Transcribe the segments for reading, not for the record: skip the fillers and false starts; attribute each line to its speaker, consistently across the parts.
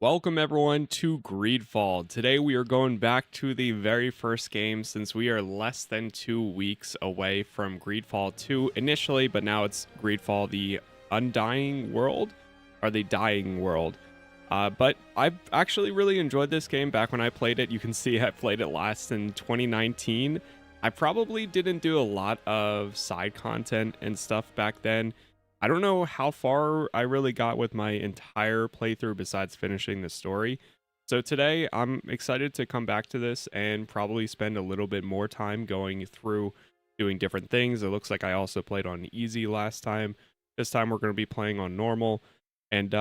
Speaker 1: Welcome everyone to GreedFall. Today we are going back to the very first game since we are less than 2 weeks away from GreedFall 2 initially, but now it's GreedFall the Undying World or the Dying World. But I've actually really enjoyed this game back when I played it. You can see I played it last in 2019. I probably didn't do a lot of side content and stuff back then. I don't know how far I really got with my entire playthrough besides finishing the story. So today I'm excited to come back to this and probably spend a little bit more time going through doing different things. It looks like I also played on easy last time. This time we're going to be playing on normal. And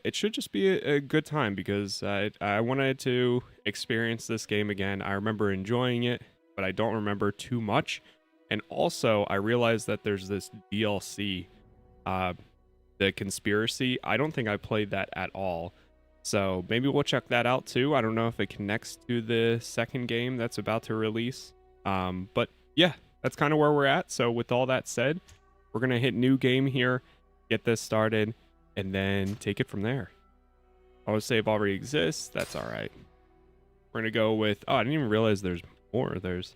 Speaker 1: it should just be a good time because I wanted to experience this game again. I remember enjoying it, but I don't remember too much. And also I realized that there's this DLC, the conspiracy. I don't think I played that at all, so maybe we'll check that out too. I don't know if it connects to the second game that's about to release, but yeah, that's kind of where we're at. So with all that said, we're gonna hit new game here, get this started, and then take it from there. Autosave already exists. That's all right. We're gonna go with, oh, I didn't even realize there's more. There's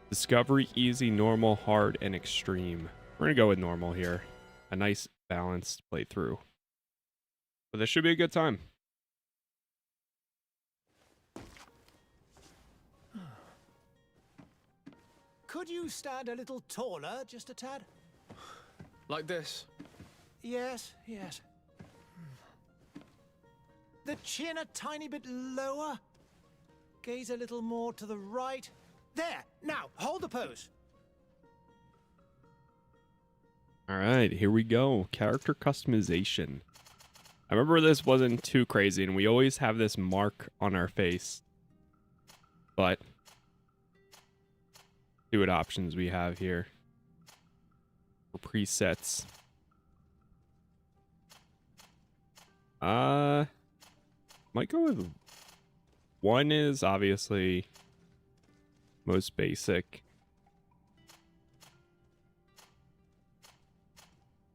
Speaker 1: discovery, easy, normal, hard, and extreme. We're going to go with normal here. A nice balanced playthrough. But this should be a good time.
Speaker 2: Could you stand a little taller, just a tad?
Speaker 3: Like this?
Speaker 2: Yes. The chin a tiny bit lower. Gaze a little more to the right. There! Now, hold the pose.
Speaker 1: All right, here we go. Character customization. I remember this wasn't too crazy, and we always have this mark on our face. But see what options we have here for presets. Might go with one is obviously most basic.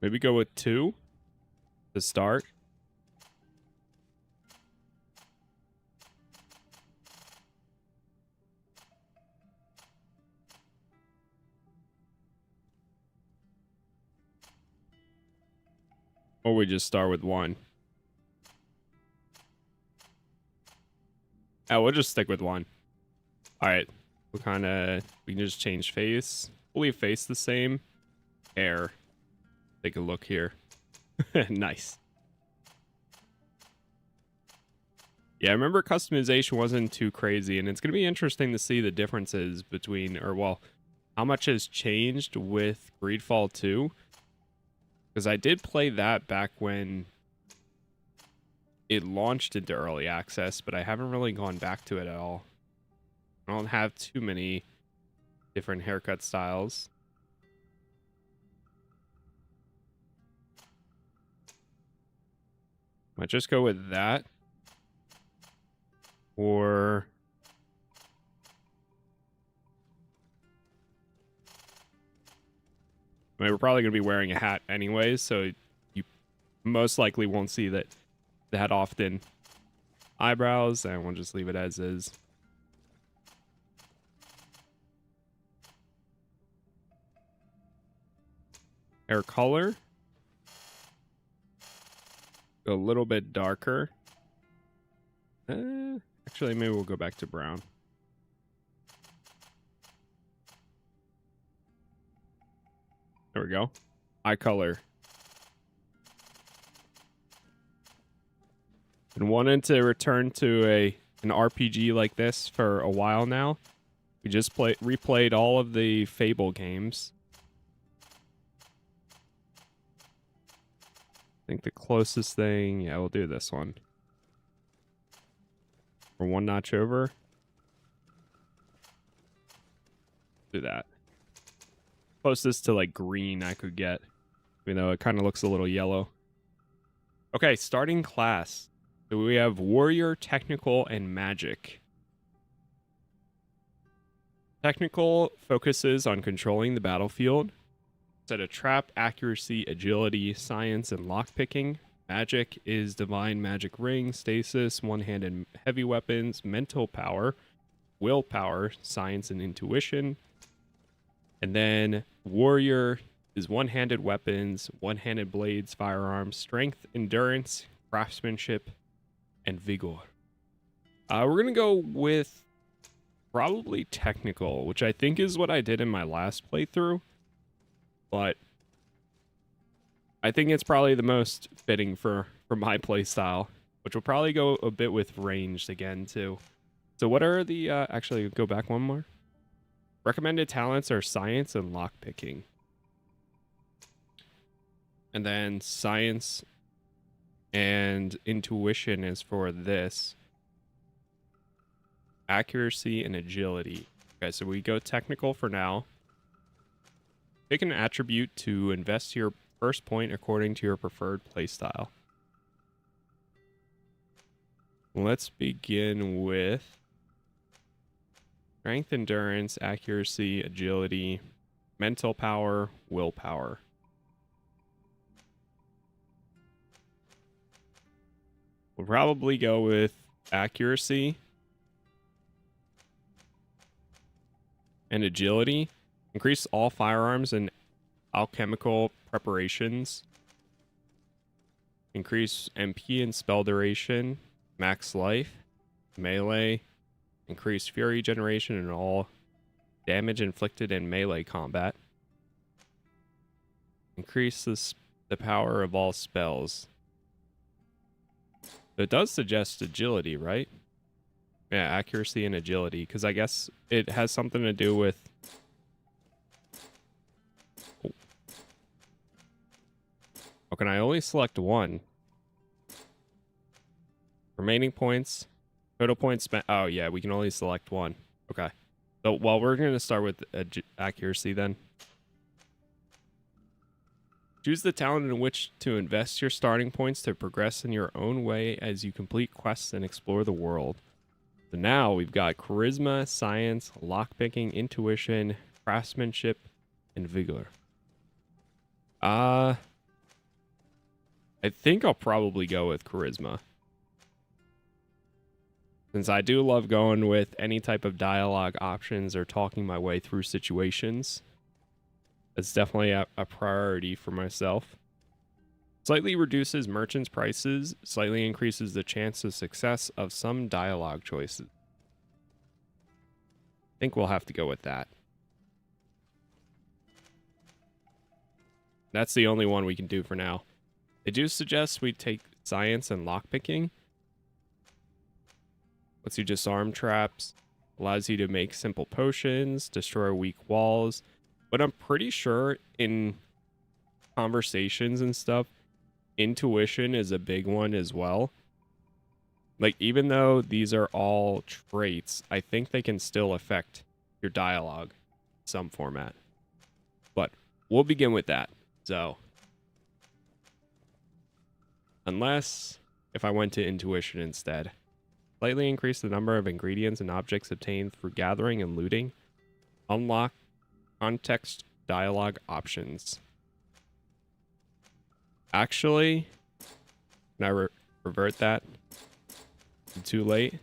Speaker 1: Maybe go with 2 to start. Or we just start with 1. Oh, we'll just stick with 1. All right. We can just change face. We'll leave face the same. Hair. Take a look here. Nice. Yeah, I remember customization wasn't too crazy, and it's going to be interesting to see the differences between, or well, how much has changed with GreedFall 2. Because I did play that back when it launched into early access, but I haven't really gone back to it at all. I don't have too many different haircut styles. Might just go with that. Or I mean, we're probably going to be wearing a hat anyways, so you most likely won't see that often. Eyebrows, and we'll just leave it as is. Hair color. Go a little bit darker. Actually, maybe we'll go back to brown. There we go. Eye color. Been wanting to return to an RPG like this for a while now. We just replayed all of the Fable games. I think the closest thing, yeah, we'll do this one. Or one notch over. Do that. Closest to like green I could get. Even though it kind of looks a little yellow. Okay, starting class. So we have Warrior, Technical, and Magic. Technical focuses on controlling the battlefield. Set a trap, accuracy, agility, science, and lockpicking. Magic is divine magic ring, stasis, one-handed heavy weapons, mental power, willpower, science and intuition. And then warrior is one-handed weapons, one-handed blades, firearms, strength, endurance, craftsmanship, and vigor. We're gonna go with probably technical, which I think is what I did in my last playthrough, but I think it's probably the most fitting for my playstyle, which will probably go a bit with ranged again too. So what are the actually go back one more. Recommended talents are science and lockpicking. And then science and intuition is for this. Accuracy and agility. Okay, so we go technical for now. Pick an attribute to invest your first point according to your preferred playstyle. Let's begin with strength, endurance, accuracy, agility, mental power, willpower. We'll probably go with accuracy and agility. Increase all firearms and alchemical preparations. Increase MP and spell duration. Max life. Melee. Increase fury generation and all damage inflicted in melee combat. Increase the power of all spells. It does suggest agility, right? Yeah, accuracy and agility, because I guess it has something to do with... Oh, can I only select one? Remaining points. Total points spent. Oh, yeah, we can only select one. Okay. So, well, we're going to start with accuracy then. Choose the talent in which to invest your starting points to progress in your own way as you complete quests and explore the world. So now we've got charisma, science, lockpicking, intuition, craftsmanship, and vigor. I think I'll probably go with charisma. Since I do love going with any type of dialogue options or talking my way through situations. It's definitely a priority for myself. Slightly reduces merchants' prices, slightly increases the chance of success of some dialogue choices. I think we'll have to go with that. That's the only one we can do for now. They do suggest we take science and lockpicking. Lets you disarm traps, allows you to make simple potions, destroy weak walls. But I'm pretty sure in conversations and stuff, intuition is a big one as well. Like, even though these are all traits, I think they can still affect your dialogue in some format. But we'll begin with that. So, unless if I went to intuition instead. Slightly increase the number of ingredients and objects obtained through gathering and looting. Unlock context dialogue options. Actually, can I revert that? Too late.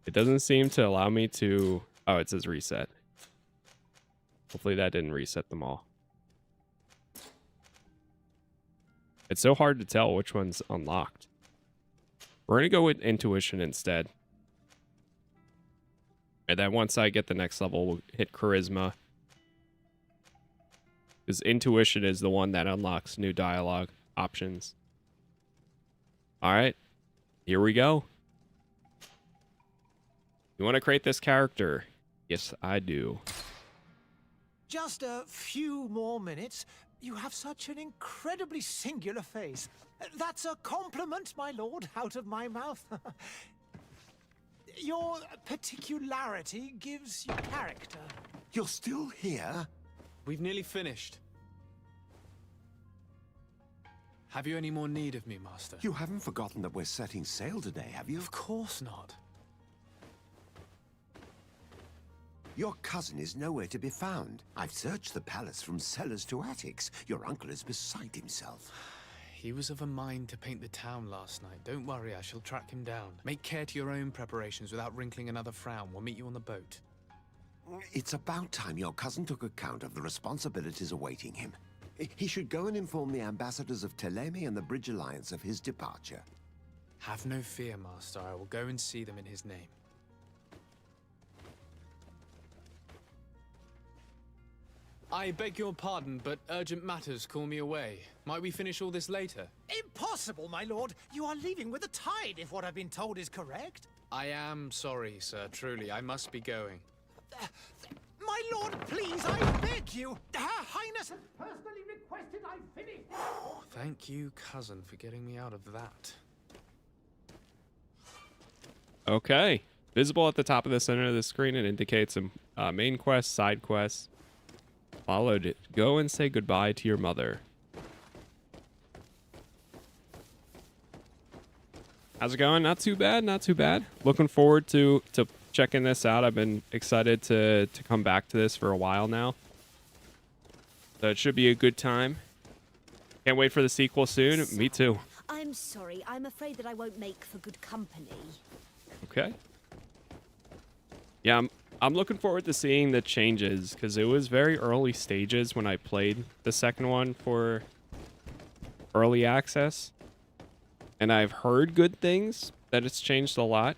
Speaker 1: It doesn't seem to allow me to... Oh, it says reset. Hopefully that didn't reset them all. It's so hard to tell which one's unlocked. We're going to go with intuition instead. And then once I get the next level, we'll hit charisma. Because intuition is the one that unlocks new dialogue options. Alright, here we go. You want to create this character? Yes, I do.
Speaker 2: Just a few more minutes. You have such an incredibly singular face. That's a compliment, my lord, out of my mouth. Your particularity gives you character.
Speaker 4: You're still here?
Speaker 3: We've nearly finished. Have you any more need of me, Master?
Speaker 4: You haven't forgotten that we're setting sail today, have you?
Speaker 3: Of course not.
Speaker 4: Your cousin is nowhere to be found. I've searched the palace from cellars to attics. Your uncle is beside himself.
Speaker 3: He was of a mind to paint the town last night. Don't worry, I shall track him down. Make care to your own preparations without wrinkling another frown. We'll meet you on the boat.
Speaker 4: It's about time your cousin took account of the responsibilities awaiting him. He should go and inform the ambassadors of Telemi and the Bridge Alliance of his departure.
Speaker 3: Have no fear, Master. I will go and see them in his name. I beg your pardon, but urgent matters call me away. Might we finish all this later?
Speaker 2: Impossible, my lord. You are leaving with the tide, if what I've been told is correct.
Speaker 3: I am sorry, sir. Truly, I must be going.
Speaker 2: My lord, please, I beg you. Her Highness has personally requested I finish.
Speaker 3: Thank you, cousin, for getting me out of that.
Speaker 1: Okay. Visible at the top of the center of the screen, it indicates a main quest, side quest. Followed it. Go and say goodbye to your mother. How's it going? Not too bad, not too bad. Looking forward to checking this out. I've been excited to come back to this for a while now. So it should be a good time. Can't wait for the sequel soon. Me too.
Speaker 5: I'm sorry. I'm afraid that I won't make for good company.
Speaker 1: Okay. Yeah, I'm looking forward to seeing the changes because it was very early stages when I played the second one for early access. And I've heard good things, that it's changed a lot.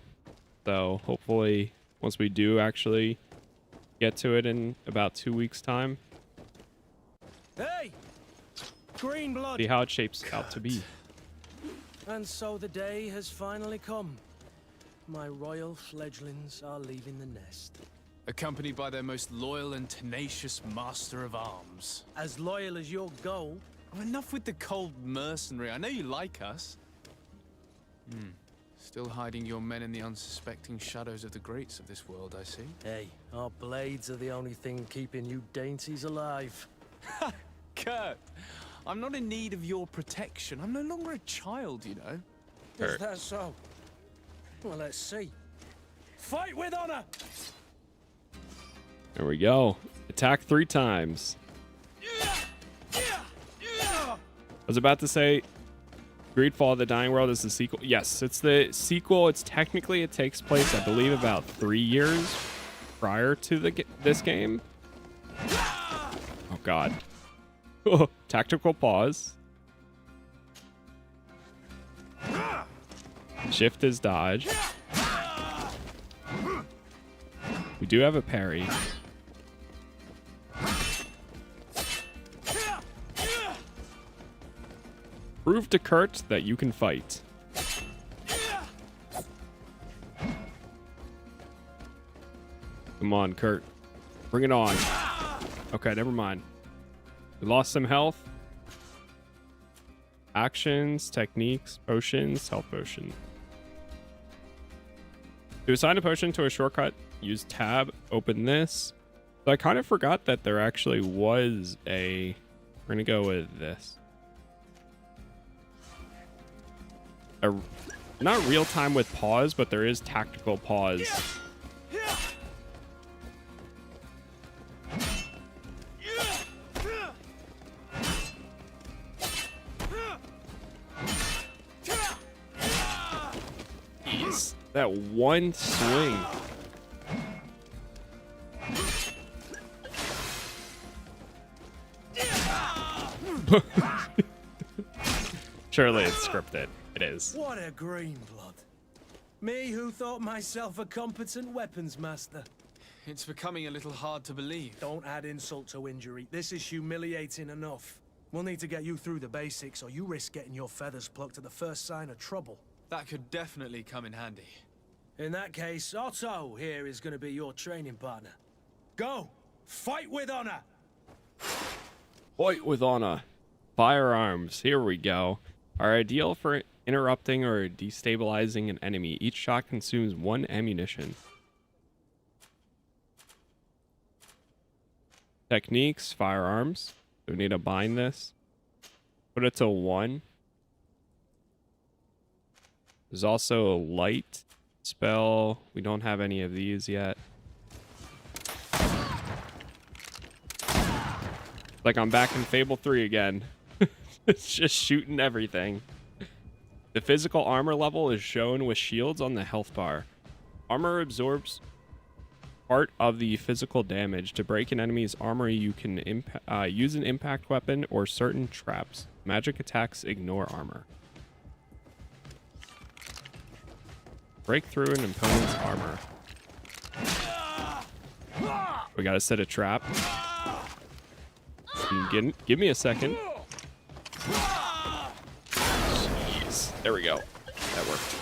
Speaker 1: So hopefully once we do actually get to it in about 2 weeks time,
Speaker 6: Hey! Green blood!
Speaker 1: see how it shapes out to be.
Speaker 6: And so the day has finally come. My royal fledglings are leaving the nest.
Speaker 3: Accompanied by their most loyal and tenacious master of arms.
Speaker 6: As loyal as your goal.
Speaker 3: Oh, enough with the cold mercenary. I know you like us. Still hiding your men in the unsuspecting shadows of the greats of this world, I see.
Speaker 6: Hey, our blades are the only thing keeping you dainties alive.
Speaker 3: Kurt, I'm not in need of your protection. I'm no longer a child, you know.
Speaker 6: Is that so? Well, let's see. Fight with honor!
Speaker 1: There we go. Attack 3 times. I was about to say, GreedFall: The Dying World is the sequel. Yes, it's the sequel. It takes place, I believe, about 3 years prior to this game. Oh God. Tactical pause. Shift is dodge. We do have a parry. Prove to Kurt that you can fight. Come on, Kurt. Bring it on. Okay, never mind. We lost some health. Actions, techniques, potions, health potion. To assign a potion to a shortcut, use tab, open this. So I kind of forgot that there actually was a... We're going to go with this. Not real time with pause, but there is tactical pause. Jeez, that one swing. Surely it's scripted. It is.
Speaker 6: What a green blood. Me who thought myself a competent weapons master.
Speaker 3: It's becoming a little hard to believe.
Speaker 6: Don't add insult to injury. This is humiliating enough. We'll need to get you through the basics, or you risk getting your feathers plucked at the first sign of trouble.
Speaker 3: That could definitely come in handy.
Speaker 6: In that case, Otto here is going to be your training partner. Go! Fight with honor!
Speaker 1: Fight with honor. Firearms. Here we go. Are ideal for interrupting or destabilizing an enemy. Each shot consumes 1 ammunition. Techniques, firearms. So we need to bind this. Put it to 1. There's also a light spell. We don't have any of these yet. Like I'm back in Fable 3 again. It's just shooting everything. The physical armor level is shown with shields on the health bar. Armor absorbs part of the physical damage. To break an enemy's armor, you can use an impact weapon or certain traps. Magic attacks ignore armor. Break through an opponent's armor. We gotta set a trap. Give me a second. Jeez. There we go. That worked.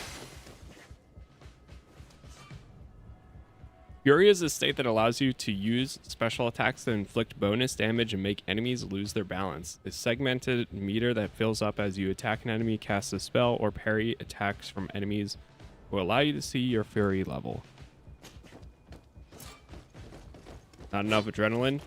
Speaker 1: Fury is a state that allows you to use special attacks that inflict bonus damage and make enemies lose their balance. A segmented meter that fills up as you attack an enemy, cast a spell, or parry attacks from enemies will allow you to see your Fury level. Not enough adrenaline.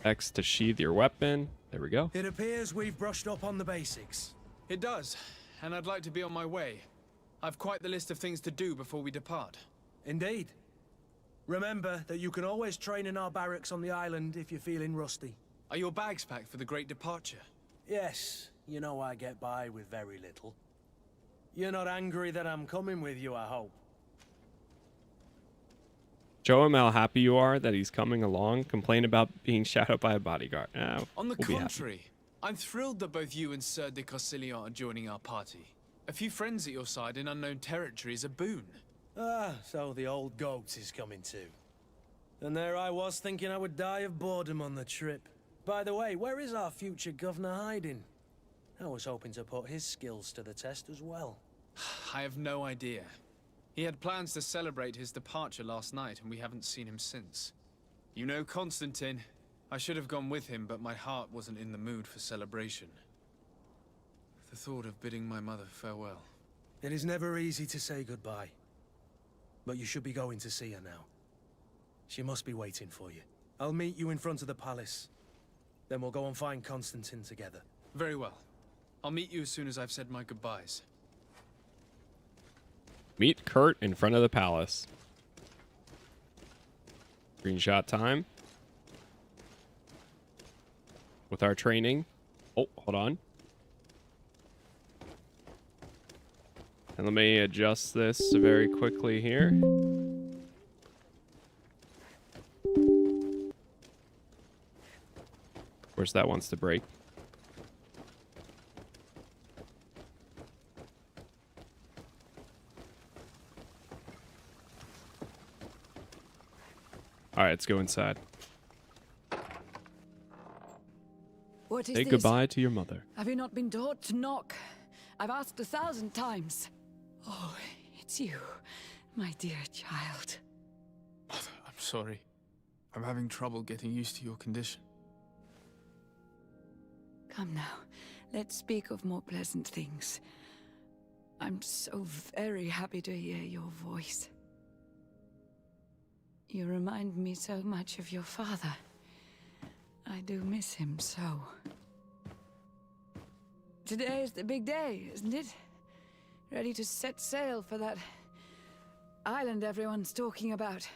Speaker 1: X to sheath your weapon. There we go.
Speaker 6: It appears we've brushed up on the basics.
Speaker 3: It does, and I'd like to be on my way. I've quite the list of things to do before we depart.
Speaker 6: Indeed. Remember that you can always train in our barracks on the island if you're feeling rusty.
Speaker 3: Are your bags packed for the great departure?
Speaker 6: Yes, you know I get by with very little. You're not angry that I'm coming with you, I hope.
Speaker 1: Show him how happy you are that he's coming along. Complain about being shadowed by a bodyguard.
Speaker 3: On the
Speaker 1: we'll
Speaker 3: contrary, I'm thrilled that both you and Sir de Colonial are joining our party. A few friends at your side in unknown territory is a boon.
Speaker 6: Ah, so the old goat is coming too. And there I was thinking I would die of boredom on the trip. By the way, where is our future governor hiding? I was hoping to put his skills to the test as well.
Speaker 3: I have no idea. He had plans to celebrate his departure last night, and we haven't seen him since. You know Constantine. I should have gone with him, but my heart wasn't in the mood for celebration. The thought of bidding my mother farewell.
Speaker 6: It is never easy to say goodbye. But you should be going to see her now. She must be waiting for you. I'll meet you in front of the palace. Then we'll go and find Constantine together.
Speaker 3: Very well. I'll meet you as soon as I've said my goodbyes.
Speaker 1: Meet Kurt in front of the palace. Screenshot time. With our training. Oh, hold on. And let me adjust this very quickly here. Of course, that wants to break. All right, let's go inside.
Speaker 7: What is
Speaker 1: Say
Speaker 7: this?
Speaker 1: goodbye to your mother.
Speaker 7: Have you not been taught to knock? I've asked 1,000 times. Oh, it's you, my dear child.
Speaker 3: Mother, I'm sorry. I'm having trouble getting used to your condition.
Speaker 7: Come now, let's speak of more pleasant things. I'm so very happy to hear your voice. You remind me so much of your father. I do miss him so. Today is the big day, isn't it? Ready to set sail for that island everyone's talking about.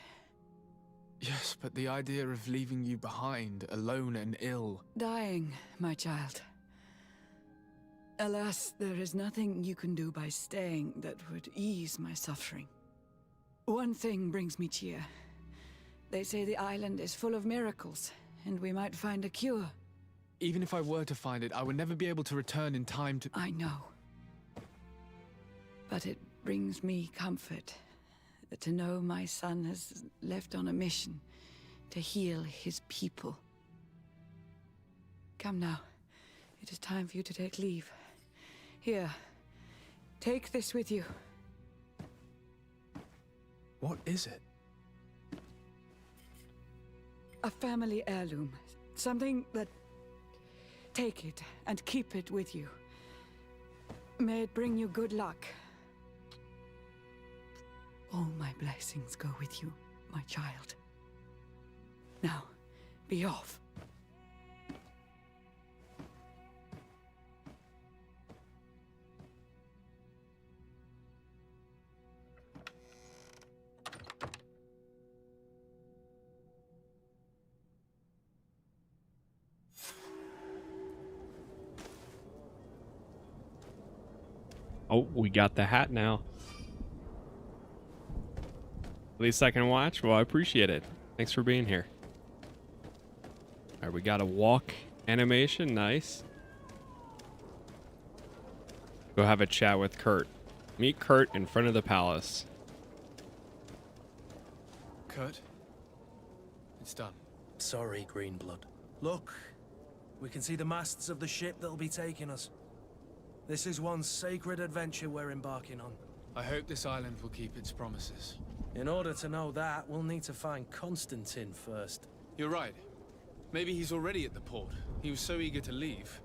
Speaker 3: Yes, but the idea of leaving you behind, alone and ill...
Speaker 7: Dying, my child. Alas, there is nothing you can do by staying that would ease my suffering. One thing brings me cheer. They say the island is full of miracles, and we might find a cure.
Speaker 3: Even if I were to find it, I would never be able to return in time to...
Speaker 7: I know. But it brings me comfort to know my son has left on a mission to heal his people. Come now. It is time for you to take leave. Here, take this with you.
Speaker 3: What is it?
Speaker 7: A family heirloom. Something that... Take it and keep it with you. May it bring you good luck. All my blessings go with you, my child. Now, be off.
Speaker 1: Oh, we got the hat now. At least I can watch. Well, I appreciate it. Thanks for being here. All right, we got a walk animation. Nice. Go have a chat with Kurt. Meet Kurt in front of the palace.
Speaker 3: Kurt, it's done.
Speaker 6: Sorry, Greenblood. Look, we can see the masts of the ship that'll be taking us. This is one sacred adventure we're embarking on.
Speaker 3: I hope this island will keep its promises.
Speaker 6: In order to know that, we'll need to find Constantine first.
Speaker 3: You're right. Maybe he's already at the port. He was so eager to leave.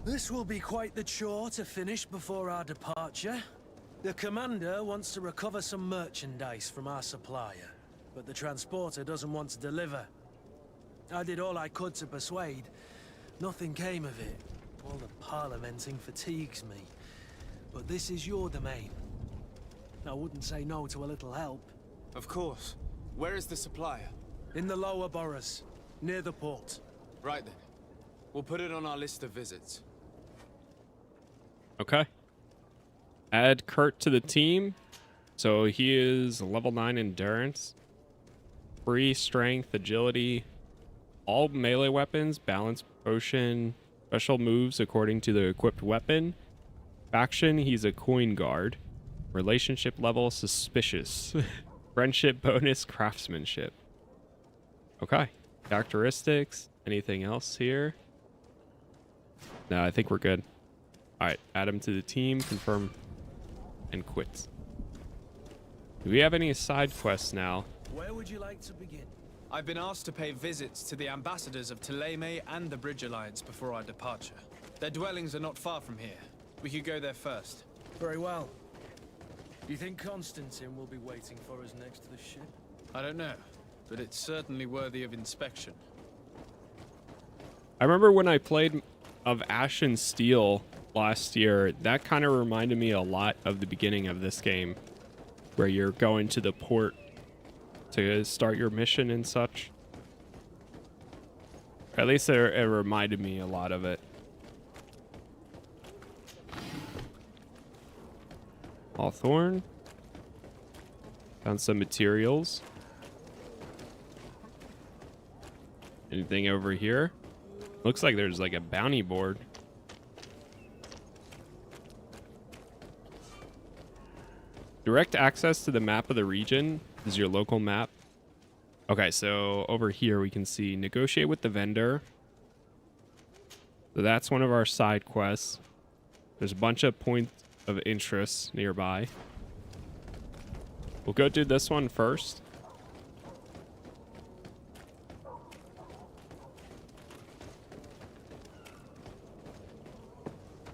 Speaker 6: This will be quite the chore to finish before our departure. The commander wants to recover some merchandise from our supplier, but the transporter doesn't want to deliver. I did all I could to persuade. Nothing came of it. All the parliamenting fatigues me. But this is your domain. I wouldn't say no to a little help.
Speaker 3: Of course. Where is the supplier?
Speaker 6: In the lower boroughs, near the port.
Speaker 3: Right then. We'll put it on our list of visits.
Speaker 1: Okay. Add Kurt to the team. So he is level 9 endurance. Free strength, agility. All melee weapons, balance potion, special moves according to the equipped weapon. Faction, he's a coin guard. Relationship level, suspicious. Friendship bonus, craftsmanship. Okay. Characteristics. Anything else here? No, I think we're good. All right, add him to the team, confirm, and quit. Do we have any side quests now?
Speaker 6: Where would you like to begin?
Speaker 3: I've been asked to pay visits to the ambassadors of Thélème and the Bridge Alliance before our departure. Their dwellings are not far from here. We could go there first.
Speaker 6: Very well. Do you think Constantine will be waiting for us next to the ship?
Speaker 3: I don't know, but it's certainly worthy of inspection.
Speaker 1: I remember when I played of Ash and Steel last year, that kind of reminded me a lot of the beginning of this game, where you're going to the port to start your mission and such. At least it reminded me a lot of it. Hawthorne. Found some materials. Anything over here? Looks like there's like a bounty board. Direct access to the map of the region is your local map. Okay, so over here we can see negotiate with the vendor. So that's one of our side quests. There's a bunch of points of interest nearby. We'll go do this one first.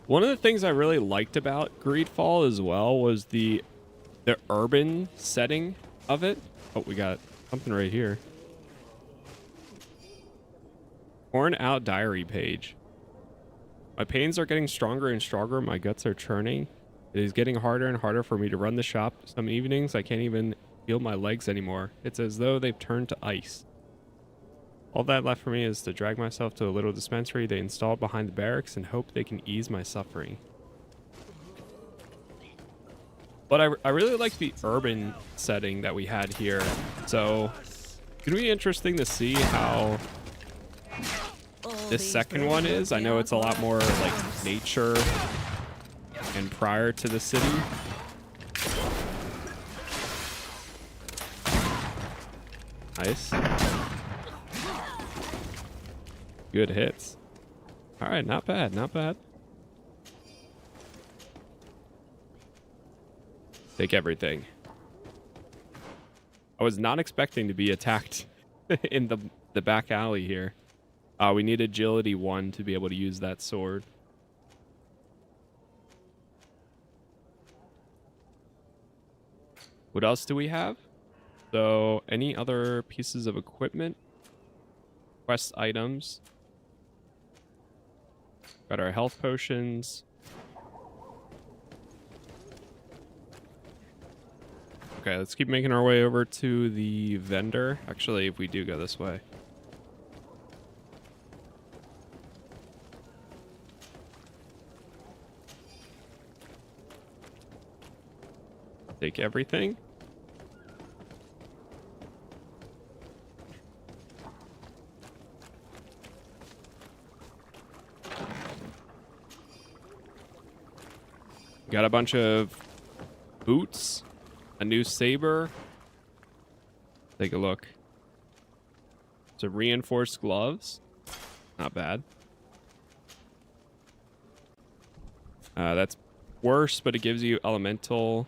Speaker 1: One of the things I really liked about GreedFall as well was the urban setting of it. Oh, we got something right here. Worn out diary page. My pains are getting stronger and stronger. My guts are churning. It is getting harder and harder for me to run the shop. Some evenings I can't even feel my legs anymore. It's as though they've turned to ice. All that left for me is to drag myself to a little dispensary they installed behind the barracks and hope they can ease my suffering. But I really like the urban setting that we had here. So it's going to be interesting to see how this second one is. I know it's a lot more like nature and prior to the city. Nice. Good hits. All right, not bad, not bad. Take everything. I was not expecting to be attacked in the back alley here. We need agility 1 to be able to use that sword. What else do we have? So, any other pieces of equipment? Quest items. Got our health potions. Okay, let's keep making our way over to the vendor. Actually, if we do go this way. Take everything. Got a bunch of boots, a new saber. Take a look. Some reinforced gloves. Not bad. That's worse, but it gives you elemental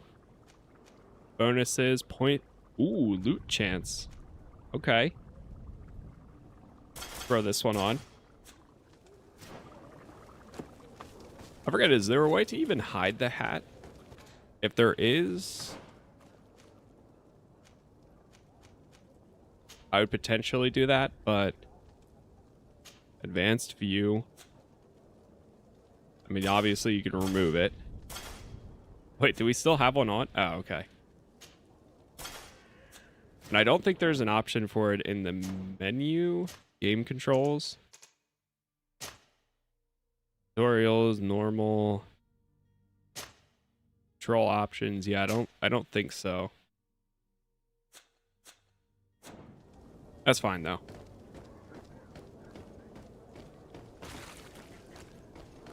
Speaker 1: bonuses. Ooh, loot chance. Okay. Throw this one on. I forget, is there a way to even hide the hat? If there is, I would potentially do that, but advanced view. I mean, obviously you can remove it. Wait, do we still have one on? Oh, okay. And I don't think there's an option for it in the menu. Game controls. Tutorials, normal. Control options. Yeah, I don't think so. That's fine though.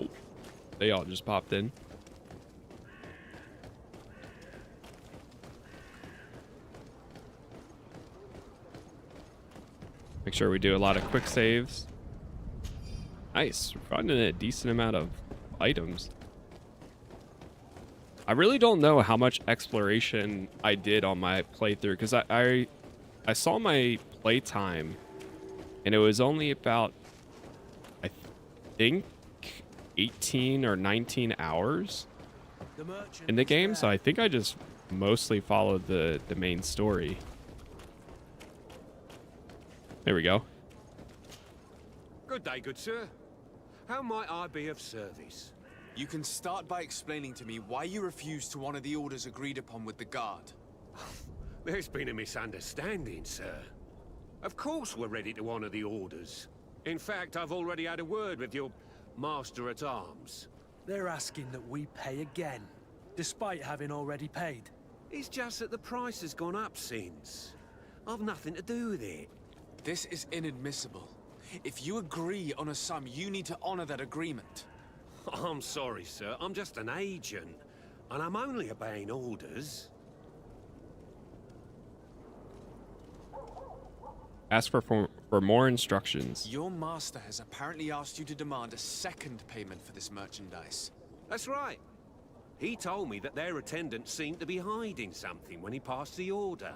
Speaker 1: Oh, they all just popped in. Make sure we do a lot of quick saves. Nice. We're finding a decent amount of items. I really don't know how much exploration I did on my playthrough, because I saw my playtime and it was only about, I think, 18 or 19 hours in the game, so I think I just mostly followed the main story. There we go.
Speaker 8: Good day, good sir. How might I be of service?
Speaker 3: You can start by explaining to me why you refused to honor the orders agreed upon with the guard.
Speaker 8: There's been a misunderstanding, sir. Of course we're ready to honor the orders. In fact, I've already had a word with your master-at-arms.
Speaker 6: They're asking that we pay again, despite having already paid.
Speaker 8: It's just that the price has gone up since. I've nothing to do with it.
Speaker 3: This is inadmissible. If you agree on a sum, you need to honor that agreement.
Speaker 8: I'm sorry, sir. I'm just an agent. And I'm only obeying orders.
Speaker 1: Ask for more instructions.
Speaker 3: Your master has apparently asked you to demand a second payment for this merchandise.
Speaker 8: That's right. He told me that their attendant seemed to be hiding something when he passed the order.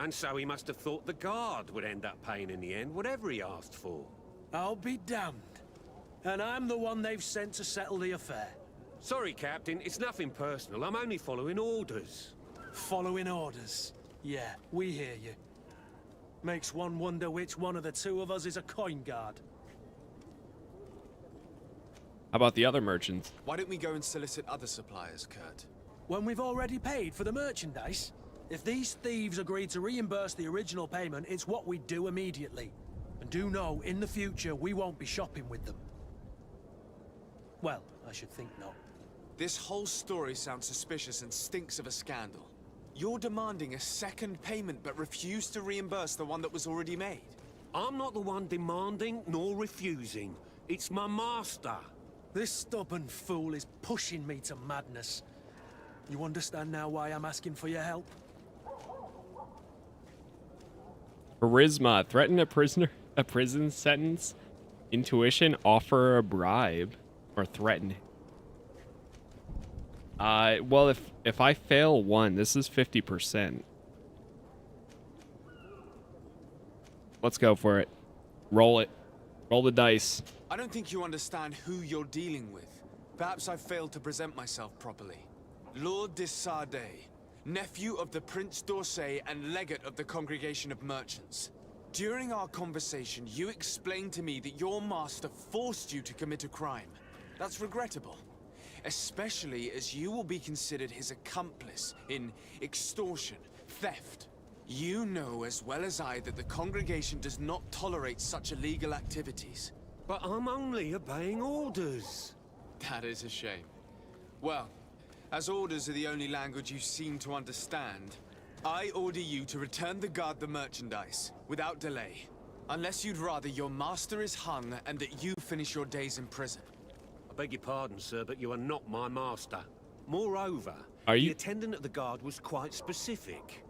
Speaker 8: And so he must have thought the guard would end up paying in the end, whatever he asked for.
Speaker 6: I'll be damned. And I'm the one they've sent to settle the affair.
Speaker 8: Sorry, Captain. It's nothing personal. I'm only following orders.
Speaker 6: Following orders. Yeah, we hear you. Makes one wonder which one of the two of us is a coin guard.
Speaker 1: How about the other merchants?
Speaker 3: Why don't we go and solicit other suppliers, Kurt?
Speaker 6: When we've already paid for the merchandise? If these thieves agree to reimburse the original payment, it's what we do immediately. And do know, in the future, we won't be shopping with them. Well, I should think not.
Speaker 3: This whole story sounds suspicious and stinks of a scandal. You're demanding a second payment but refuse to reimburse the one that was already made.
Speaker 8: I'm not the one demanding nor refusing. It's my master.
Speaker 6: This stubborn fool is pushing me to madness. You understand now why I'm asking for your help?
Speaker 1: Charisma. Threaten a prison sentence. Intuition. Offer a bribe. Or threaten. Well, if I fail one, this is 50%. Let's go for it. Roll it. Roll the dice.
Speaker 3: I don't think you understand who you're dealing with. Perhaps I failed to present myself properly. Lord de Sardet, nephew of the Prince d'Orsay and legate of the Congregation of Merchants. During our conversation, you explained to me that your master forced you to commit a crime. That's regrettable, especially as you will be considered his accomplice in extortion, theft. You know as well as I that the congregation does not tolerate such illegal activities.
Speaker 8: But I'm only obeying orders.
Speaker 3: That is a shame. Well, As orders are the only language you seem to understand, I order you to return the guard the merchandise, without delay. Unless you'd rather your master is hung and that you finish your days in prison.
Speaker 8: I beg your pardon, sir, but you are not my master. Moreover,
Speaker 1: Are
Speaker 8: the
Speaker 1: you-
Speaker 8: attendant at the guard was quite specific,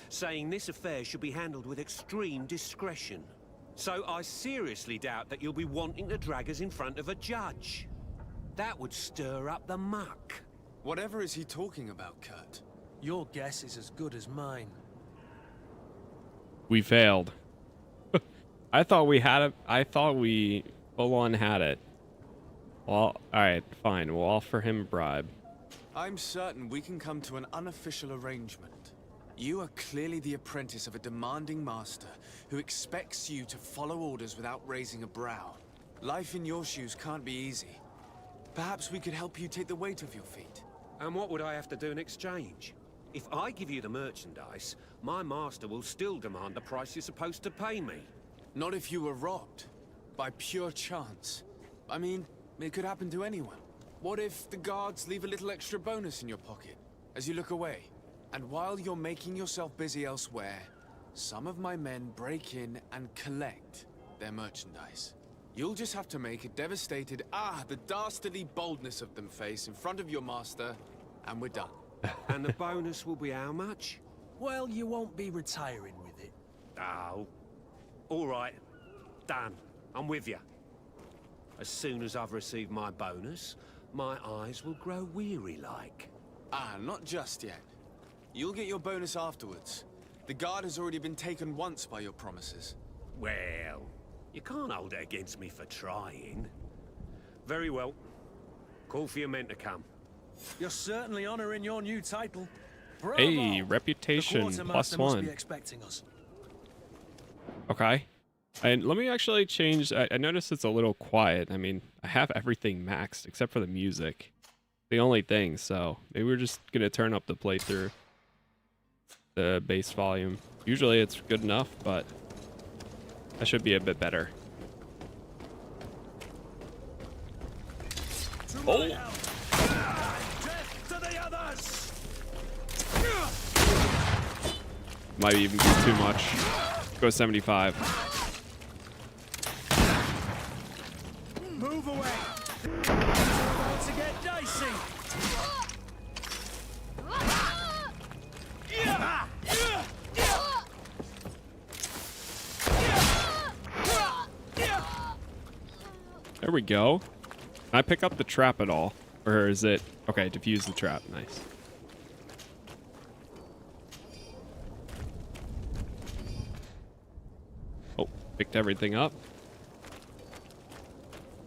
Speaker 8: saying this affair should be handled with extreme discretion. So I seriously doubt that you'll be wanting to drag us in front of a judge. That would stir up the muck.
Speaker 3: Whatever is he talking about, Kurt?
Speaker 6: Your guess is as good as mine.
Speaker 1: We failed. I thought we had it. I thought we full on had it. Well, alright, fine. We'll offer him a bribe.
Speaker 3: I'm certain we can come to an unofficial arrangement. You are clearly the apprentice of a demanding master who expects you to follow orders without raising a brow. Life in your shoes can't be easy. Perhaps we could help you take the weight off your feet.
Speaker 8: And what would I have to do in exchange? If I give you the merchandise, my master will still demand the price you're supposed to pay me.
Speaker 3: Not if you were robbed. By pure chance. I mean, it could happen to anyone. What if the guards leave a little extra bonus in your pocket as you look away? And while you're making yourself busy elsewhere, some of my men break in and collect their merchandise. You'll just have to make a devastated, the dastardly boldness of them face in front of your master, and we're done.
Speaker 8: And the bonus will be how much?
Speaker 6: Well, you won't be retiring with it.
Speaker 8: Oh. All right. Done. I'm with you. As soon as I've received my bonus, my eyes will grow weary-like.
Speaker 3: Not just yet. You'll get your bonus afterwards. The guard has already been taken once by your promises.
Speaker 8: Well, you can't hold it against me for trying. Very well. Call for your men to come.
Speaker 6: You're certainly honoring your new title. Bravo!
Speaker 1: Hey,
Speaker 6: The
Speaker 1: reputation
Speaker 6: quartermaster
Speaker 1: plus
Speaker 6: must be
Speaker 1: 1.
Speaker 6: expecting us.
Speaker 1: Okay. And let me actually change. I noticed it's a little quiet. I mean, I have everything maxed except for the music. The only thing, so maybe we're just going to turn up the playthrough. The bass volume. Usually it's good enough, but that should be a bit better. Oh! Might even be too much. Go 75.
Speaker 6: Move away! About to get dicey!
Speaker 1: There we go. Can I pick up the trap at all? Or is it... Okay, defuse the trap. Nice. Oh, picked everything up.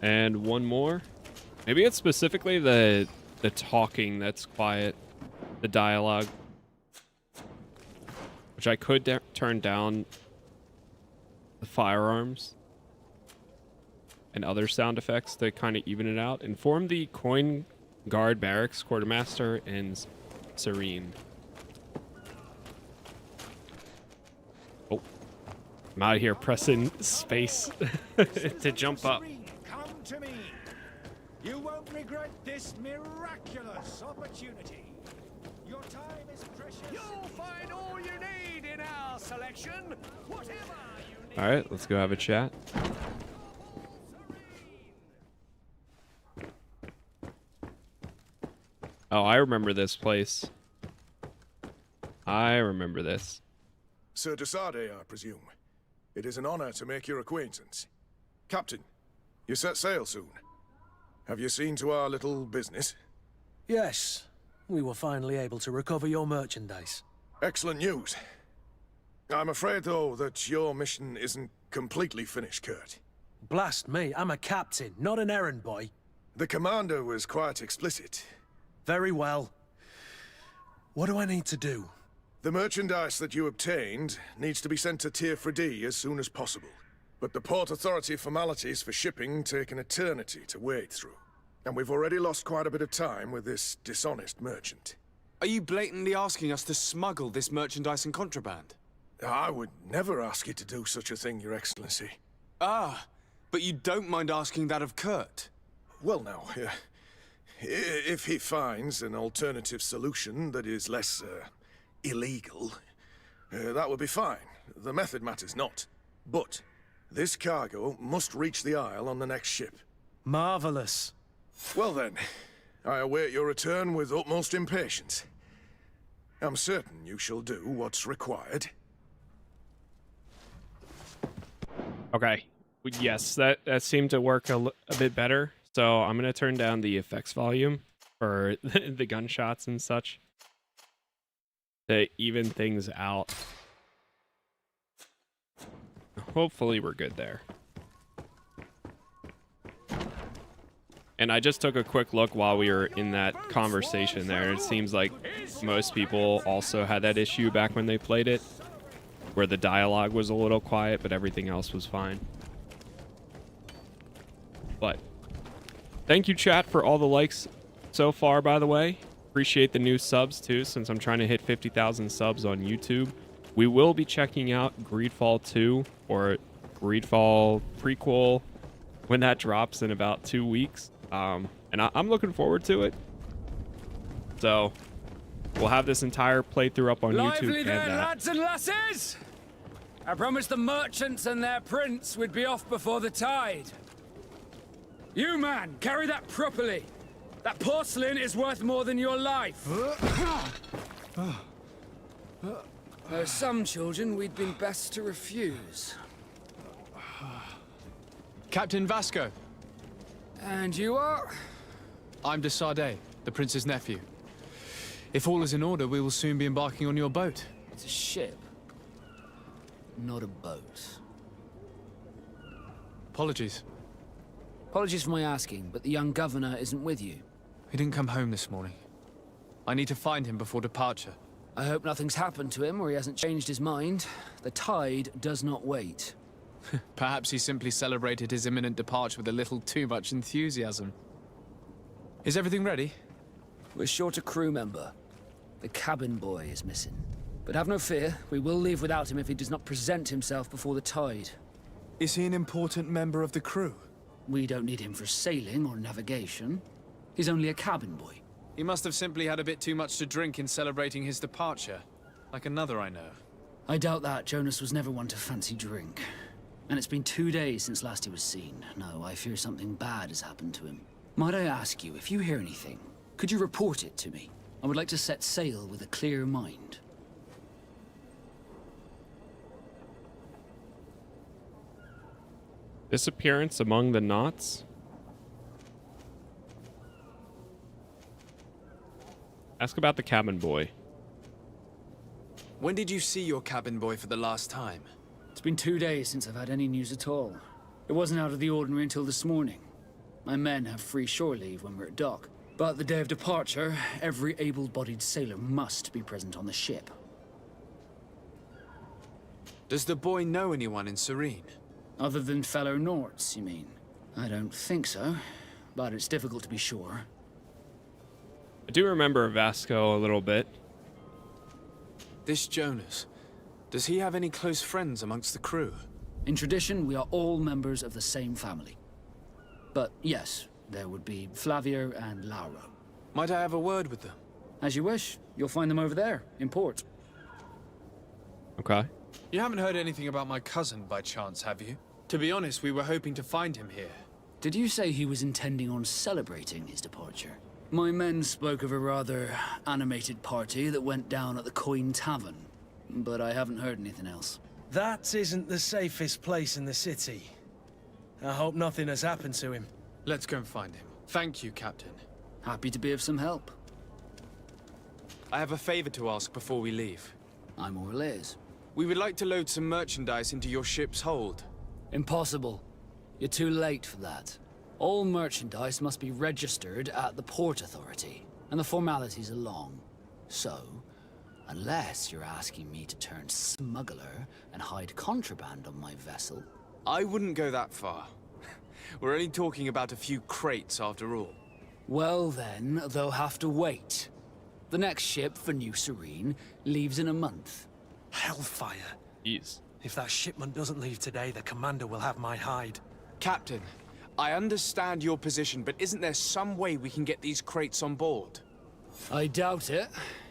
Speaker 1: And one more. Maybe it's specifically the talking that's quiet. The dialogue. Which I could turn down the firearms and other sound effects to kind of even it out. Inform the coin guard barracks quartermaster and Serene. Oh, I'm out of here pressing space to jump up.
Speaker 2: Come to me. You won't regret this miraculous opportunity. Your time is precious. You'll find all you need in our selection. Whatever you need.
Speaker 1: All right, let's go have a chat. Oh, I remember this place. I remember this.
Speaker 9: Sir Desade, I presume. It is an honor to make your acquaintance. Captain, you set sail soon. Have you seen to our little business?
Speaker 6: Yes, we were finally able to recover your merchandise.
Speaker 9: Excellent news. I'm afraid, though, that your mission isn't completely finished, Kurt.
Speaker 6: Blast me, I'm a captain, not an errand boy.
Speaker 9: The commander was quite explicit.
Speaker 6: Very well. What do I need to do?
Speaker 9: The merchandise that you obtained needs to be sent to Tier 4D as soon as possible. But the Port Authority formalities for shipping take an eternity to wade through. And we've already lost quite a bit of time with this dishonest merchant.
Speaker 3: Are you blatantly asking us to smuggle this merchandise and contraband?
Speaker 9: I would never ask you to do such a thing, Your Excellency.
Speaker 3: But you don't mind asking that of Kurt?
Speaker 9: Well, now, If he finds an alternative solution that is less, illegal, that would be fine. The method matters not. But this cargo must reach the Isle on the next ship.
Speaker 6: Marvelous.
Speaker 9: Well then, I await your return with utmost impatience. I'm certain you shall do what's required.
Speaker 1: Okay. Yes, that seemed to work a bit better. So I'm going to turn down the effects volume for the gunshots and such to even things out. Hopefully we're good there. And I just took a quick look while we were in that conversation there. It seems like most people also had that issue back when they played it, where the dialogue was a little quiet, but everything else was fine. But thank you, chat, for all the likes so far, by the way. Appreciate the new subs, too, since I'm trying to hit 50,000 subs on YouTube. We will be checking out GreedFall 2 or GreedFall prequel when that drops in about 2 weeks. And I'm looking forward to it. So we'll have this entire playthrough up on YouTube.
Speaker 10: Lively
Speaker 1: And
Speaker 10: there,
Speaker 1: that.
Speaker 10: lads and lasses! I promised the merchants and their prince we'd be off before the tide. You, man, carry that properly. That porcelain is worth more than your life. There are some children we'd been best to refuse.
Speaker 3: Captain Vasco.
Speaker 10: And you are?
Speaker 3: I'm de Sardet, the prince's nephew. If all is in order, we will soon be embarking on your boat.
Speaker 10: It's a ship, not a boat.
Speaker 3: Apologies.
Speaker 10: Apologies for my asking, but the young governor isn't with you.
Speaker 3: He didn't come home this morning. I need to find him before departure.
Speaker 10: I hope nothing's happened to him or he hasn't changed his mind. The tide does not wait.
Speaker 3: Perhaps he simply celebrated his imminent departure with a little too much enthusiasm. Is everything ready?
Speaker 10: We're short a crew member. The cabin boy is missing. But have no fear, we will leave without him if he does not present himself before the tide.
Speaker 3: Is he an important member of the crew?
Speaker 10: We don't need him for sailing or navigation. He's only a cabin boy.
Speaker 3: He must have simply had a bit too much to drink in celebrating his departure. Like another I know.
Speaker 10: I doubt that. Jonas was never one to fancy drink. And it's been 2 days since last he was seen. No, I fear something bad has happened to him. Might I ask you, if you hear anything, could you report it to me? I would like to set sail with a clear mind.
Speaker 1: Disappearance among the knots? Ask about the cabin boy.
Speaker 3: When did you see your cabin boy for the last time?
Speaker 10: It's been 2 days since I've had any news at all. It wasn't out of the ordinary until this morning. My men have free shore leave when we're at dock. But the day of departure, every able-bodied sailor must be present on the ship.
Speaker 3: Does the boy know anyone in Serene?
Speaker 10: Other than fellow Norts, you mean? I don't think so, but it's difficult to be sure.
Speaker 1: I do remember Vasco a little bit.
Speaker 3: This Jonas, does he have any close friends amongst the crew?
Speaker 10: In tradition, we are all members of the same family. But yes, there would be Flavia and Laura.
Speaker 3: Might I have a word with them?
Speaker 10: As you wish. You'll find them over there, in port.
Speaker 1: Okay.
Speaker 3: You haven't heard anything about my cousin by chance, have you? To be honest, we were hoping to find him here.
Speaker 10: Did you say he was intending on celebrating his departure? My men spoke of a rather animated party that went down at the Coin Tavern, but I haven't heard anything else.
Speaker 6: That isn't the safest place in the city. I hope nothing has happened to him.
Speaker 3: Let's go and find him. Thank you, Captain.
Speaker 10: Happy to be of some help.
Speaker 3: I have a favor to ask before we leave.
Speaker 10: I'm Orlaise.
Speaker 3: We would like to load some merchandise into your ship's hold.
Speaker 10: Impossible. You're too late for that. All merchandise must be registered at the Port Authority, and the formalities are long. So, unless you're asking me to turn smuggler and hide contraband on my vessel...
Speaker 3: I wouldn't go that far. We're only talking about a few crates after all.
Speaker 10: Well then, they'll have to wait. The next ship for New Serene leaves in a month.
Speaker 6: Hellfire.
Speaker 1: Jeez.
Speaker 6: If that shipment doesn't leave today, the commander will have my hide.
Speaker 3: Captain,
Speaker 11: I understand your position, but isn't there some way we can get these crates on board?
Speaker 10: I doubt it.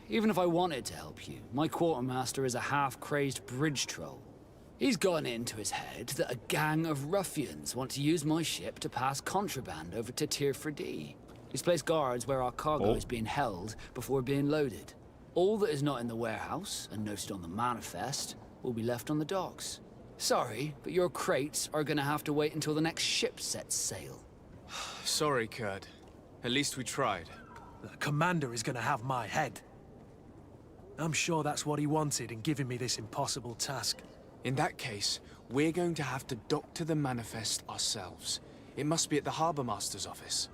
Speaker 10: Even if I wanted to help you, my quartermaster is a half-crazed bridge troll. He's gotten it into his head that a gang of ruffians want to use my ship to pass contraband over to Tier 4D. He's placed guards where our cargo is being held before being loaded. All that is not in the warehouse, and noted on the manifest, will be left on the docks. Sorry, but your crates are gonna have to wait until the next ship sets sail.
Speaker 11: Sorry, Kurd. At least we tried.
Speaker 6: The commander is gonna have my head. I'm sure that's what he wanted in giving me this impossible task.
Speaker 11: In that case, we're going to have to doctor the manifest ourselves. It must be at the Harbour Master's office.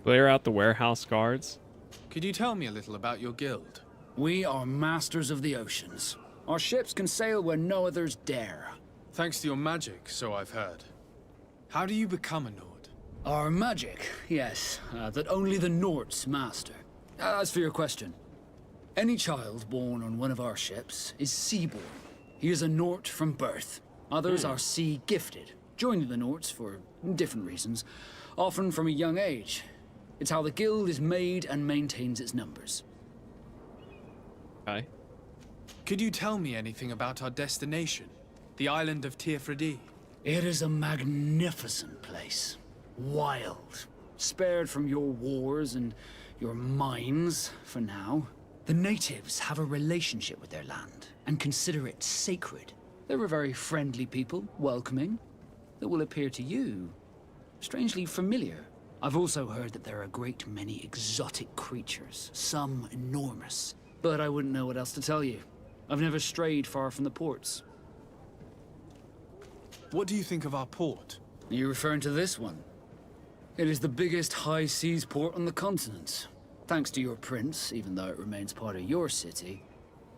Speaker 1: Clear out the warehouse guards.
Speaker 3: Could you tell me a little about your guild?
Speaker 10: We are masters of the oceans. Our ships can sail where no others dare.
Speaker 3: Thanks to your magic, so I've heard. How do you become a Nord?
Speaker 10: Our magic, yes, that only the Nords master. As for your question, any child born on one of our ships is seaborn. He is a Nord from birth. Others are sea gifted, joining the Nords for different reasons, often from a young age. It's how the guild is made and maintains its numbers.
Speaker 1: Okay.
Speaker 3: Could you tell me anything about our destination? The island of Tier 4D?
Speaker 10: It is a magnificent place. Wild. Spared from your wars and your mines, for now. The natives have a relationship with their land, and consider it sacred. They're a very friendly people, welcoming, that will appear to you strangely familiar. I've also heard that there are a great many exotic creatures, some enormous. But I wouldn't know what else to tell you. I've never strayed far from the ports.
Speaker 3: What do you think of our port?
Speaker 10: Are you referring to this one? It is the biggest high seas port on the continent. Thanks to your prince, even though it remains part of your city,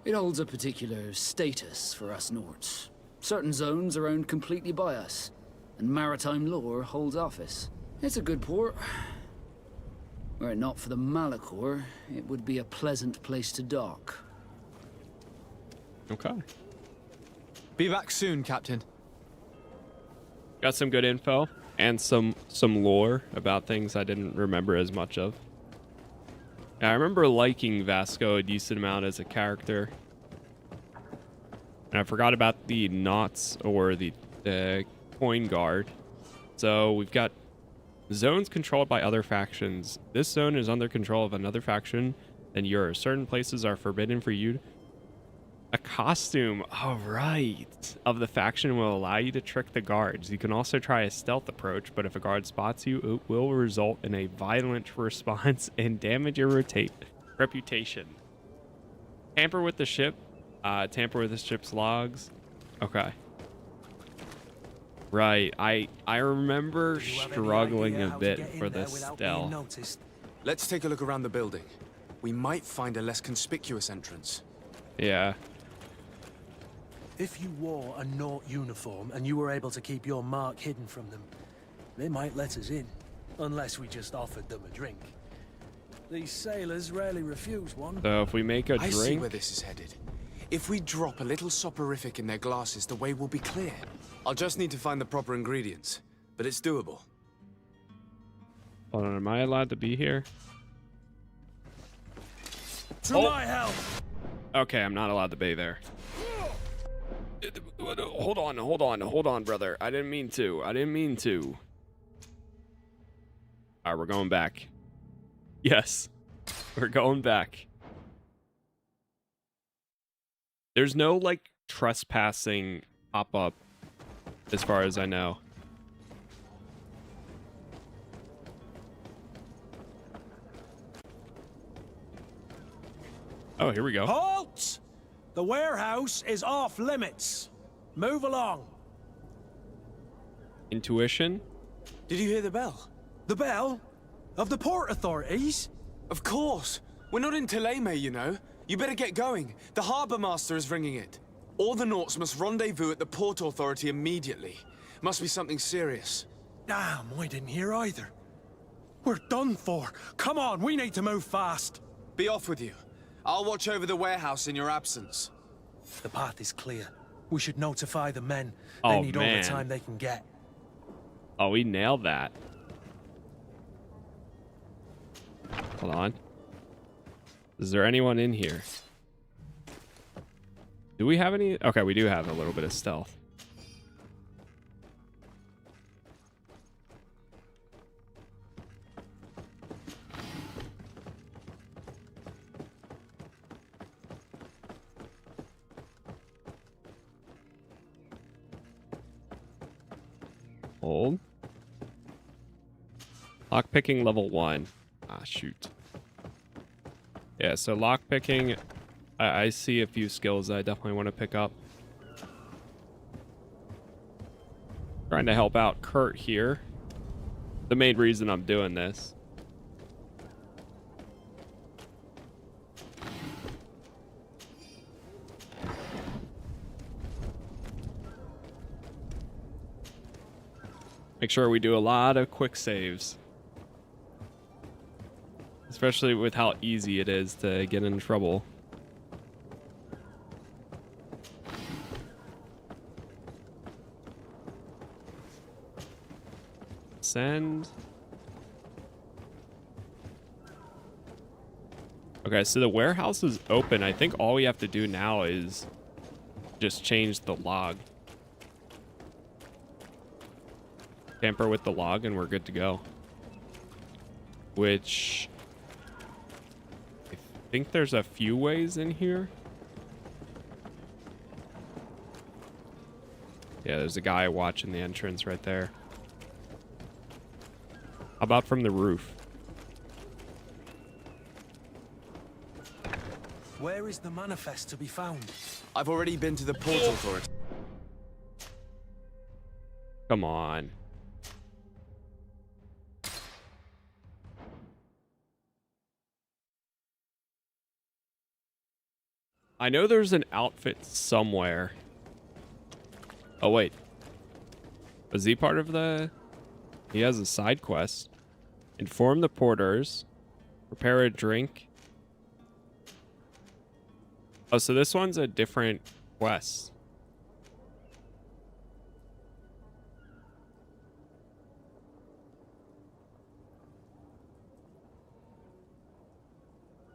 Speaker 10: it holds a particular status for us Nords. Certain zones are owned completely by us, and maritime law holds office. It's a good port. Were it not for the Malachor, it would be a pleasant place to dock.
Speaker 1: Okay.
Speaker 11: Be back soon, Captain.
Speaker 1: Got some good info and some lore about things I didn't remember as much of. I remember liking Vasco a decent amount as a character. And I forgot about the knots or the coin guard. So we've got zones controlled by other factions. This zone is under control of another faction than yours. Certain places are forbidden for you. A costume, all right, of the faction will allow you to trick the guards. You can also try a stealth approach, but if a guard spots you, it will result in a violent response and damage your reputation. Tamper with the ship. Tamper with the ship's logs. Okay. Right, I remember struggling a bit for this stealth.
Speaker 11: Let's take a look around the building. We might find a less conspicuous entrance.
Speaker 1: Yeah.
Speaker 6: If you wore a Nort uniform and you were able to keep your mark hidden from them, they might let us in, unless we just offered them a drink. These sailors rarely refuse one.
Speaker 1: So if we make a
Speaker 11: I
Speaker 1: drink...
Speaker 11: see where this is headed. If we drop a little soporific in their glasses, the way will be clear. I'll just need to find the proper ingredients, but it's doable.
Speaker 1: Hold on, am I allowed to be here?
Speaker 6: To my help!
Speaker 1: Okay, I'm not allowed to be there. Hold on, brother. I didn't mean to. All right, we're going back. Yes, we're going back. There's no, like, trespassing pop-up, as far as I know. Oh, here we go.
Speaker 6: Halt! The warehouse is off limits. Move along.
Speaker 1: Intuition?
Speaker 11: Did you hear the bell?
Speaker 6: The bell? Of the port authorities?
Speaker 11: Of course. We're not in Teleme, you know. You better get going. The Harbour Master is ringing it. All the Norts must rendezvous at the Port Authority immediately. Must be something serious.
Speaker 6: Damn, I didn't hear either. We're done for. Come on, we need to move fast.
Speaker 11: Be off with you. I'll watch over the warehouse in your absence.
Speaker 6: The path is clear. We should notify the men.
Speaker 1: Oh,
Speaker 6: They need all
Speaker 1: man.
Speaker 6: the time they can get.
Speaker 1: Oh, we nailed that. Hold on. Is there anyone in here? Do we have any? Okay, we do have a little bit of stealth. Hold. Lockpicking level 1. Ah, shoot. Yeah, so lockpicking, I see a few skills that I definitely want to pick up. Trying to help out Kurt here. The main reason I'm doing this. Make sure we do a lot of quick saves. Especially with how easy it is to get in trouble. Send. Okay, so the warehouse is open. I think all we have to do now is just change the log. Tamper with the log and we're good to go. Which I think there's a few ways in here. Yeah, there's a guy watching the entrance right there. How about from the roof?
Speaker 6: Where is the manifest to be found?
Speaker 11: I've already been to the Port Authority.
Speaker 1: Come on. I know there's an outfit somewhere. Oh, wait. Was he part of the... He has a side quest. Inform the porters. Prepare a drink. Oh, so this one's a different quest.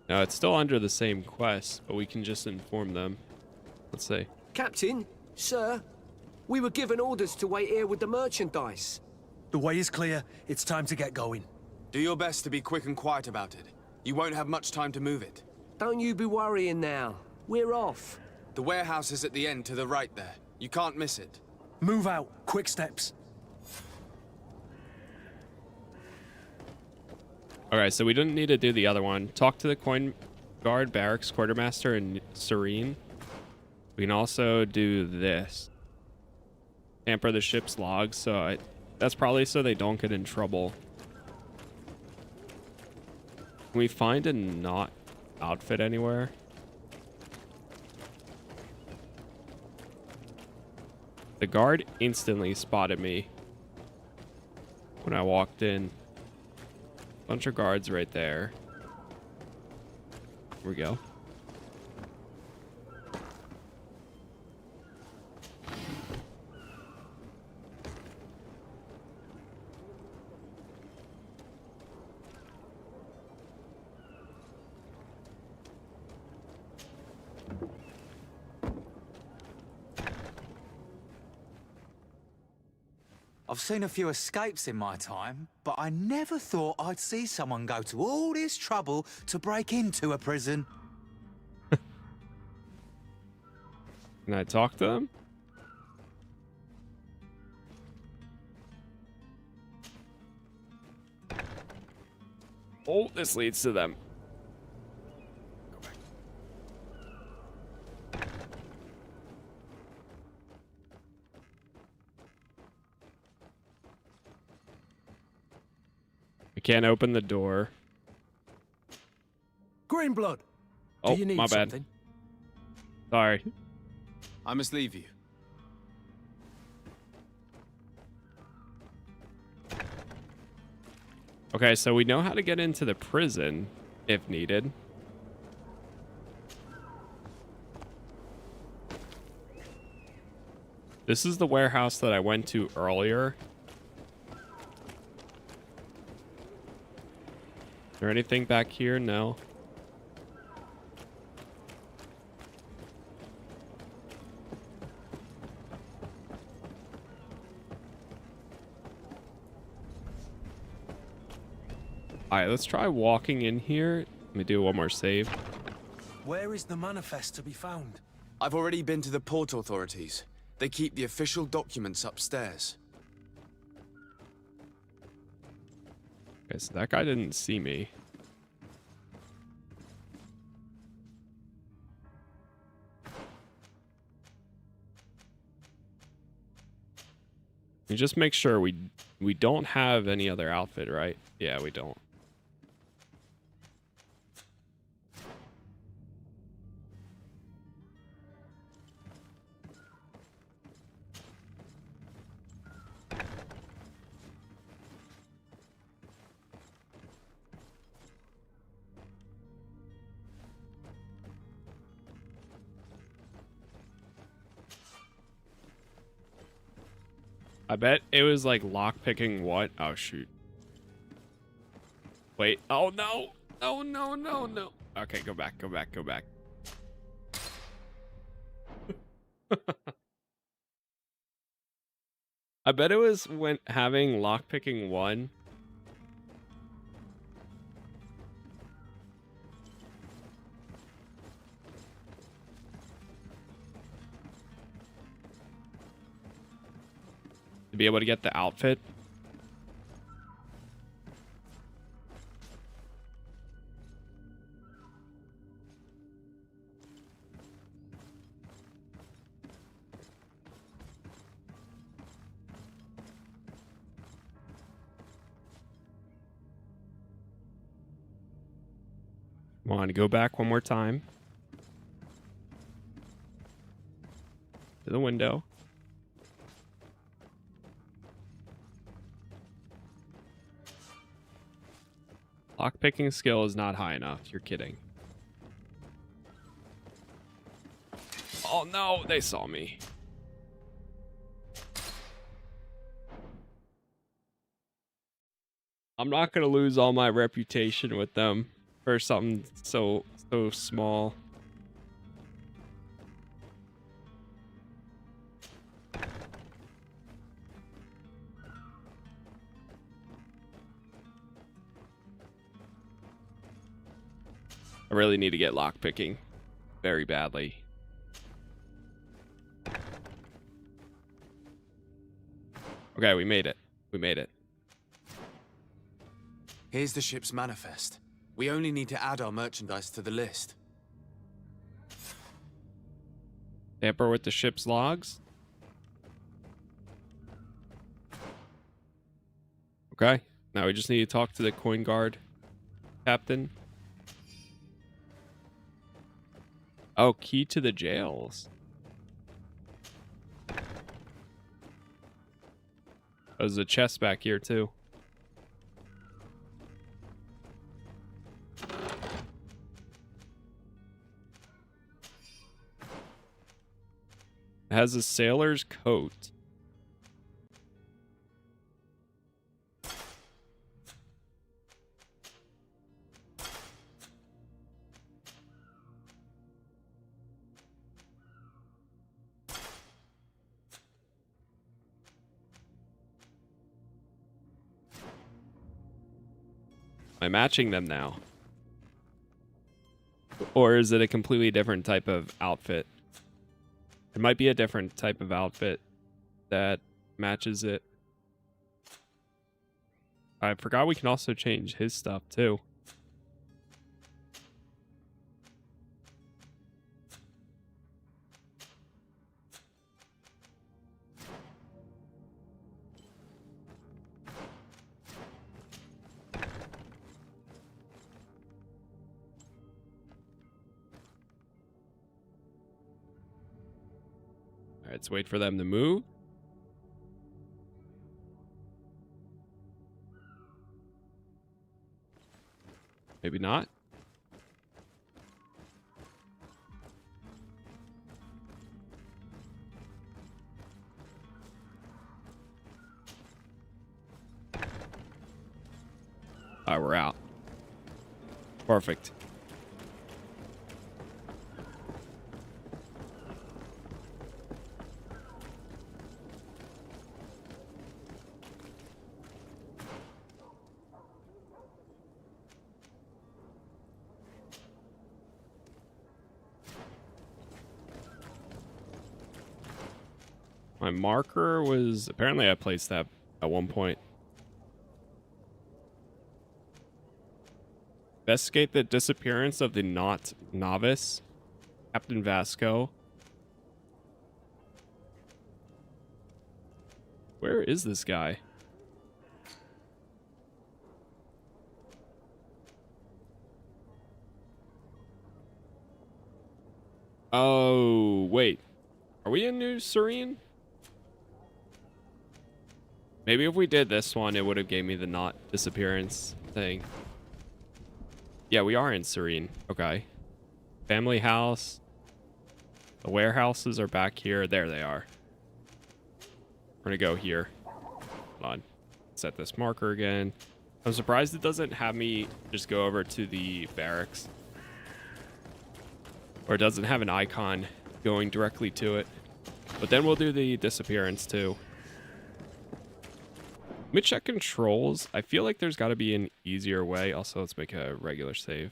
Speaker 1: No, it's still under the same quest, but we can just inform them. Let's see.
Speaker 12: Captain, sir, we were given orders to wait here with the merchandise.
Speaker 6: The way is clear. It's time to get going.
Speaker 11: Do your best to be quick and quiet about it. You won't have much time to move it.
Speaker 12: Don't you be worrying now. We're off.
Speaker 11: The warehouse is at the end to the right there. You can't miss it.
Speaker 6: Move out. Quick steps.
Speaker 1: Okay, so we didn't need to do the other one. Talk to the coin guard, barracks, quartermaster, and Serene. We can also do this. Tamper the ship's logs, so that's probably so they don't get in trouble. Can we find a not outfit anywhere? The guard instantly spotted me when I walked in. Bunch of guards right there. Here we go.
Speaker 2: I've seen a few escapes in my time, but I never thought I'd see someone go to all this trouble to break into a prison.
Speaker 1: Can I talk to them? Oh, this leads to them. I can't open the door.
Speaker 6: Greenblood.
Speaker 1: Oh,
Speaker 6: Do you need
Speaker 1: my bad.
Speaker 6: something?
Speaker 1: Sorry.
Speaker 3: I must leave you.
Speaker 1: Okay, so we know how to get into the prison if needed. This is the warehouse that I went to earlier. Is there anything back here? No. Alright, let's try walking in here. Let me do one more save.
Speaker 6: Where is the manifest to be found?
Speaker 11: I've already been to the port authorities. They keep the official documents upstairs.
Speaker 1: Okay, so that guy didn't see me. You just make sure we don't have any other outfit, right? Yeah, we don't. I bet it was like lockpicking what? Oh, shoot. Wait. Oh, no. No, no, no, no. Okay, go back, go back, go back. I bet it was when having lockpicking 1. To be able to get the outfit. Come on, go back one more time. To the window. Lockpicking skill is not high enough. You're kidding. Oh no, they saw me. I'm not gonna lose all my reputation with them for something so small. I really need to get lockpicking very badly. Okay, we made it. We made it.
Speaker 11: Here's the ship's manifest. We only need to add our merchandise to the list.
Speaker 1: Tamper with the ship's logs. Okay, now we just need to talk to the coin guard captain. Oh, key to the jails. There's a chest back here too. It has a sailor's coat. Am I matching them now? Or is it a completely different type of outfit? It might be a different type of outfit that matches it. I forgot we can also change his stuff too. All right, let's wait for them to move. Maybe not. Perfect. My marker was apparently I placed that at one point. Investigate the disappearance of the not novice, Captain Vasco. Where is this guy? Oh, wait. Are we in New Serene? Maybe if we did this one, it would have gave me the not disappearance thing. Yeah, we are in Serene. Okay. Family house. The warehouses are back here. There they are. We're gonna go here. Hold on. Set this marker again. I'm surprised it doesn't have me just go over to the barracks. Or it doesn't have an icon going directly to it. But then we'll do the disappearance too. Let me check controls. I feel like there's got to be an easier way. Also, let's make a regular save.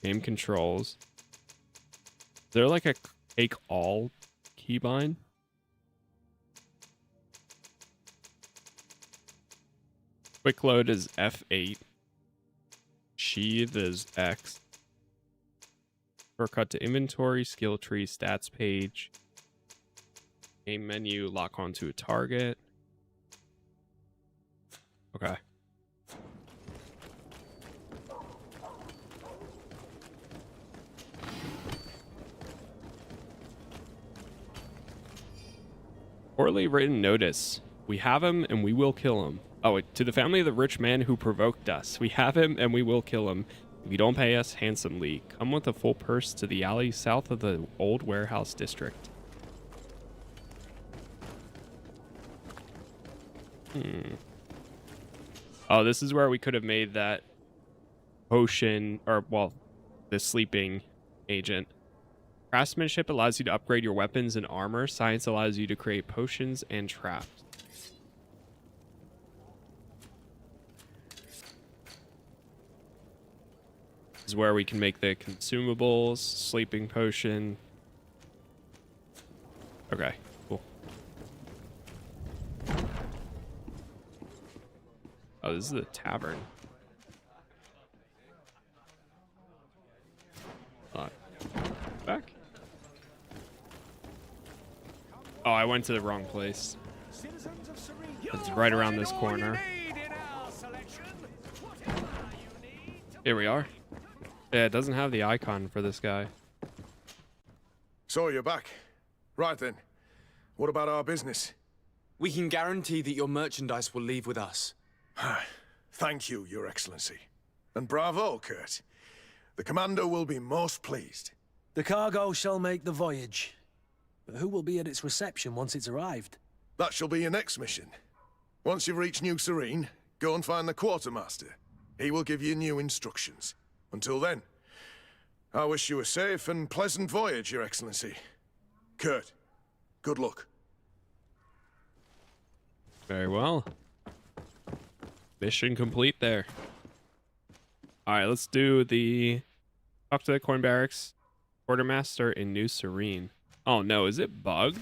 Speaker 1: Game controls. Is there like a take all keybind? Quick load is F8. Sheath is X. Shortcut to inventory, skill tree, stats page. Game menu, lock onto a target. Okay. Poorly written notice. We have him and we will kill him. Oh, to the family of the rich man who provoked us. We have him and we will kill him. If you don't pay us handsomely, come with a full purse to the alley south of the old warehouse district. Oh, this is where we could have made that potion, or, well, the sleeping agent. Craftsmanship allows you to upgrade your weapons and armor. Science allows you to create potions and traps. This is where we can make the consumables, sleeping potion. Okay, cool. Oh, this is the tavern. Back. Oh, I went to the wrong place. It's right around this corner. Here we are. Yeah, it doesn't have the icon for this guy.
Speaker 9: So you're back. Right then. What about our business?
Speaker 11: We can guarantee that your merchandise will leave with us.
Speaker 9: Thank you, Your Excellency. And bravo, Kurt. The Commander will be most pleased.
Speaker 6: The cargo shall make the voyage. But who will be at its reception once it's arrived?
Speaker 9: That shall be your next mission. Once you've reached New Serene, go and find the Quartermaster. He will give you new instructions. Until then, I wish you a safe and pleasant voyage, Your Excellency. Kurt, good luck.
Speaker 1: Very well. Mission complete there. All right, let's do the talk to the coin barracks quartermaster in New Serene. Oh no, is it bugged?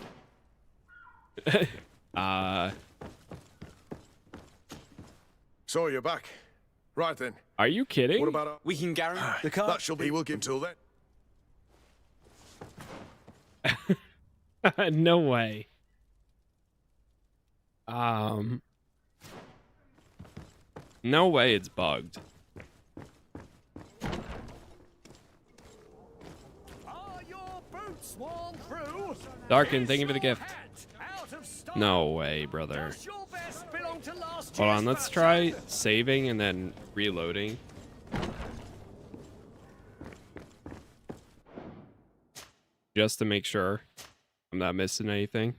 Speaker 9: So you're back. Right then.
Speaker 1: Are you kidding?
Speaker 9: What about
Speaker 11: we can guarantee
Speaker 9: that shall be. We'll give till then.
Speaker 1: No way. No way it's bugged. Darkin, thank you for the gift. No way, brother. Hold on, let's try saving and then reloading. Just to make sure I'm not missing anything.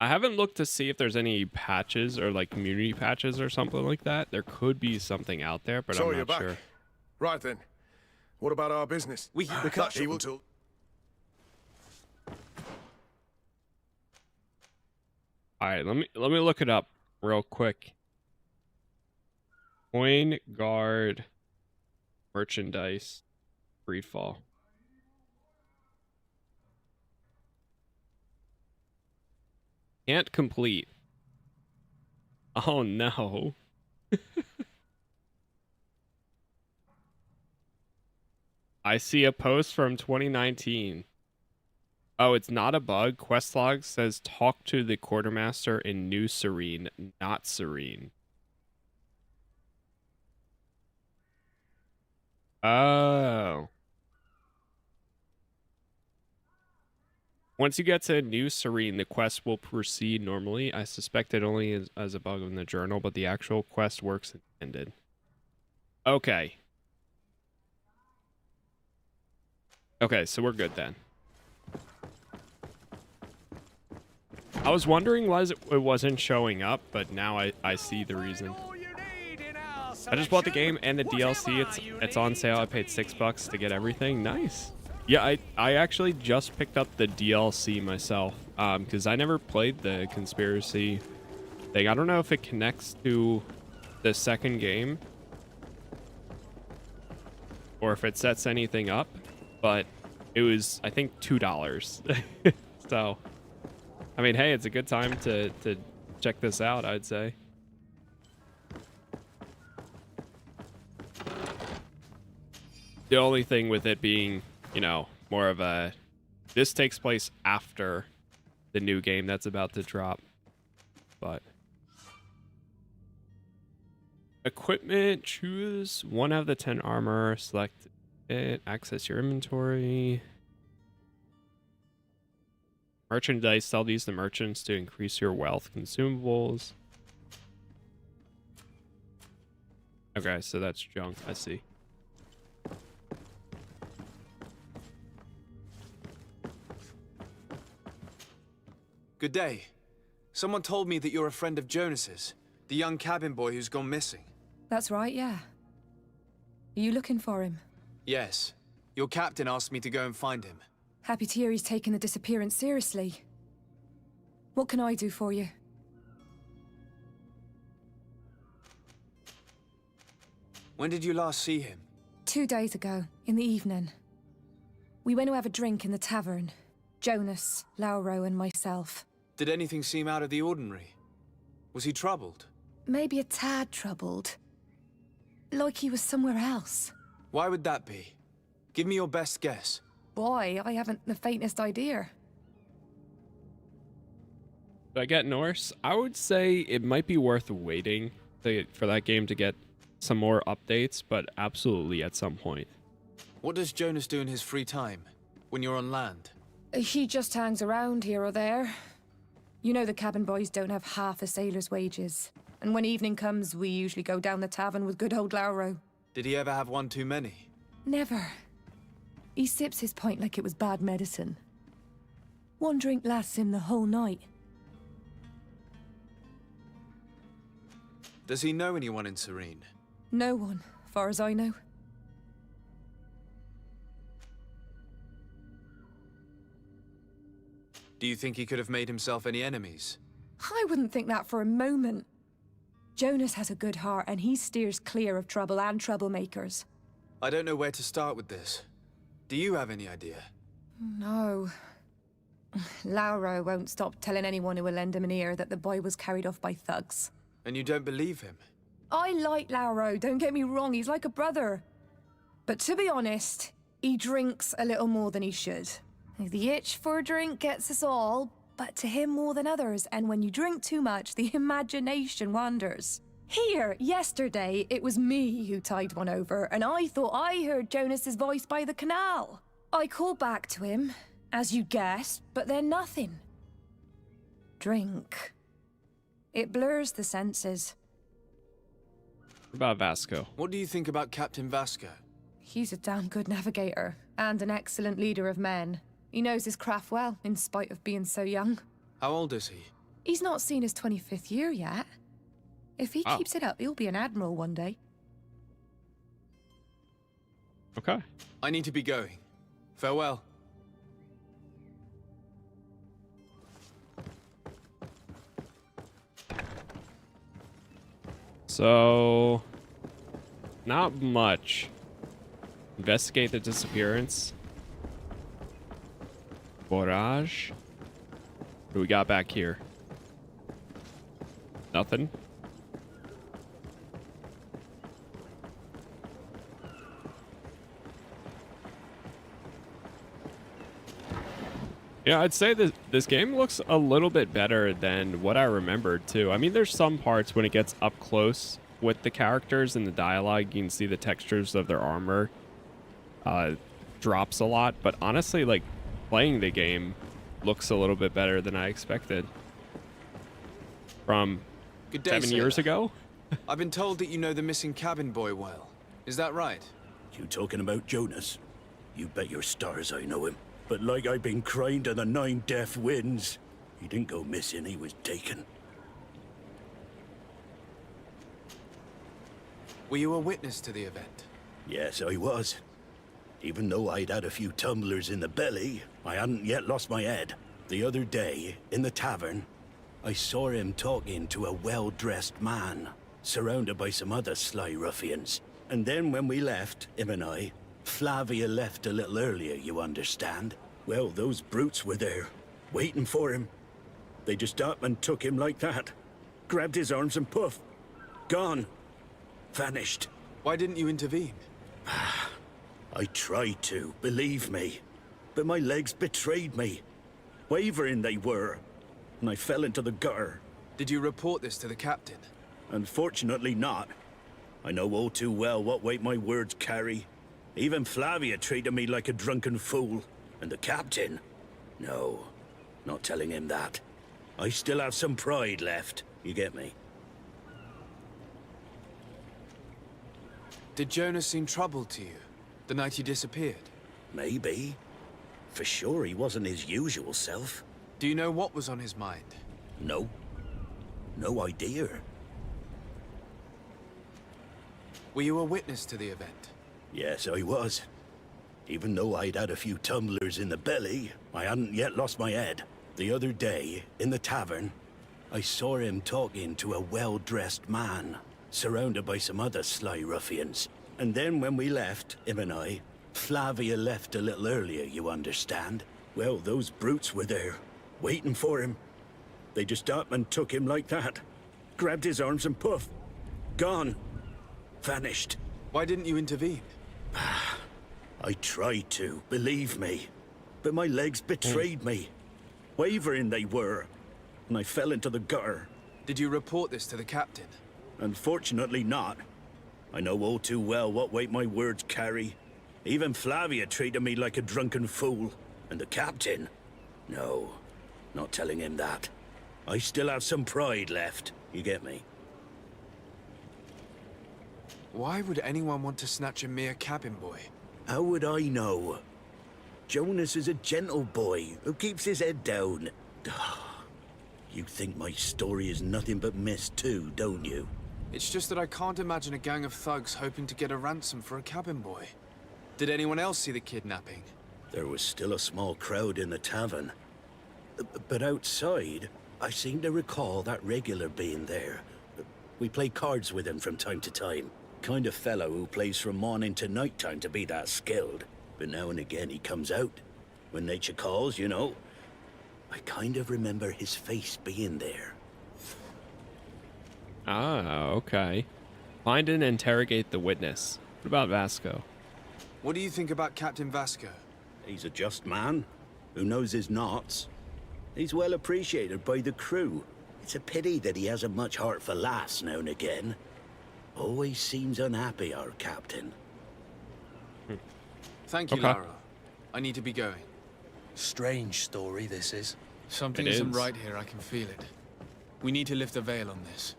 Speaker 1: I haven't looked to see if there's any patches or like community patches or something like that. There could be something out there, but
Speaker 9: So
Speaker 1: I'm
Speaker 9: you're
Speaker 1: not
Speaker 9: back.
Speaker 1: sure.
Speaker 9: Right then. What about our business?
Speaker 11: We can't
Speaker 9: That evil tool.
Speaker 1: All right, let me look it up real quick. Coin guard merchandise GreedFall. Can't complete. Oh no. I see a post from 2019. Oh, it's not a bug. Quest log says talk to the quartermaster in New Serene, not Serene. Oh. Once you get to New Serene, the quest will proceed normally. I suspect it only is as a bug in the journal, but the actual quest works intended. Okay. Okay, so we're good then. I was wondering why it wasn't showing up, but now I see the reason. I just bought the game and the DLC. It's on sale. I paid $6 to get everything. Nice. Yeah, I actually just picked up the DLC myself, because I never played the conspiracy thing. I don't know if it connects to the second game or if it sets anything up, but it was, I think, $2. So, I mean, hey, it's a good time to check this out, I'd say. The only thing with it being, you know, more of a... This takes place after the new game that's about to drop. But... Equipment, choose 1 out of the 10 armor, select it, access your inventory. Merchandise, sell these to merchants to increase your wealth. Consumables. Okay, so that's junk, I see.
Speaker 11: Good day. Someone told me that you're a friend of Jonas's, the young cabin boy who's gone missing.
Speaker 13: That's right, yeah. Are you looking for him?
Speaker 11: Yes. Your captain asked me to go and find him.
Speaker 13: Happy to hear he's taken the disappearance seriously. What can I do for you?
Speaker 11: When did you last see him?
Speaker 13: 2 days ago, in the evening. We went to have a drink in the tavern. Jonas, Lauro, and myself.
Speaker 11: Did anything seem out of the ordinary? Was he troubled?
Speaker 13: Maybe a tad troubled. Like he was somewhere else.
Speaker 11: Why would that be? Give me your best guess.
Speaker 13: Boy, I haven't the faintest idea.
Speaker 1: Did I get Norse? I would say it might be worth waiting for that game to get some more updates, but absolutely at some point.
Speaker 11: What does Jonas do in his free time, when you're on land?
Speaker 13: He just hangs around here or there. You know the cabin boys don't have half a sailor's wages. And when evening comes, we usually go down the tavern with good old Lauro.
Speaker 11: Did he ever have one too many?
Speaker 13: Never. He sips his pint like it was bad medicine. 1 drink lasts him the whole night.
Speaker 11: Does he know anyone in Serene?
Speaker 13: No one, far as I know.
Speaker 11: Do you think he could have made himself any enemies?
Speaker 13: I wouldn't think that for a moment. Jonas has a good heart and he steers clear of trouble and troublemakers.
Speaker 11: I don't know where to start with this. Do you have any idea?
Speaker 13: No. Lauro won't stop telling anyone who will lend him an ear that the boy was carried off by thugs.
Speaker 11: And you don't believe him?
Speaker 13: I like Lauro, don't get me wrong, he's like a brother. But to be honest, he drinks a little more than he should. The itch for a drink gets us all, but to him more than others, and when you drink too much, the imagination wanders. Here, yesterday, it was me who tied one over, and I thought I heard Jonas's voice by the canal. I called back to him, as you guessed, but then nothing. Drink. It blurs the senses.
Speaker 1: What about Vasco?
Speaker 11: What do you think about Captain Vasco?
Speaker 13: He's a damn good navigator, and an excellent leader of men. He knows his craft well, in spite of being so young.
Speaker 11: How old is he?
Speaker 13: He's not seen his 25th year yet. If he keeps it up, he'll be an admiral one day.
Speaker 1: Okay.
Speaker 11: I need to be going. Farewell.
Speaker 1: So, not much. Investigate the disappearance. Forage. What do we got back here? Nothing. Yeah, I'd say that this game looks a little bit better than what I remembered, too. I mean, there's some parts when it gets up close with the characters and the dialogue, you can see the textures of their armor drops a lot. But honestly, like, playing the game looks a little bit better than I expected. From
Speaker 11: Good day,
Speaker 1: 7 years
Speaker 11: sailor.
Speaker 1: ago?
Speaker 11: I've been told that you know the missing cabin boy well. Is that right?
Speaker 14: You talking about Jonas? You bet your stars I know him. But like I've been crying to the 9 deaf winds, he didn't go missing, he was taken.
Speaker 11: Were you a witness to the event?
Speaker 14: Yes, I was. Even though I'd had a few tumblers in the belly, I hadn't yet lost my head. The other day, in the tavern, I saw him talking to a well-dressed man, surrounded by some other sly ruffians. And then when we left, him and I, Flavia left a little earlier, you understand? Well, those brutes were there, waiting for him. They just up and took him like that. Grabbed his arms and poof. Gone. Vanished.
Speaker 11: Why didn't you intervene?
Speaker 14: I tried to, believe me. But my legs betrayed me. Wavering they were. And I fell into the gutter.
Speaker 11: Did you report this to the captain?
Speaker 14: Unfortunately not. I know all too well what weight my words carry. Even Flavia treated me like a drunken fool. And the captain? No, not telling him that. I still have some pride left. You get me?
Speaker 11: Did Jonas seem troubled to you, the night he disappeared?
Speaker 14: Maybe. For sure he wasn't his usual self.
Speaker 11: Do you know what was on his mind?
Speaker 14: No. No idea.
Speaker 11: Were you a witness to the event?
Speaker 14: Yes, I was. Even though I'd had a few tumblers in the belly, I hadn't yet lost my head. The other day, in the tavern, I saw him talking to a well-dressed man, surrounded by some other sly ruffians. And then when we left, him and I, Flavia left a little earlier, you understand? Well, those brutes were there, waiting for him. They just up and took him like that. Grabbed his arms and poof. Gone. Vanished.
Speaker 11: Why didn't you intervene?
Speaker 14: I tried to, believe me. But my legs betrayed me. Wavering they were. And I fell into the gutter.
Speaker 11: Did you report this to the captain?
Speaker 14: Unfortunately not. I know all too well what weight my words carry. Even Flavia treated me like a drunken fool. And the captain? No, not telling him that. I still have some pride left. You get me?
Speaker 11: Why would anyone want to snatch a mere cabin boy?
Speaker 14: How would I know? Jonas is a gentle boy who keeps his head down. You think my story is nothing but mist too, don't you?
Speaker 11: It's just that I can't imagine a gang of thugs hoping to get a ransom for a cabin boy. Did anyone else see the kidnapping?
Speaker 14: There was still a small crowd in the tavern. But outside, I seem to recall that regular being there. We play cards with him from time to time. Kind of fellow who plays from morning to night time to be that skilled. But now and again he comes out. When nature calls, you know. I kind of remember his face being there.
Speaker 1: Ah, okay. Find and interrogate the witness. What about Vasco?
Speaker 11: What do you think about Captain Vasco?
Speaker 14: He's a just man who knows his knots. He's well appreciated by the crew. It's a pity that he hasn't much heart for laughs now and again. Always seems unhappy, our captain.
Speaker 11: Thank you, Lara. I need to be going.
Speaker 6: Strange story, this is.
Speaker 11: Something isn't right here, I can feel it. We need to lift the veil on this.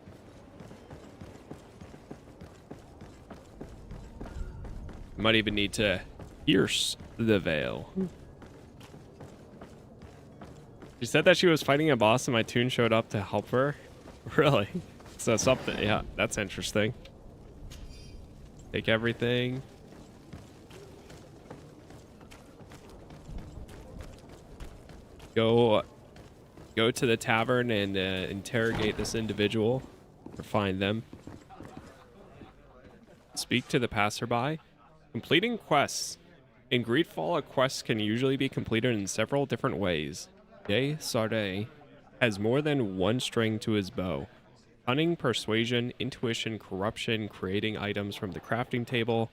Speaker 1: Might even need to pierce the veil. She said that she was fighting a boss and my tune showed up to help her. Really? So something, yeah, that's interesting. Take everything. Go to the tavern and interrogate this individual or find them. Speak to the passerby. Completing quests. In GreedFall, a quest can usually be completed in several different ways. Jay Sarday has more than one string to his bow. Cunning, persuasion, intuition, corruption, creating items from the crafting table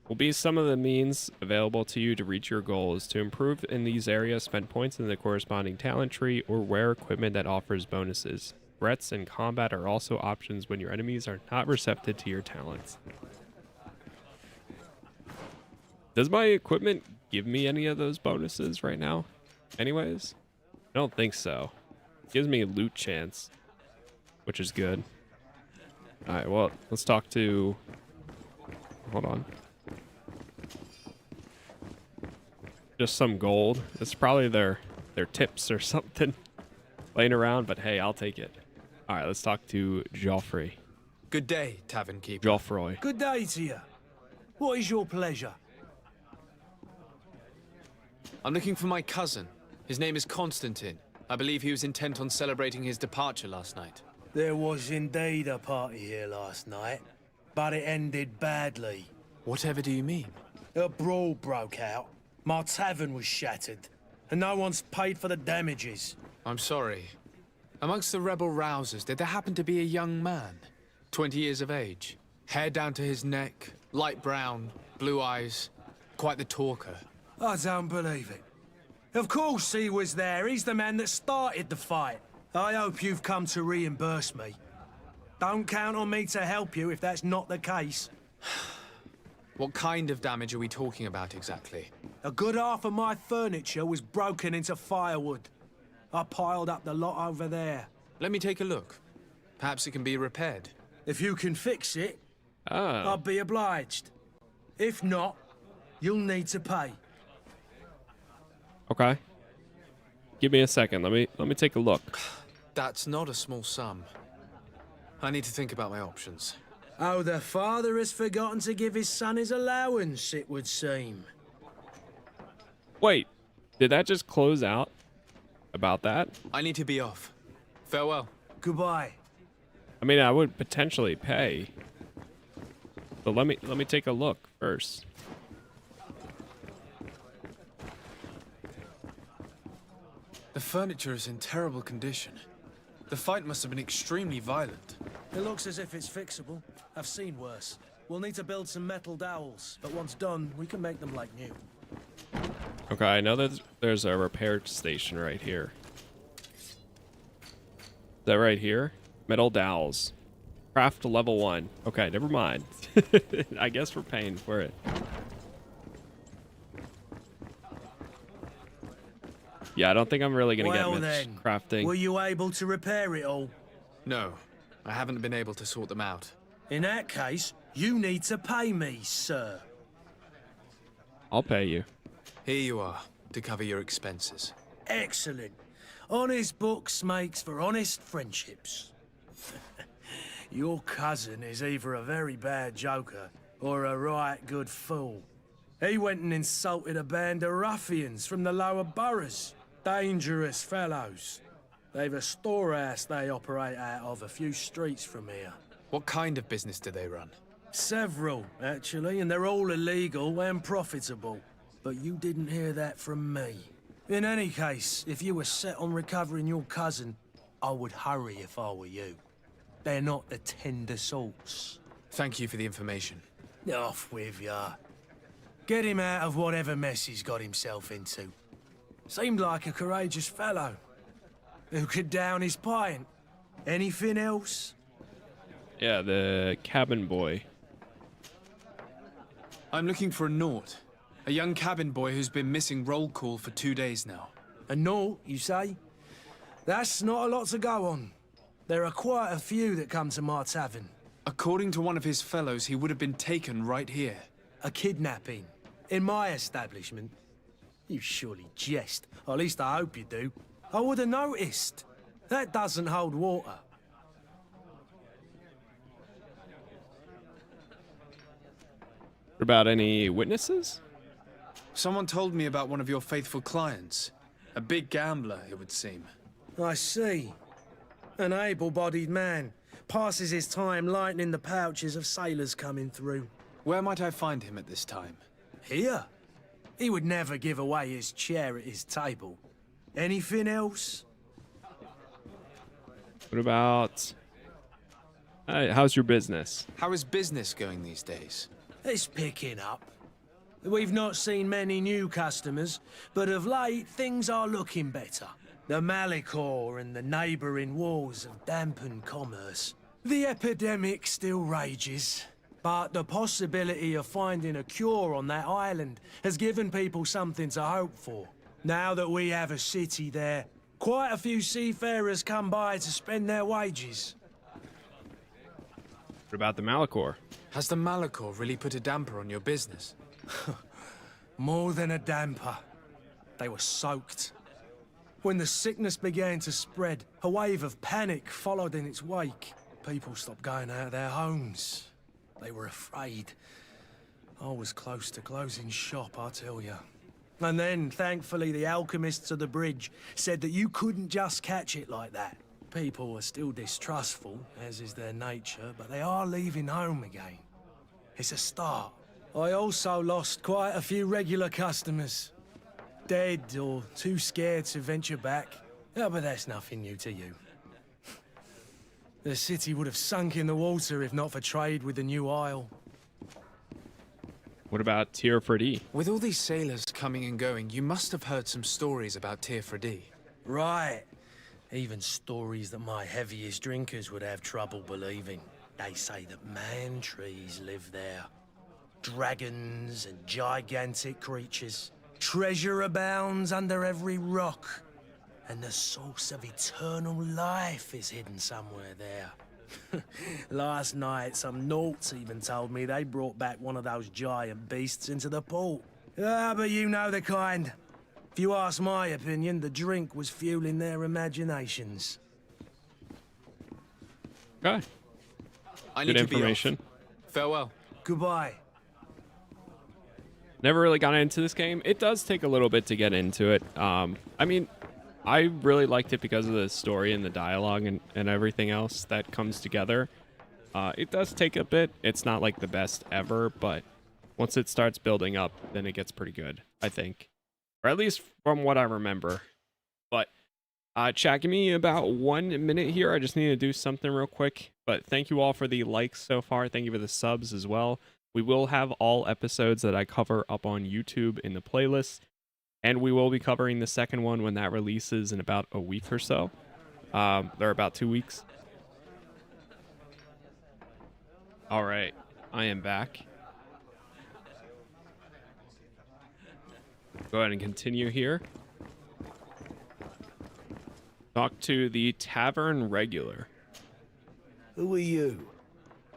Speaker 1: will be some of the means available to you to reach your goals. To improve in these areas, spend points in the corresponding talent tree or wear equipment that offers bonuses. Threats and combat are also options when your enemies are not receptive to your talents. Does my equipment give me any of those bonuses right now? Anyways? I don't think so. It gives me a loot chance, which is good. Alright, well, let's talk to... Hold on. Just some gold. It's probably their tips or something laying around, but hey, I'll take it. Alright, let's talk to Joffrey.
Speaker 3: Good day, tavern keeper.
Speaker 1: Joffroy.
Speaker 6: Good day to you. What is your pleasure?
Speaker 3: I'm looking for my cousin. His name is Constantine. I believe he was intent on celebrating his departure last night.
Speaker 6: There was indeed a party here last night, but it ended badly.
Speaker 3: Whatever do you mean?
Speaker 6: A brawl broke out. My tavern was shattered, and no one's paid for the damages.
Speaker 3: I'm sorry. Amongst the rebel rousers, did there happen to be a young man? 20 years of age. Hair down to his neck, light brown, blue eyes. Quite the talker.
Speaker 6: I don't believe it. Of course he was there. He's the man that started the fight. I hope you've come to reimburse me. Don't count on me to help you if that's not the case.
Speaker 3: What kind of damage are we talking about exactly?
Speaker 6: A good half of my furniture was broken into firewood. I piled up the lot over there.
Speaker 3: Let me take a look. Perhaps it can be repaired.
Speaker 6: If you can fix it,
Speaker 1: Oh.
Speaker 6: I'll be obliged. If not, you'll need to pay.
Speaker 1: Okay. Give me a second. Let me take a look.
Speaker 3: That's not a small sum. I need to think about my options.
Speaker 6: Oh, the father has forgotten to give his son his allowance, it would seem.
Speaker 1: Wait, did that just close out about that?
Speaker 3: I need to be off. Farewell.
Speaker 6: Goodbye.
Speaker 1: I mean, I would potentially pay. But let me take a look first.
Speaker 3: The furniture is in terrible condition. The fight must have been extremely violent.
Speaker 6: It looks as if it's fixable. I've seen worse. We'll need to build some metal dowels, but once done, we can make them like new.
Speaker 1: Okay, I know that there's a repair station right here. Is that right here? Metal dowels. Craft level 1. Okay, never mind. I guess we're paying for it. Yeah, I don't think I'm really gonna get much crafting.
Speaker 6: Were you able to repair it all?
Speaker 3: No, I haven't been able to sort them out.
Speaker 6: In that case, you need to pay me, sir.
Speaker 1: I'll pay you.
Speaker 3: Here you are, to cover your expenses.
Speaker 6: Excellent. Honest books makes for honest friendships. Your cousin is either a very bad joker or a right good fool. He went and insulted a band of ruffians from the lower boroughs. Dangerous fellows. They've a storehouse they operate out of a few streets from here.
Speaker 3: What kind of business do they run?
Speaker 6: Several, actually, and they're all illegal and profitable. But you didn't hear that from me. In any case, if you were set on recovering your cousin, I would hurry if I were you. They're not the tender sorts.
Speaker 3: Thank you for the information.
Speaker 6: Off with ya. Get him out of whatever mess he's got himself into. Seemed like a courageous fellow. Who could down his pint. Anything else?
Speaker 1: Yeah, the cabin boy.
Speaker 3: I'm looking for a Naut. A young cabin boy who's been missing roll call for 2 days now.
Speaker 6: A Naut, you say? That's not a lot to go on. There are quite a few that come to my tavern.
Speaker 3: According to one of his fellows, he would have been taken right here.
Speaker 6: A kidnapping. In my establishment. You surely jest. Or at least I hope you do. I would have noticed. That doesn't hold water.
Speaker 1: What about any witnesses?
Speaker 3: Someone told me about one of your faithful clients. A big gambler, it would seem.
Speaker 6: I see. An able-bodied man. Passes his time lightening the pouches of sailors coming through.
Speaker 3: Where might I find him at this time?
Speaker 6: Here? He would never give away his chair at his table. Anything else?
Speaker 1: What about... how's your business?
Speaker 3: How is business going these days?
Speaker 6: It's picking up. We've not seen many new customers, but of late things are looking better. The Malicor and the neighbouring wars have dampened commerce. The epidemic still rages, but the possibility of finding a cure on that island has given people something to hope for. Now that we have a city there, quite a few seafarers come by to spend their wages.
Speaker 1: What about the Malicor?
Speaker 3: Has the Malicor really put a damper on your business?
Speaker 6: More than a damper. They were soaked. When the sickness began to spread, a wave of panic followed in its wake. People stopped going out of their homes. They were afraid. I was close to closing shop, I tell you. And then, thankfully, the alchemists of the bridge said that you couldn't just catch it like that. People are still distrustful, as is their nature, but they are leaving home again. It's a start. I also lost quite a few regular customers. Dead or too scared to venture back. Oh, but that's nothing new to you. The city would have sunk in the water if not for trade with the new isle.
Speaker 1: What about Tier 4D?
Speaker 3: With all these sailors coming and going, you must have heard some stories about Tier 4D.
Speaker 6: Right. Even stories that my heaviest drinkers would have trouble believing. They say that man-trees live there. Dragons and gigantic creatures. Treasure abounds under every rock. And the source of eternal life is hidden somewhere there. Last night, some Nauts even told me they brought back one of those giant beasts into the port. Ah, but you know the kind. If you ask my opinion, the drink was fueling their imaginations.
Speaker 1: Okay.
Speaker 3: I need
Speaker 1: Good
Speaker 3: to be
Speaker 1: information.
Speaker 3: off. Farewell.
Speaker 6: Goodbye.
Speaker 1: Never really got into this game. It does take a little bit to get into it. I mean, I really liked it because of the story and the dialogue and everything else that comes together. It does take a bit. It's not like the best ever, but once it starts building up, then it gets pretty good, I think. Or at least from what I remember. But chat, give me about 1 minute here. I just need to do something real quick. But thank you all for the likes so far. Thank you for the subs as well. We will have all episodes that I cover up on YouTube in the playlist. And we will be covering the second one when that releases in about a week or so. They're about 2 weeks. All right. I am back. Go ahead and continue here. Talk to the tavern regular.
Speaker 14: Who are you?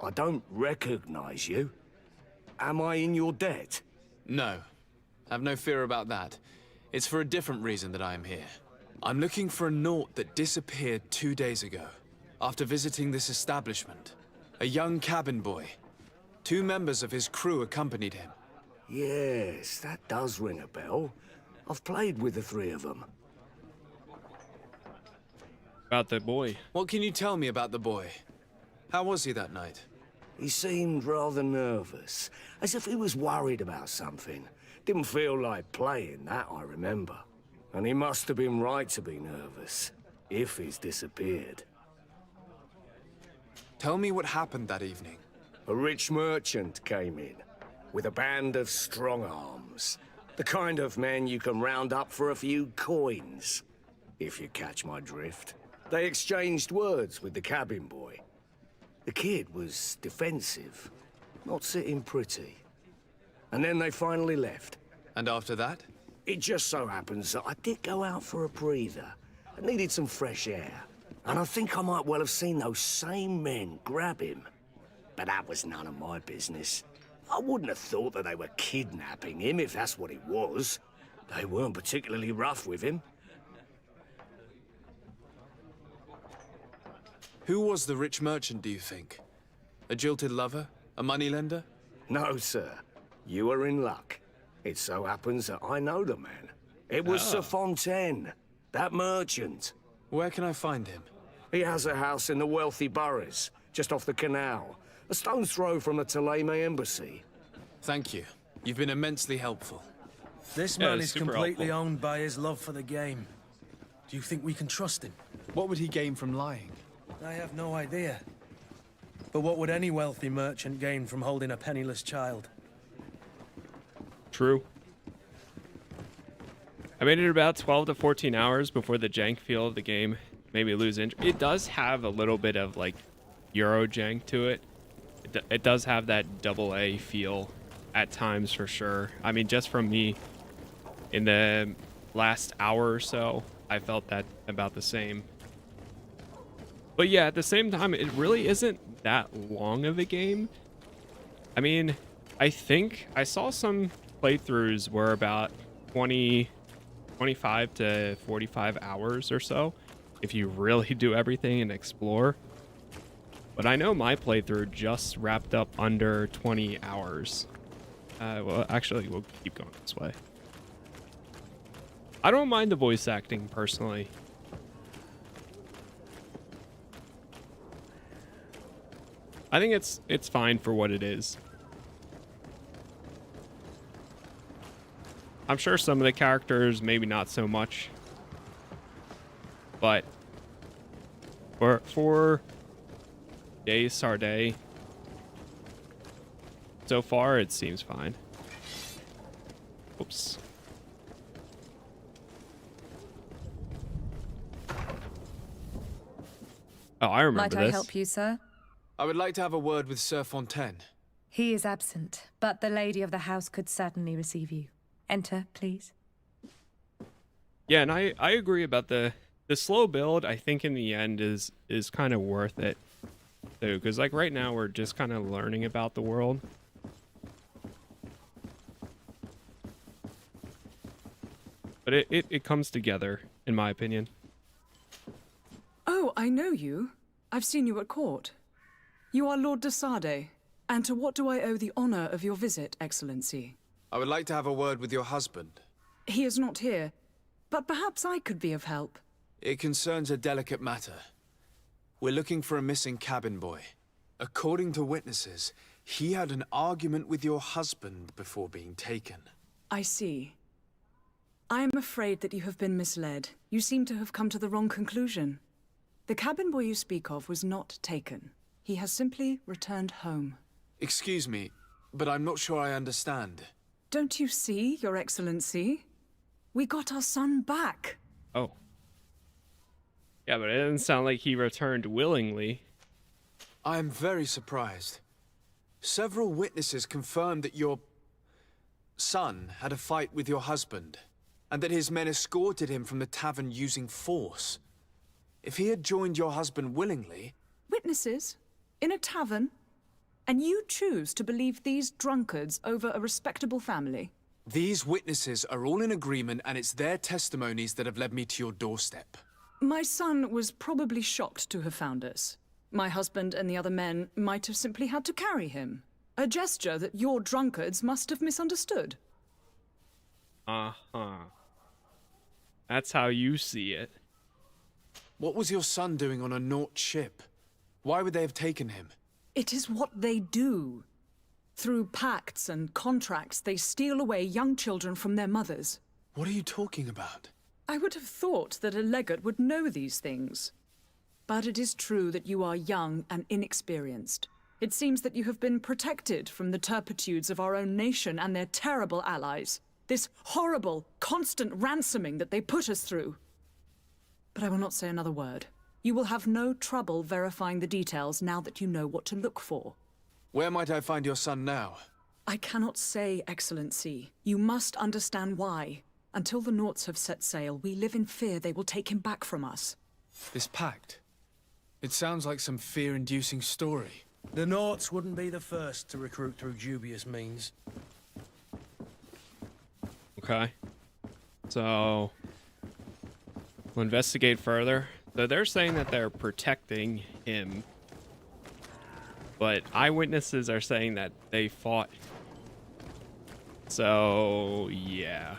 Speaker 14: I don't recognize you. Am I in your debt?
Speaker 3: No. Have no fear about that. It's for a different reason that I am here. I'm looking for a Naut that disappeared 2 days ago, after visiting this establishment. A young cabin boy. 2 members of his crew accompanied him.
Speaker 14: Yes, that does ring a bell. I've played with the 3 of them.
Speaker 1: About the boy.
Speaker 3: What can you tell me about the boy? How was he that night?
Speaker 14: He seemed rather nervous, as if he was worried about something. Didn't feel like playing, that I remember. And he must have been right to be nervous, if he's disappeared.
Speaker 3: Tell me what happened that evening.
Speaker 14: A rich merchant came in, with a band of strong arms. The kind of men you can round up for a few coins, if you catch my drift. They exchanged words with the cabin boy. The kid was defensive, not sitting pretty. And then they finally left.
Speaker 3: And after that?
Speaker 14: It just so happens that I did go out for a breather. I needed some fresh air. And I think I might well have seen those same men grab him. But that was none of my business. I wouldn't have thought that they were kidnapping him if that's what it was. They weren't particularly rough with him.
Speaker 11: Who was the rich merchant, do you think? A jilted lover? A moneylender?
Speaker 14: No, sir. You are in luck. It so happens that I know the man. It was Sir Fontaine, that merchant.
Speaker 11: Where can I find him?
Speaker 14: He has a house in the wealthy boroughs, just off the canal. A stone's throw from the Thélème embassy.
Speaker 11: Thank you. You've been immensely helpful.
Speaker 6: This man is completely owned by his love for the game. Do you think we can trust him?
Speaker 11: What would he gain from lying?
Speaker 6: I have no idea. But what would any wealthy merchant gain from holding a penniless child?
Speaker 1: True. I made it about 12 to 14 hours before the jank feel of the game made me lose interest. It does have a little bit of like Euro jank to it. It does have that AA feel at times for sure. I mean, just from me in the last hour or so, I felt that about the same. But yeah, at the same time, it really isn't that long of a game. I mean, I think I saw some playthroughs were about 25 to 45 hours or so, if you really do everything and explore. But I know my playthrough just wrapped up under 20 hours. Well, actually, we'll keep going this way. I don't mind the voice acting, personally. I think it's fine for what it is. I'm sure some of the characters, maybe not so much. But for Day Sarday, so far it seems fine. Oops. Oh, I remember this.
Speaker 13: Might I help you, sir?
Speaker 11: I would like to have a word with Sir Fontaine.
Speaker 13: He is absent, but the lady of the house could certainly receive you. Enter, please.
Speaker 1: Yeah, and I agree about the slow build. I think in the end is kind of worth it, too, because like right now we're just kind of learning about the world. But it comes together, in my opinion.
Speaker 7: Oh, I know you. I've seen you at court. You are Lord de Sardet. And to what do I owe the honor of your visit, Excellency?
Speaker 11: I would like to have a word with your husband.
Speaker 7: He is not here, but perhaps I could be of help.
Speaker 11: It concerns a delicate matter. We're looking for a missing cabin boy. According to witnesses, he had an argument with your husband before being taken.
Speaker 7: I see. I am afraid that you have been misled. You seem to have come to the wrong conclusion. The cabin boy you speak of was not taken. He has simply returned home.
Speaker 11: Excuse me, but I'm not sure I understand.
Speaker 7: Don't you see, Your Excellency? We got our son back.
Speaker 1: Oh. Yeah, but it doesn't sound like he returned willingly.
Speaker 11: I am very surprised. Several witnesses confirmed that your son had a fight with your husband, and that his men escorted him from the tavern using force. If he had joined your husband willingly...
Speaker 7: Witnesses? In a tavern? And you choose to believe these drunkards over a respectable family?
Speaker 11: These witnesses are all in agreement, and it's their testimonies that have led me to your doorstep.
Speaker 7: My son was probably shocked to have found us. My husband and the other men might have simply had to carry him. A gesture that your drunkards must have misunderstood.
Speaker 1: Uh-huh. That's how you see it.
Speaker 11: What was your son doing on a Naut ship? Why would they have taken him?
Speaker 7: It is what they do. Through pacts and contracts, they steal away young children from their mothers.
Speaker 11: What are you talking about?
Speaker 7: I would have thought that a legate would know these things. But it is true that you are young and inexperienced. It seems that you have been protected from the turpitudes of our own nation and their terrible allies. This horrible, constant ransoming that they put us through. But I will not say another word. You will have no trouble verifying the details now that you know what to look for.
Speaker 11: Where might I find your son now?
Speaker 7: I cannot say, Excellency. You must understand why. Until the Nauts have set sail, we live in fear they will take him back from us.
Speaker 11: This pact? It sounds like some fear-inducing story.
Speaker 6: The Nauts wouldn't be the first to recruit through dubious means.
Speaker 1: Okay. So we'll investigate further. So they're saying that they're protecting him, but eyewitnesses are saying that they fought. So yeah.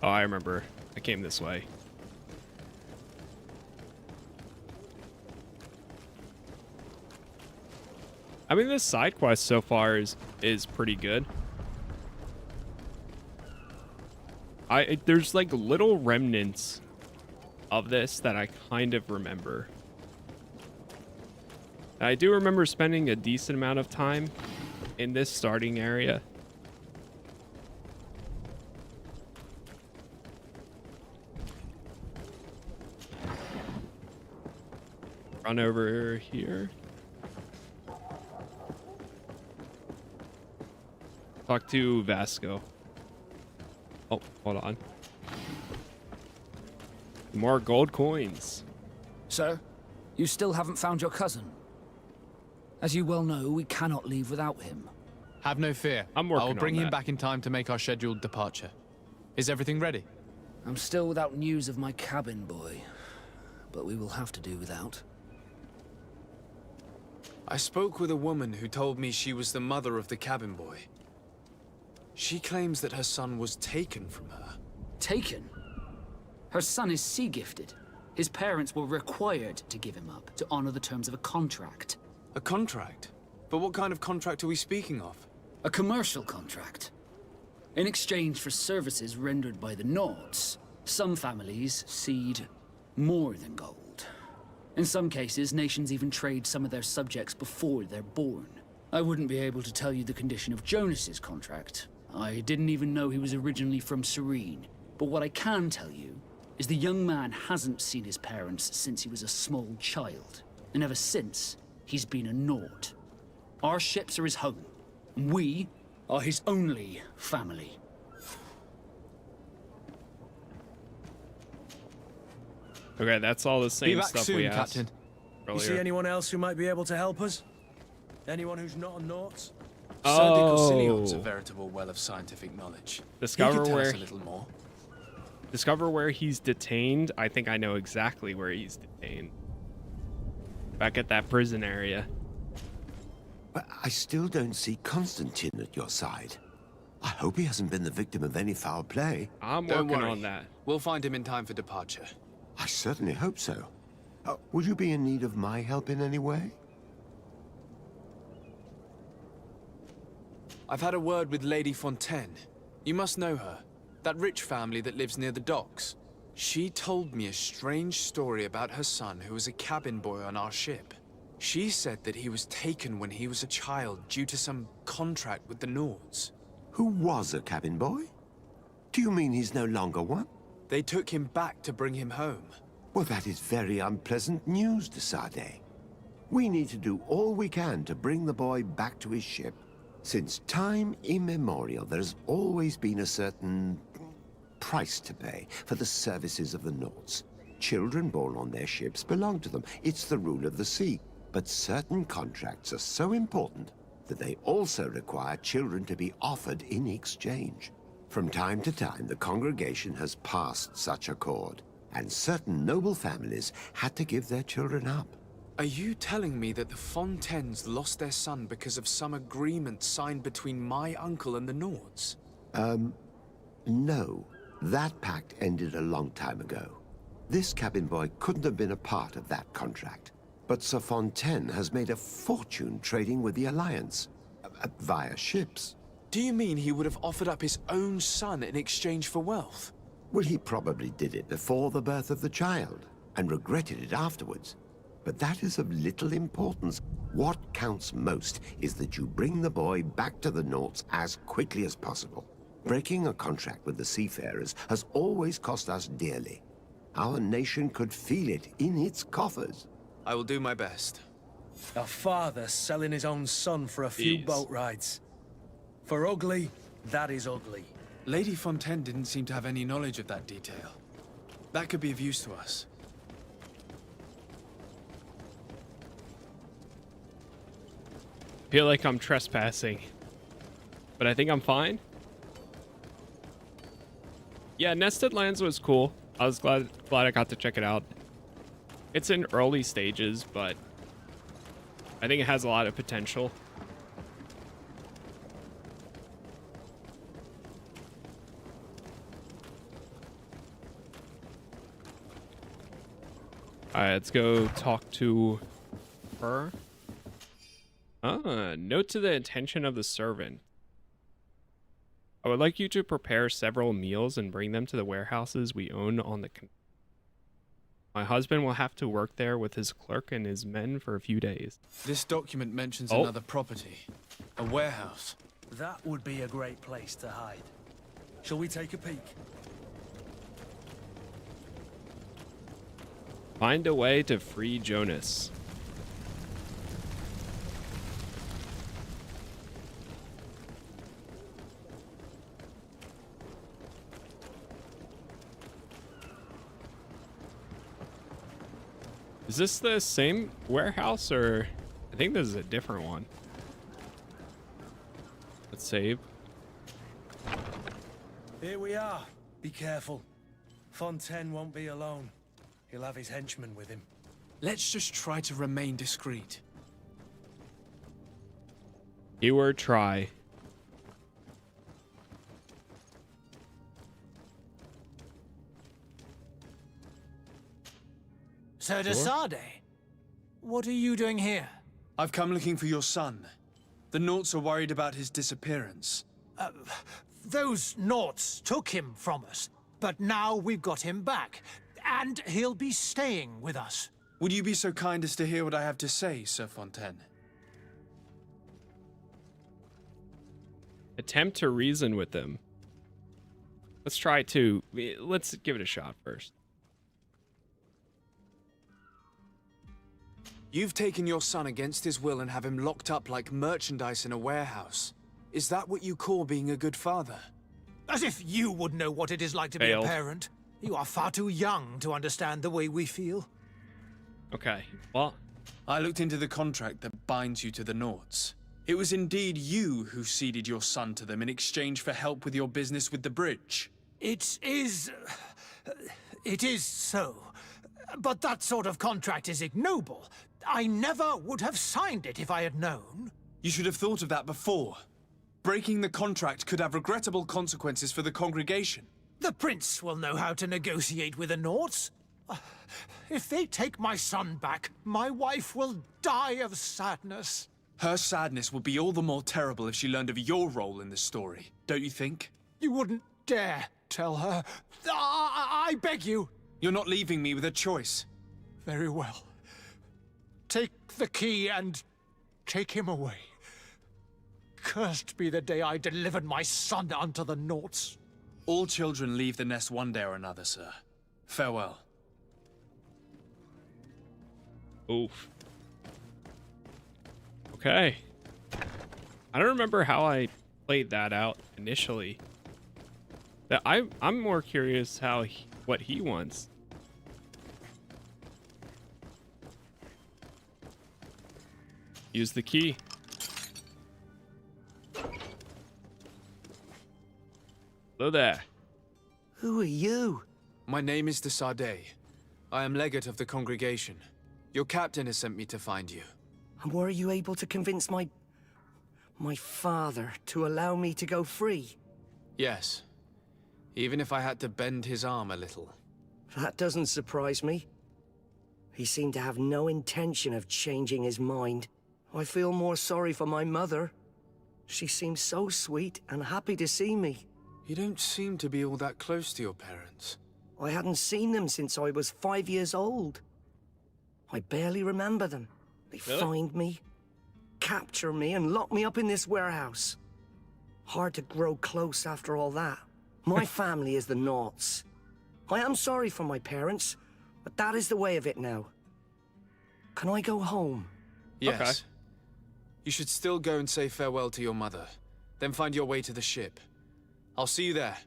Speaker 1: Oh, I remember. I came this way. I mean, this side quest so far is pretty good. There's like little remnants of this that I kind of remember. I do remember spending a decent amount of time in this starting area. Run over here. Talk to Vasco. Oh, hold on. More gold coins.
Speaker 10: Sir, you still haven't found your cousin. As you well know, we cannot leave without him.
Speaker 3: Have no fear.
Speaker 1: I'm working
Speaker 3: I will bring
Speaker 1: on
Speaker 3: him
Speaker 1: that.
Speaker 3: back in time to make our scheduled departure. Is everything ready?
Speaker 10: I'm still without news of my cabin boy, but we will have to do without.
Speaker 11: I spoke with a woman who told me she was the mother of the cabin boy. She claims that her son was taken from her.
Speaker 10: Taken? Her son is sea-gifted. His parents were required to give him up to honor the terms of a contract.
Speaker 11: A contract? But what kind of contract are we speaking of?
Speaker 10: A commercial contract. In exchange for services rendered by the Nords, some families cede more than gold. In some cases, nations even trade some of their subjects before they're born. I wouldn't be able to tell you the condition of Jonas's contract. I didn't even know he was originally from Serene. But what I can tell you is the young man hasn't seen his parents since he was a small child. And ever since, he's been a Nord. Our ships are his home. And we are his only family.
Speaker 1: Okay, that's all the same
Speaker 3: Be back
Speaker 1: stuff
Speaker 3: soon,
Speaker 1: we asked
Speaker 3: Captain.
Speaker 1: earlier.
Speaker 6: You see anyone else who might be able to help us? Anyone who's not a Naut?
Speaker 11: Sir de Corsillion's a veritable well of scientific knowledge.
Speaker 1: Discover
Speaker 11: he could tell
Speaker 1: where
Speaker 11: us a little more.
Speaker 1: Discover where he's detained. I think I know exactly where he's detained. Back at that prison area.
Speaker 4: But I still don't see Constantine at your side. I hope he hasn't been the victim of any foul play.
Speaker 1: I'm
Speaker 11: Don't
Speaker 1: working
Speaker 11: worry.
Speaker 1: on that.
Speaker 11: We'll find him in time for departure.
Speaker 4: I certainly hope so. Would you be in need of my help in any way?
Speaker 11: I've had a word with Lady Fontaine. You must know her. That rich family that lives near the docks. She told me a strange story about her son who was a cabin boy on our ship. She said that he was taken when he was a child due to some contract with the Nords.
Speaker 4: Who was a cabin boy? Do you mean he's no longer one?
Speaker 11: They took him back to bring him home.
Speaker 4: Well, that is very unpleasant news, de Sade. We need to do all we can to bring the boy back to his ship. Since time immemorial, there's always been a certain price to pay for the services of the Nords. Children born on their ships belong to them. It's the rule of the sea. But certain contracts are so important that they also require children to be offered in exchange. From time to time, the congregation has passed such accord, and certain noble families had to give their children up.
Speaker 11: Are you telling me that the Fontaines lost their son because of some agreement signed between my uncle and the Nords?
Speaker 4: No. That pact ended a long time ago. This cabin boy couldn't have been a part of that contract. But Sir Fontaine has made a fortune trading with the Alliance, via ships.
Speaker 11: Do you mean he would have offered up his own son in exchange for wealth?
Speaker 4: Well, he probably did it before the birth of the child, and regretted it afterwards. But that is of little importance. What counts most is that you bring the boy back to the Nords as quickly as possible. Breaking a contract with the seafarers has always cost us dearly. Our nation could feel it in its coffers.
Speaker 11: I will do my best.
Speaker 6: A father selling his own son for a few boat rides. For ugly, that is ugly.
Speaker 11: Lady Fontaine didn't seem to have any knowledge of that detail. That could be of use to us.
Speaker 1: Feel like I'm trespassing, but I think I'm fine. Yeah, Nested Lands was cool. I was glad I got to check it out. It's in early stages, but I think it has a lot of potential. Alright, let's go talk to her. Note to the attention of the servant. I would like you to prepare several meals and bring them to the warehouses we own on the... My husband will have to work there with his clerk and his men for a few days.
Speaker 3: This document mentions another property. A warehouse.
Speaker 6: That would be a great place to hide. Shall we take a peek?
Speaker 1: Find a way to free Jonas. Is this the same warehouse, or I think this is a different one? Let's save.
Speaker 6: Here we are. Be careful. Fontaine won't be alone. He'll have his henchmen with him.
Speaker 3: Let's just try to remain discreet.
Speaker 1: Keyword try.
Speaker 2: Sir de Sade, what are you doing here?
Speaker 3: I've come looking for your son. The Naughts are worried about his disappearance.
Speaker 2: Those Naughts took him from us, but now we've got him back, and he'll be staying with us.
Speaker 3: Would you be so kind as to hear what I have to say, Sir Fontaine?
Speaker 1: Attempt to reason with them. Let's try to... Let's give it a shot first.
Speaker 11: You've taken your son against his will and have him locked up like merchandise in a warehouse. Is that what you call being a good father?
Speaker 2: As if you would know what it is like to be a parent. You are far too young to understand the way we feel.
Speaker 1: Okay, well...
Speaker 3: I looked into the contract that binds you to the Naughts. It was indeed you who ceded your son to them in exchange for help with your business with the bridge.
Speaker 2: It is so. But that sort of contract is ignoble. I never would have signed it if I had known.
Speaker 3: You should have thought of that before. Breaking the contract could have regrettable consequences for the congregation.
Speaker 2: The prince will know how to negotiate with the Naughts. If they take my son back, my wife will die of sadness.
Speaker 3: Her sadness would be all the more terrible if she learned of your role in the story, don't you think?
Speaker 2: You wouldn't dare tell her. I beg you.
Speaker 3: You're not leaving me with a choice.
Speaker 2: Very well. Take the key and take him away. Cursed be the day I delivered my son unto the Naughts.
Speaker 3: All children leave the nest one day or another, sir. Farewell.
Speaker 1: Oof. Okay. I don't remember how I played that out initially. I'm more curious what he wants. Use the key. Hello there.
Speaker 12: Who are you?
Speaker 11: My name is de Sade. I am legate of the congregation. Your captain has sent me to find you.
Speaker 12: And were you able to convince my father to allow me to go free?
Speaker 11: Yes. Even if I had to bend his arm a little.
Speaker 12: That doesn't surprise me. He seemed to have no intention of changing his mind. I feel more sorry for my mother. She seemed so sweet and happy to see me.
Speaker 11: You don't seem to be all that close to your parents.
Speaker 12: I hadn't seen them since I was 5 years old. I barely remember them. They find me, capture me, and lock me up in this warehouse. Hard to grow close after all that. My family is the Naughts. I am sorry for my parents, but that is the way of it now. Can I go home?
Speaker 11: Yes.
Speaker 1: Okay.
Speaker 11: You should still go and say farewell to your mother. Then find your way to the ship. I'll see you there.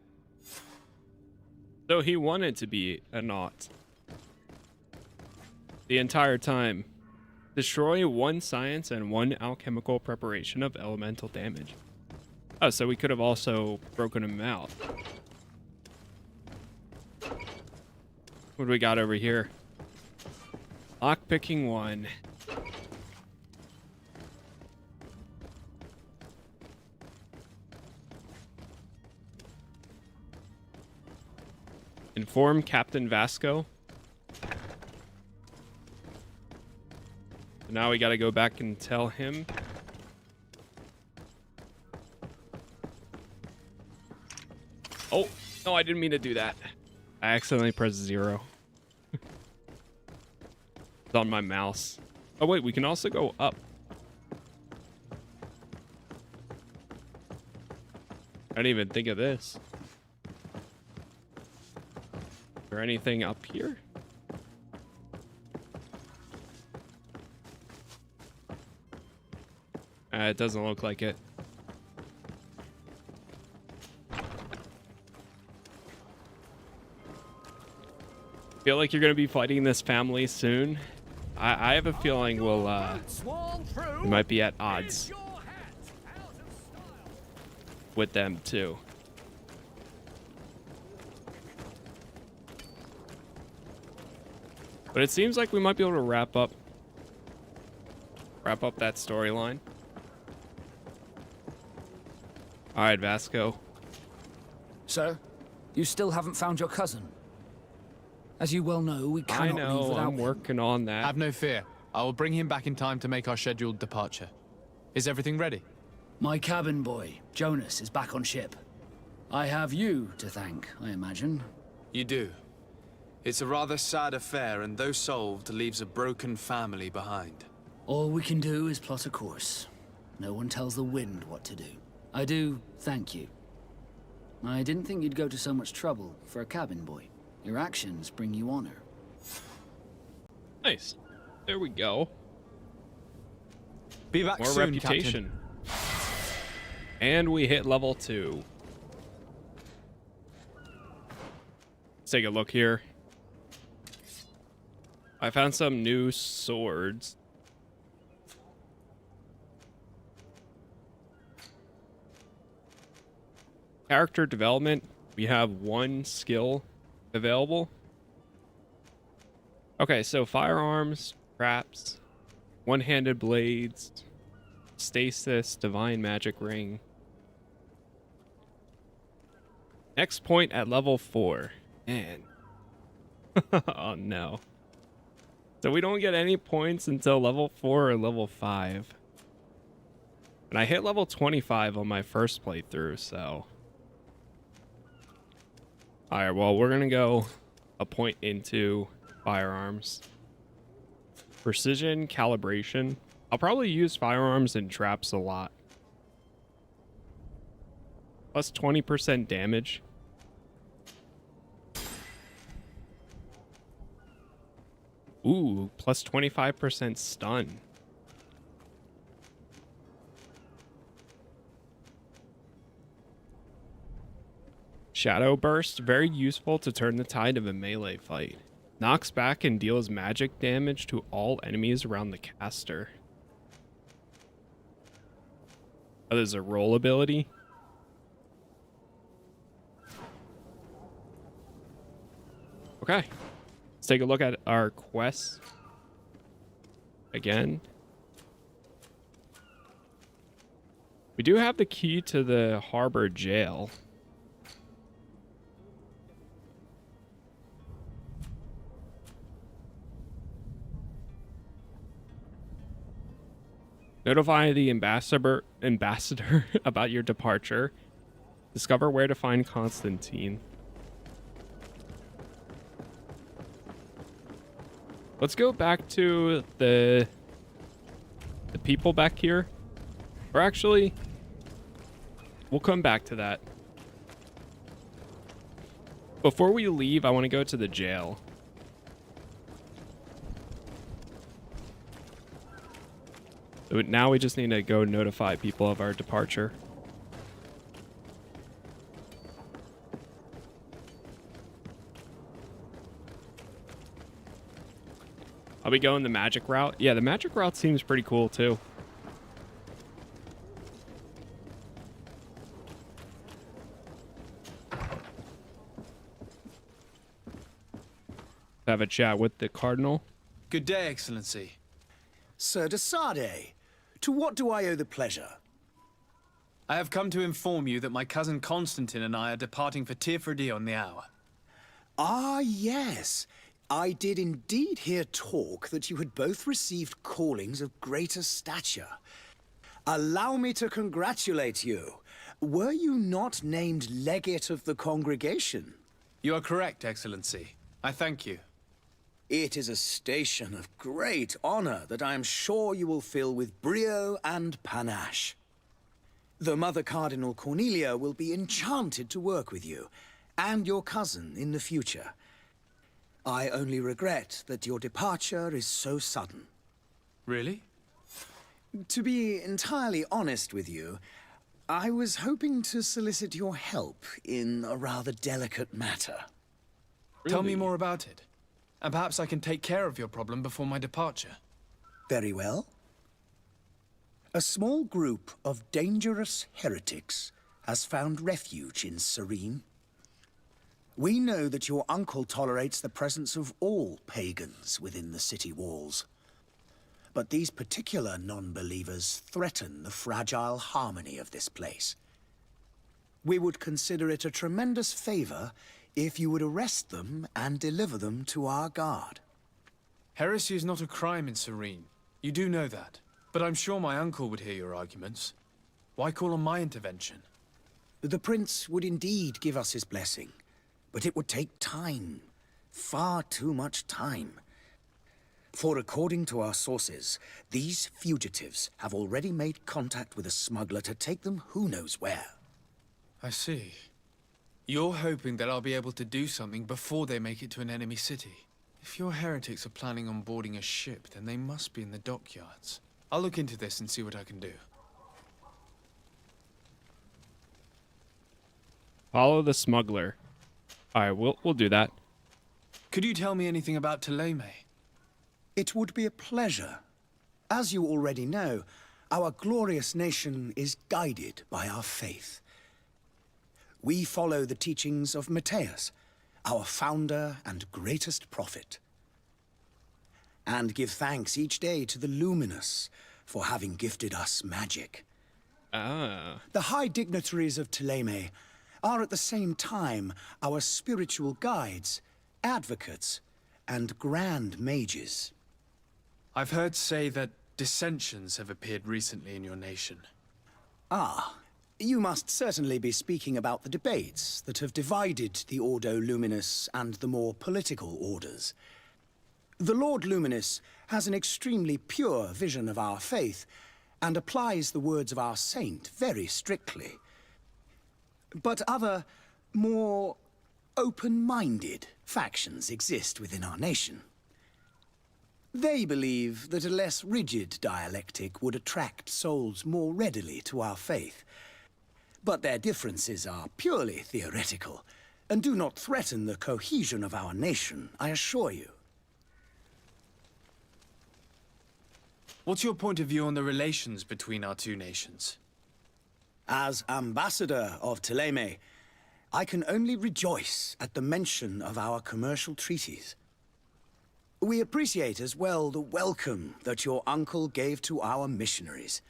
Speaker 1: So he wanted to be a Naught. The entire time. Destroy 1 science and 1 alchemical preparation of elemental damage. Oh, so we could have also broken him out. What do we got over here? Lockpicking 1. Inform Captain Vasco. So now we gotta go back and tell him. Oh, no, I didn't mean to do that. I accidentally pressed 0. It's on my mouse. Oh, wait, we can also go up. I didn't even think of this. Is there anything up here? It doesn't look like it. Feel like you're gonna be fighting this family soon. I have a feeling we might be at odds with them too. But it seems like we might be able to wrap up that storyline. All right, Vasco.
Speaker 10: Sir, you still haven't found your cousin. As you well know, we cannot leave without
Speaker 1: I'm working on that.
Speaker 3: Have no fear. I will bring him back in time to make our scheduled departure. Is everything ready?
Speaker 10: My cabin boy, Jonas, is back on ship. I have you to thank, I imagine.
Speaker 11: You do. It's a rather sad affair, and though solved, leaves a broken family behind.
Speaker 10: All we can do is plot a course. No one tells the wind what to do. I do thank you. I didn't think you'd go to so much trouble for a cabin boy. Your actions bring you honor.
Speaker 1: Nice. There we go.
Speaker 3: Be back
Speaker 1: More
Speaker 3: soon,
Speaker 1: reputation.
Speaker 3: Captain.
Speaker 1: And we hit level 2. Let's take a look here. I found some new swords. Character development. We have 1 skill available. Okay, so firearms, traps, one-handed blades, stasis, divine magic ring. Next point at level 4. Man. Oh no. So we don't get any points until level 4 or level 5. And I hit level 25 on my first playthrough, so. Alright, well, we're gonna go a point into firearms. Precision, calibration. I'll probably use firearms and traps a lot. Plus 20% damage. Ooh, plus 25% stun. Shadow Burst, very useful to turn the tide of a melee fight. Knocks back and deals magic damage to all enemies around the caster. Oh, there's a roll ability. Okay. Let's take a look at our quests again. We do have the key to the harbor jail. Notify the ambassador about your departure. Discover where to find Constantine. Let's go back to the people back here. Or actually, we'll come back to that. Before we leave, I want to go to the jail. So now we just need to go notify people of our departure. Are we going the magic route? Yeah, the magic route seems pretty cool too. have a chat with the Cardinal.
Speaker 3: Good day, Excellency.
Speaker 15: Sir de Sade, to what do I owe the pleasure?
Speaker 3: I have come to inform you that my cousin Constantine and I are departing for Tirfredi on the hour.
Speaker 15: Ah, yes. I did indeed hear talk that you had both received callings of greater stature. Allow me to congratulate you. Were you not named legate of the congregation?
Speaker 3: You are correct, Excellency. I thank you.
Speaker 15: It is a station of great honor that I am sure you will fill with brio and panache. The Mother Cardinal Cornelia will be enchanted to work with you, and your cousin in the future. I only regret that your departure is so sudden.
Speaker 3: Really?
Speaker 15: To be entirely honest with you, I was hoping to solicit your help in a rather delicate matter.
Speaker 3: Really? Tell me more about it. And perhaps I can take care of your problem before my departure.
Speaker 15: Very well. A small group of dangerous heretics has found refuge in Serene. We know that your uncle tolerates the presence of all pagans within the city walls. But these particular non-believers threaten the fragile harmony of this place. We would consider it a tremendous favor if you would arrest them and deliver them to our guard.
Speaker 3: Heresy is not a crime in Serene. You do know that. But I'm sure my uncle would hear your arguments. Why call on my intervention?
Speaker 15: The prince would indeed give us his blessing, but it would take time. Far too much time. For according to our sources, these fugitives have already made contact with a smuggler to take them who knows where.
Speaker 3: I see. You're hoping that I'll be able to do something before they make it to an enemy city. If your heretics are planning on boarding a ship, then they must be in the dockyards. I'll look into this and see what I can do.
Speaker 1: Follow the smuggler. Alright, we'll do that.
Speaker 3: Could you tell me anything about Ptolemy?
Speaker 15: It would be a pleasure. As you already know, our glorious nation is guided by our faith. We follow the teachings of Matthias, our founder and greatest prophet. And give thanks each day to the Luminous for having gifted us magic.
Speaker 1: Ah.
Speaker 15: The high dignitaries of Ptolemy are at the same time our spiritual guides, advocates, and grand mages.
Speaker 3: I've heard say that dissensions have appeared recently in your nation.
Speaker 15: Ah, you must certainly be speaking about the debates that have divided the Ordo Luminous and the more political orders. The Lord Luminous has an extremely pure vision of our faith and applies the words of our saint very strictly. But other, more open-minded factions exist within our nation. They believe that a less rigid dialectic would attract souls more readily to our faith. But their differences are purely theoretical and do not threaten the cohesion of our nation, I assure you.
Speaker 3: What's your point of view on the relations between our two nations?
Speaker 15: As ambassador of Ptolemy, I can only rejoice at the mention of our commercial treaties. We appreciate as well the welcome that your uncle gave to our missionaries.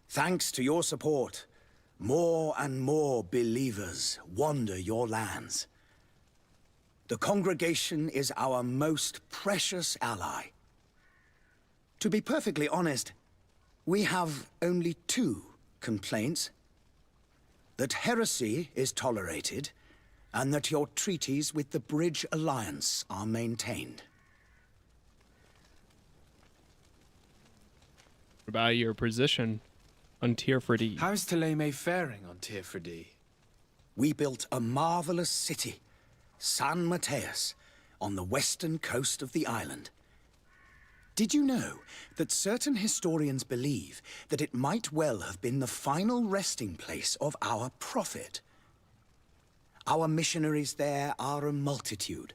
Speaker 15: Thanks to your support, more and more believers wander your lands. The congregation is our most precious ally. To be perfectly honest, we have only two complaints. That heresy is tolerated, and that your treaties with the Bridge Alliance are maintained.
Speaker 1: What about your position on Tirfredi?
Speaker 3: How's Ptolemy faring on Tirfredi?
Speaker 15: We built a marvelous city, San Matthias, on the western coast of the island. Did you know that certain historians believe that it might well have been the final resting place of our prophet? Our missionaries there are a multitude.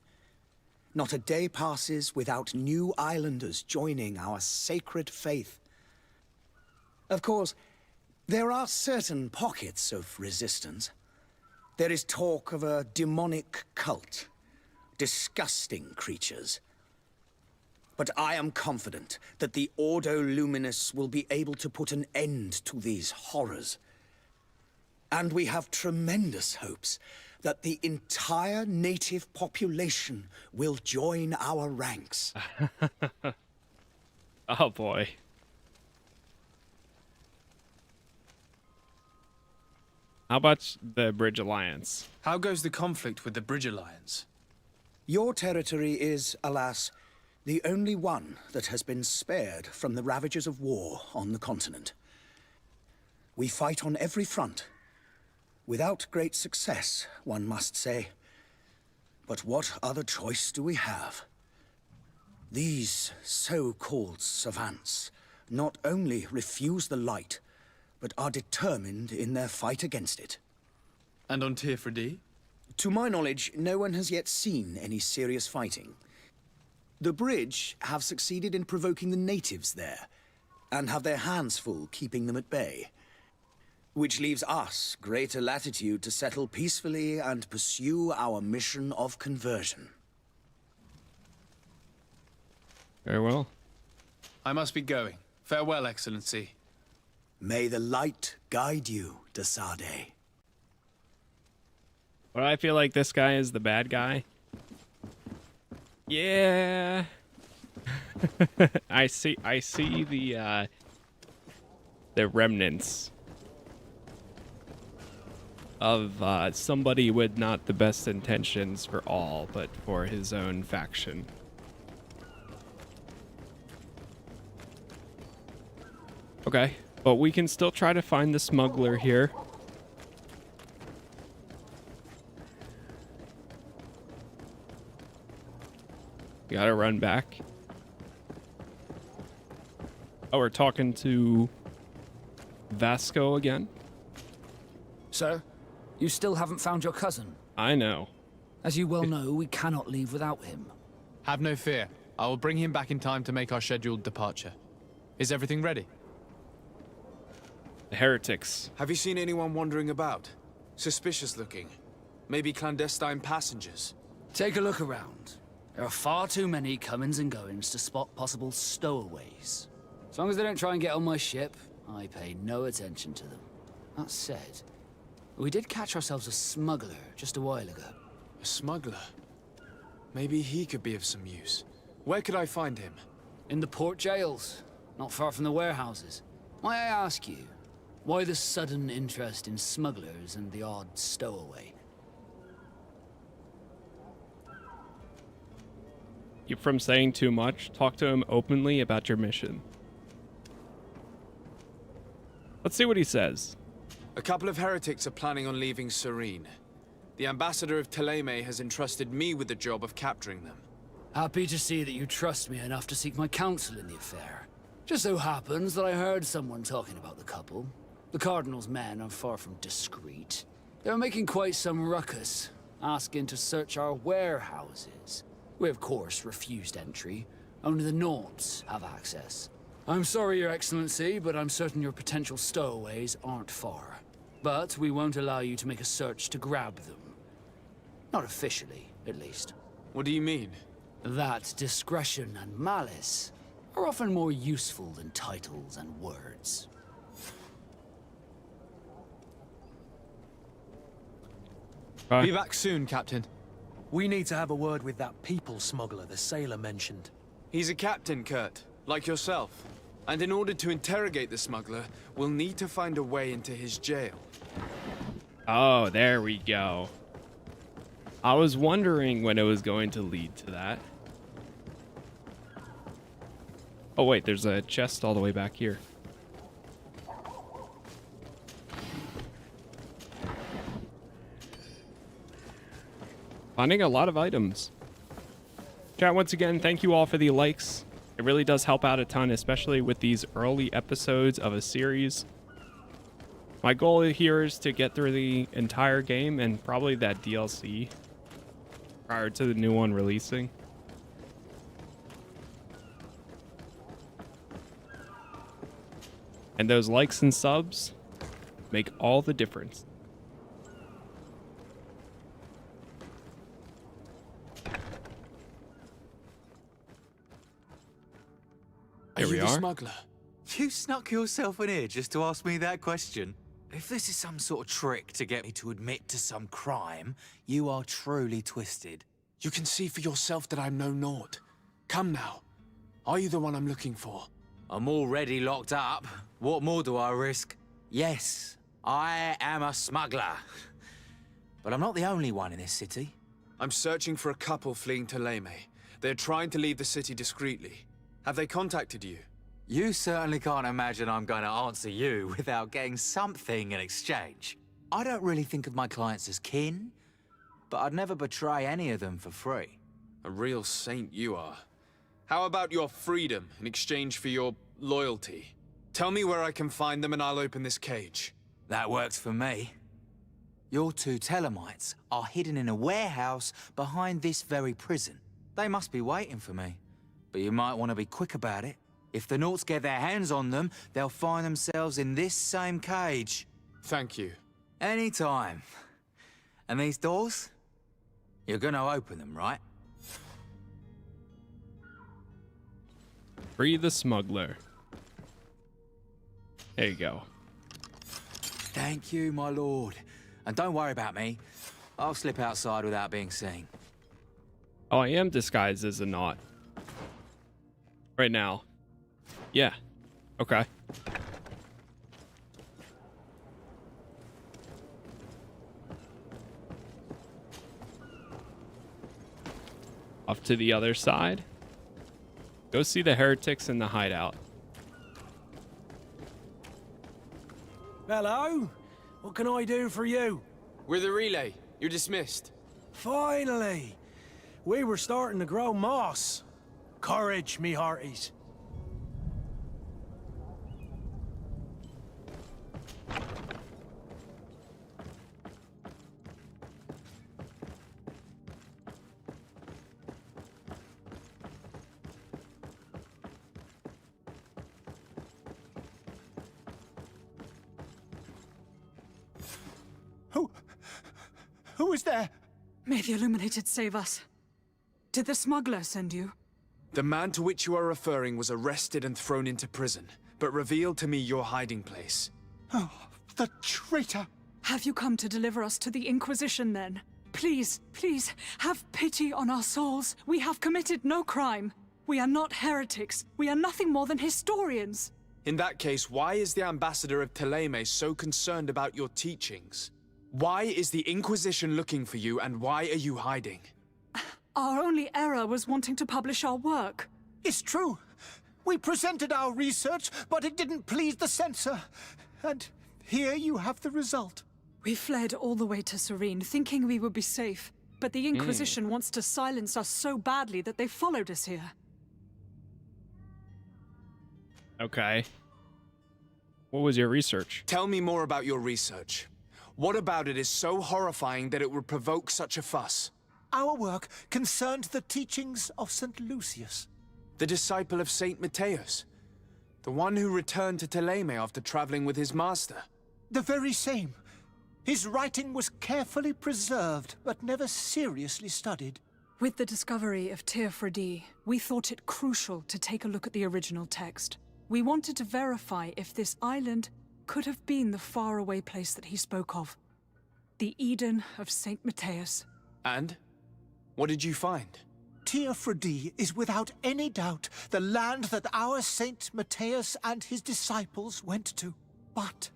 Speaker 15: Not a day passes without new islanders joining our sacred faith. Of course, there are certain pockets of resistance. There is talk of a demonic cult, disgusting creatures. But I am confident that the Ordo Luminous will be able to put an end to these horrors. And we have tremendous hopes that the entire native population will join our ranks.
Speaker 1: Oh boy. How about the Bridge Alliance?
Speaker 3: How goes the conflict with the Bridge Alliance?
Speaker 15: Your territory is, alas, the only one that has been spared from the ravages of war on the continent. We fight on every front. Without great success, one must say. But what other choice do we have? These so-called savants not only refuse the light, but are determined in their fight against it.
Speaker 3: And on Tirfredi?
Speaker 15: To my knowledge, no one has yet seen any serious fighting. The Bridge have succeeded in provoking the natives there, and have their hands full keeping them at bay. Which leaves us greater latitude to settle peacefully and pursue our mission of conversion.
Speaker 1: Very well.
Speaker 3: I must be going. Farewell, Excellency.
Speaker 15: May the light guide you, de Sade.
Speaker 1: But I feel like this guy is the bad guy. Yeah. I see the remnants of somebody with not the best intentions for all, but for his own faction. Okay, but we can still try to find the smuggler here. We gotta run back. Oh, we're talking to Vasco again?
Speaker 10: Sir, you still haven't found your cousin.
Speaker 1: I know.
Speaker 10: As you well know, we cannot leave without him.
Speaker 3: Have no fear. I will bring him back in time to make our scheduled departure. Is everything ready?
Speaker 1: The heretics.
Speaker 11: Have you seen anyone wandering about? Suspicious looking. Maybe clandestine passengers.
Speaker 10: Take a look around. There are far too many comings and goings to spot possible stowaways. As long as they don't try and get on my ship, I pay no attention to them. That said, we did catch ourselves a smuggler just a while ago.
Speaker 11: A smuggler? Maybe he could be of some use. Where could I find him?
Speaker 10: In the port jails, not far from the warehouses. May I ask you, why the sudden interest in smugglers and the odd stowaway?
Speaker 1: Keep from saying too much. Talk to him openly about your mission. Let's see what he says.
Speaker 11: A couple of heretics are planning on leaving Serene. The ambassador of Thélème has entrusted me with the job of capturing them.
Speaker 10: Happy to see that you trust me enough to seek my counsel in the affair. Just so happens that I heard someone talking about the couple. The Cardinal's men are far from discreet. They're making quite some ruckus, asking to search our warehouses. We, of course, refused entry. Only the Nords have access. I'm sorry, Your Excellency, but I'm certain your potential stowaways aren't far. But we won't allow you to make a search to grab them. Not officially, at least.
Speaker 11: What do you mean?
Speaker 10: That discretion and malice are often more useful than titles and words.
Speaker 3: Be back soon, Captain.
Speaker 6: We need to have a word with that people smuggler the sailor mentioned.
Speaker 11: He's a captain, Kurt, like yourself. And in order to interrogate the smuggler, we'll need to find a way into his jail.
Speaker 1: Oh, there we go. I was wondering when it was going to lead to that. Oh wait, there's a chest all the way back here. Finding a lot of items. Chat, once again, thank you all for the likes. It really does help out a ton, especially with these early episodes of a series. My goal here is to get through the entire game and probably that DLC prior to the new one releasing. And those likes and subs make all the difference. Here we
Speaker 11: you the
Speaker 1: are.
Speaker 11: smuggler?
Speaker 16: You snuck yourself in here just to ask me that question? If this is some sort of trick to get me to admit to some crime, you are truly twisted.
Speaker 11: You can see for yourself that I'm no naught. Come now. Are you the one I'm looking for?
Speaker 16: I'm already locked up. What more do I risk? Yes, I am a smuggler. But I'm not the only one in this city.
Speaker 11: I'm searching for a couple fleeing to Leme. They're trying to leave the city discreetly. Have they contacted you?
Speaker 16: You certainly can't imagine I'm going to answer you without getting something in exchange. I don't really think of my clients as kin, but I'd never betray any of them for free.
Speaker 11: A real saint you are. How about your freedom in exchange for your loyalty? Tell me where I can find them and I'll open this cage.
Speaker 16: That works for me. Your two Telemites are hidden in a warehouse behind this very prison. They must be waiting for me, but you might want to be quick about it. If the Nauts get their hands on them, they'll find themselves in this same cage.
Speaker 11: Thank you.
Speaker 16: Anytime. And these doors? You're gonna open them, right?
Speaker 1: Free the smuggler. There you go.
Speaker 16: Thank you, my lord. And don't worry about me. I'll slip outside without being seen.
Speaker 1: Oh, I am disguised as a Naut. Right now. Yeah. Okay. Off to the other side. Go see the heretics in the hideout.
Speaker 6: Hello? What can I do for you?
Speaker 11: We're the relay. You're dismissed.
Speaker 6: Finally! We were starting to grow moss. Courage, me hearties.
Speaker 2: Who is there?
Speaker 7: May the Illuminated save us. Did the smuggler send you?
Speaker 11: The man to which you are referring was arrested and thrown into prison, but revealed to me your hiding place.
Speaker 2: Oh, the traitor!
Speaker 7: Have you come to deliver us to the Inquisition, then? Please, please, have pity on our souls. We have committed no crime. We are not heretics. We are nothing more than historians.
Speaker 11: In that case, why is the ambassador of Teleme so concerned about your teachings? Why is the Inquisition looking for you, and why are you hiding?
Speaker 7: Our only error was wanting to publish our work.
Speaker 2: It's true. We presented our research, but it didn't please the censor. And here you have the result.
Speaker 7: We fled all the way to Serene, thinking we would be safe. But the Inquisition wants to silence us so badly that they followed us here.
Speaker 1: Okay. What was your research?
Speaker 11: Tell me more about your research. What about it is so horrifying that it would provoke such a fuss?
Speaker 2: Our work concerned the teachings of St. Lucius.
Speaker 11: The disciple of St. Matthias. The one who returned to Teleme after traveling with his master.
Speaker 2: The very same. His writing was carefully preserved, but never seriously studied.
Speaker 7: With the discovery of Teofredi, we thought it crucial to take a look at the original text. We wanted to verify if this island could have been the faraway place that he spoke of. The Eden of St. Matthias.
Speaker 11: And? What did you find?
Speaker 2: Teofredi is without any doubt the land that our Saint Matthias and his disciples went to. But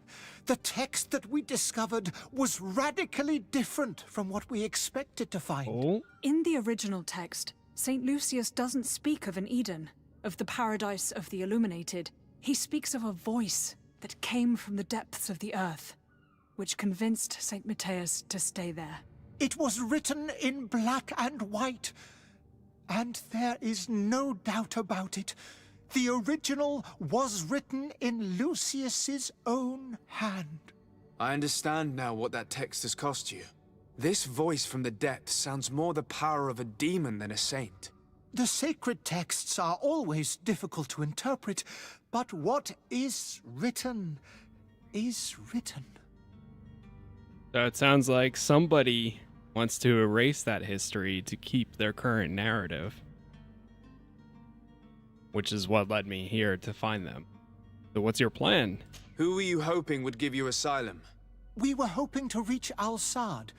Speaker 2: the text that we discovered was radically different from what we expected to find.
Speaker 1: Oh?
Speaker 7: In the original text, St. Lucius doesn't speak of an Eden, of the paradise of the Illuminated. He speaks of a voice that came from the depths of the earth, which convinced St. Matthias to stay there.
Speaker 2: It was written in black and white, and there is no doubt about it. The original was written in Lucius's own hand.
Speaker 11: I understand now what that text has cost you. This voice from the depths sounds more the power of a demon than a saint.
Speaker 2: The sacred texts are always difficult to interpret, but what is written is written.
Speaker 1: So it sounds like somebody wants to erase that history to keep their current narrative. which is what led me here to find them. So what's your plan?
Speaker 11: Who were you hoping would give you asylum?
Speaker 2: We were hoping to reach Al-Sad.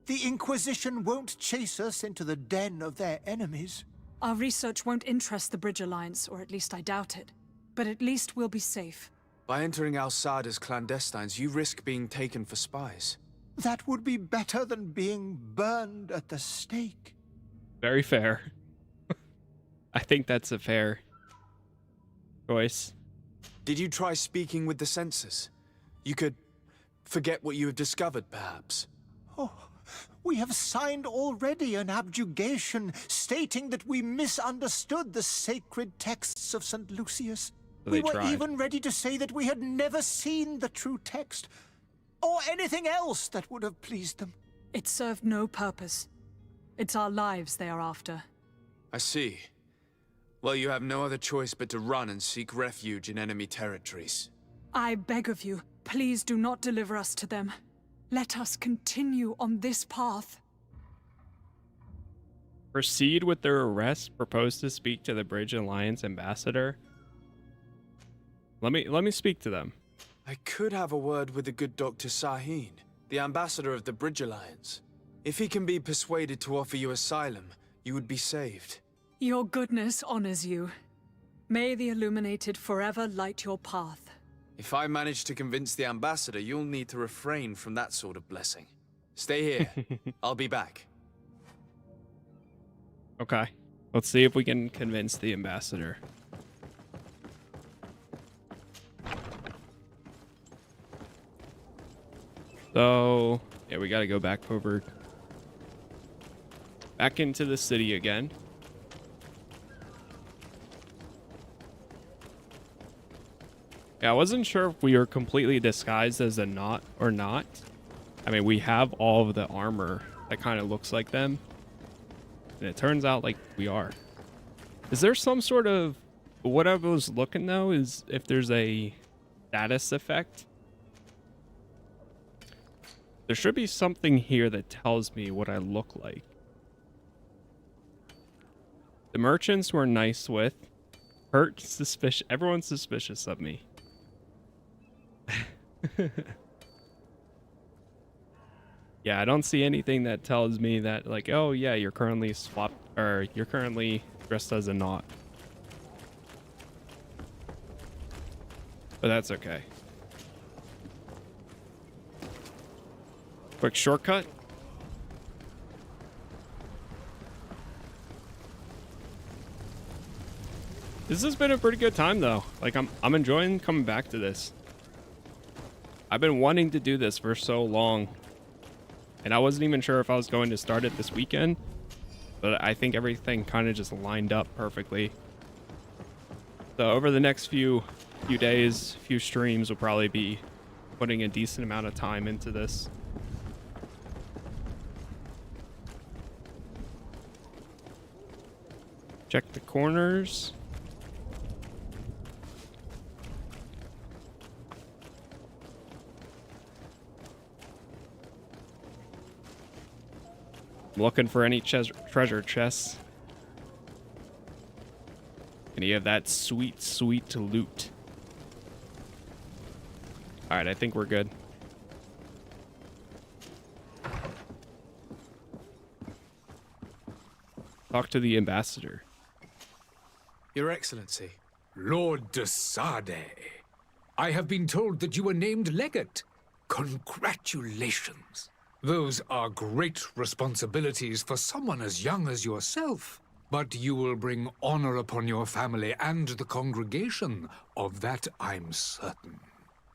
Speaker 2: The Inquisition won't chase us into the den of their enemies.
Speaker 17: Our research won't interest the Bridge Alliance, or at least I doubt it. But at least we'll be safe.
Speaker 11: By entering Al-Sad as clandestines, you risk being taken for spies.
Speaker 2: That would be better than being burned at the stake.
Speaker 1: Very fair. I think that's a fair choice.
Speaker 11: Did you try speaking with the censors? You could forget what you have discovered, perhaps.
Speaker 2: Oh, we have signed already an abjugation stating that we misunderstood the sacred texts of St. Lucius. We were even ready to say that we had never seen the true text, or anything else that would have pleased them.
Speaker 17: It served no purpose. It's our lives they are after.
Speaker 11: I see. Well, you have no other choice but to run and seek refuge in enemy territories.
Speaker 17: I beg of you, please do not deliver us to them. Let us continue on this path.
Speaker 1: Proceed with their arrest. Propose to speak to the Bridge Alliance ambassador. Let me speak to them.
Speaker 11: I could have a word with the good Dr. Sahin, the ambassador of the Bridge Alliance. If he can be persuaded to offer you asylum, you would be saved.
Speaker 17: Your goodness honors you. May the Illuminated forever light your path.
Speaker 11: If I manage to convince the ambassador, you'll need to refrain from that sort of blessing. Stay here. I'll be back.
Speaker 1: Okay. Let's see if we can convince the ambassador. So, yeah, we gotta go back into the city again. Yeah, I wasn't sure if we were completely disguised as a knot or not. I mean, we have all of the armor that kind of looks like them. And it turns out like we are. Is there some sort of... What I was looking though is if there's a status effect. There should be something here that tells me what I look like. The merchants we're nice with. Hurt, suspicious. Everyone's suspicious of me. Yeah, I don't see anything that tells me that, like, oh yeah, you're currently you're currently dressed as a knot. But that's okay. Quick shortcut. This has been a pretty good time though. Like I'm enjoying coming back to this. I've been wanting to do this for so long. And I wasn't even sure if I was going to start it this weekend, but I think everything kind of just lined up perfectly. So over the next few days, few streams, will probably be putting a decent amount of time into this. Check the corners. I'm looking for any treasure chests. Any of that sweet, sweet loot. Alright, I think we're good. Talk to the ambassador.
Speaker 11: Your Excellency.
Speaker 18: Lord de Sade, I have been told that you were named legate. Congratulations. Those are great responsibilities for someone as young as yourself. But you will bring honor upon your family and the congregation. Of that I'm certain.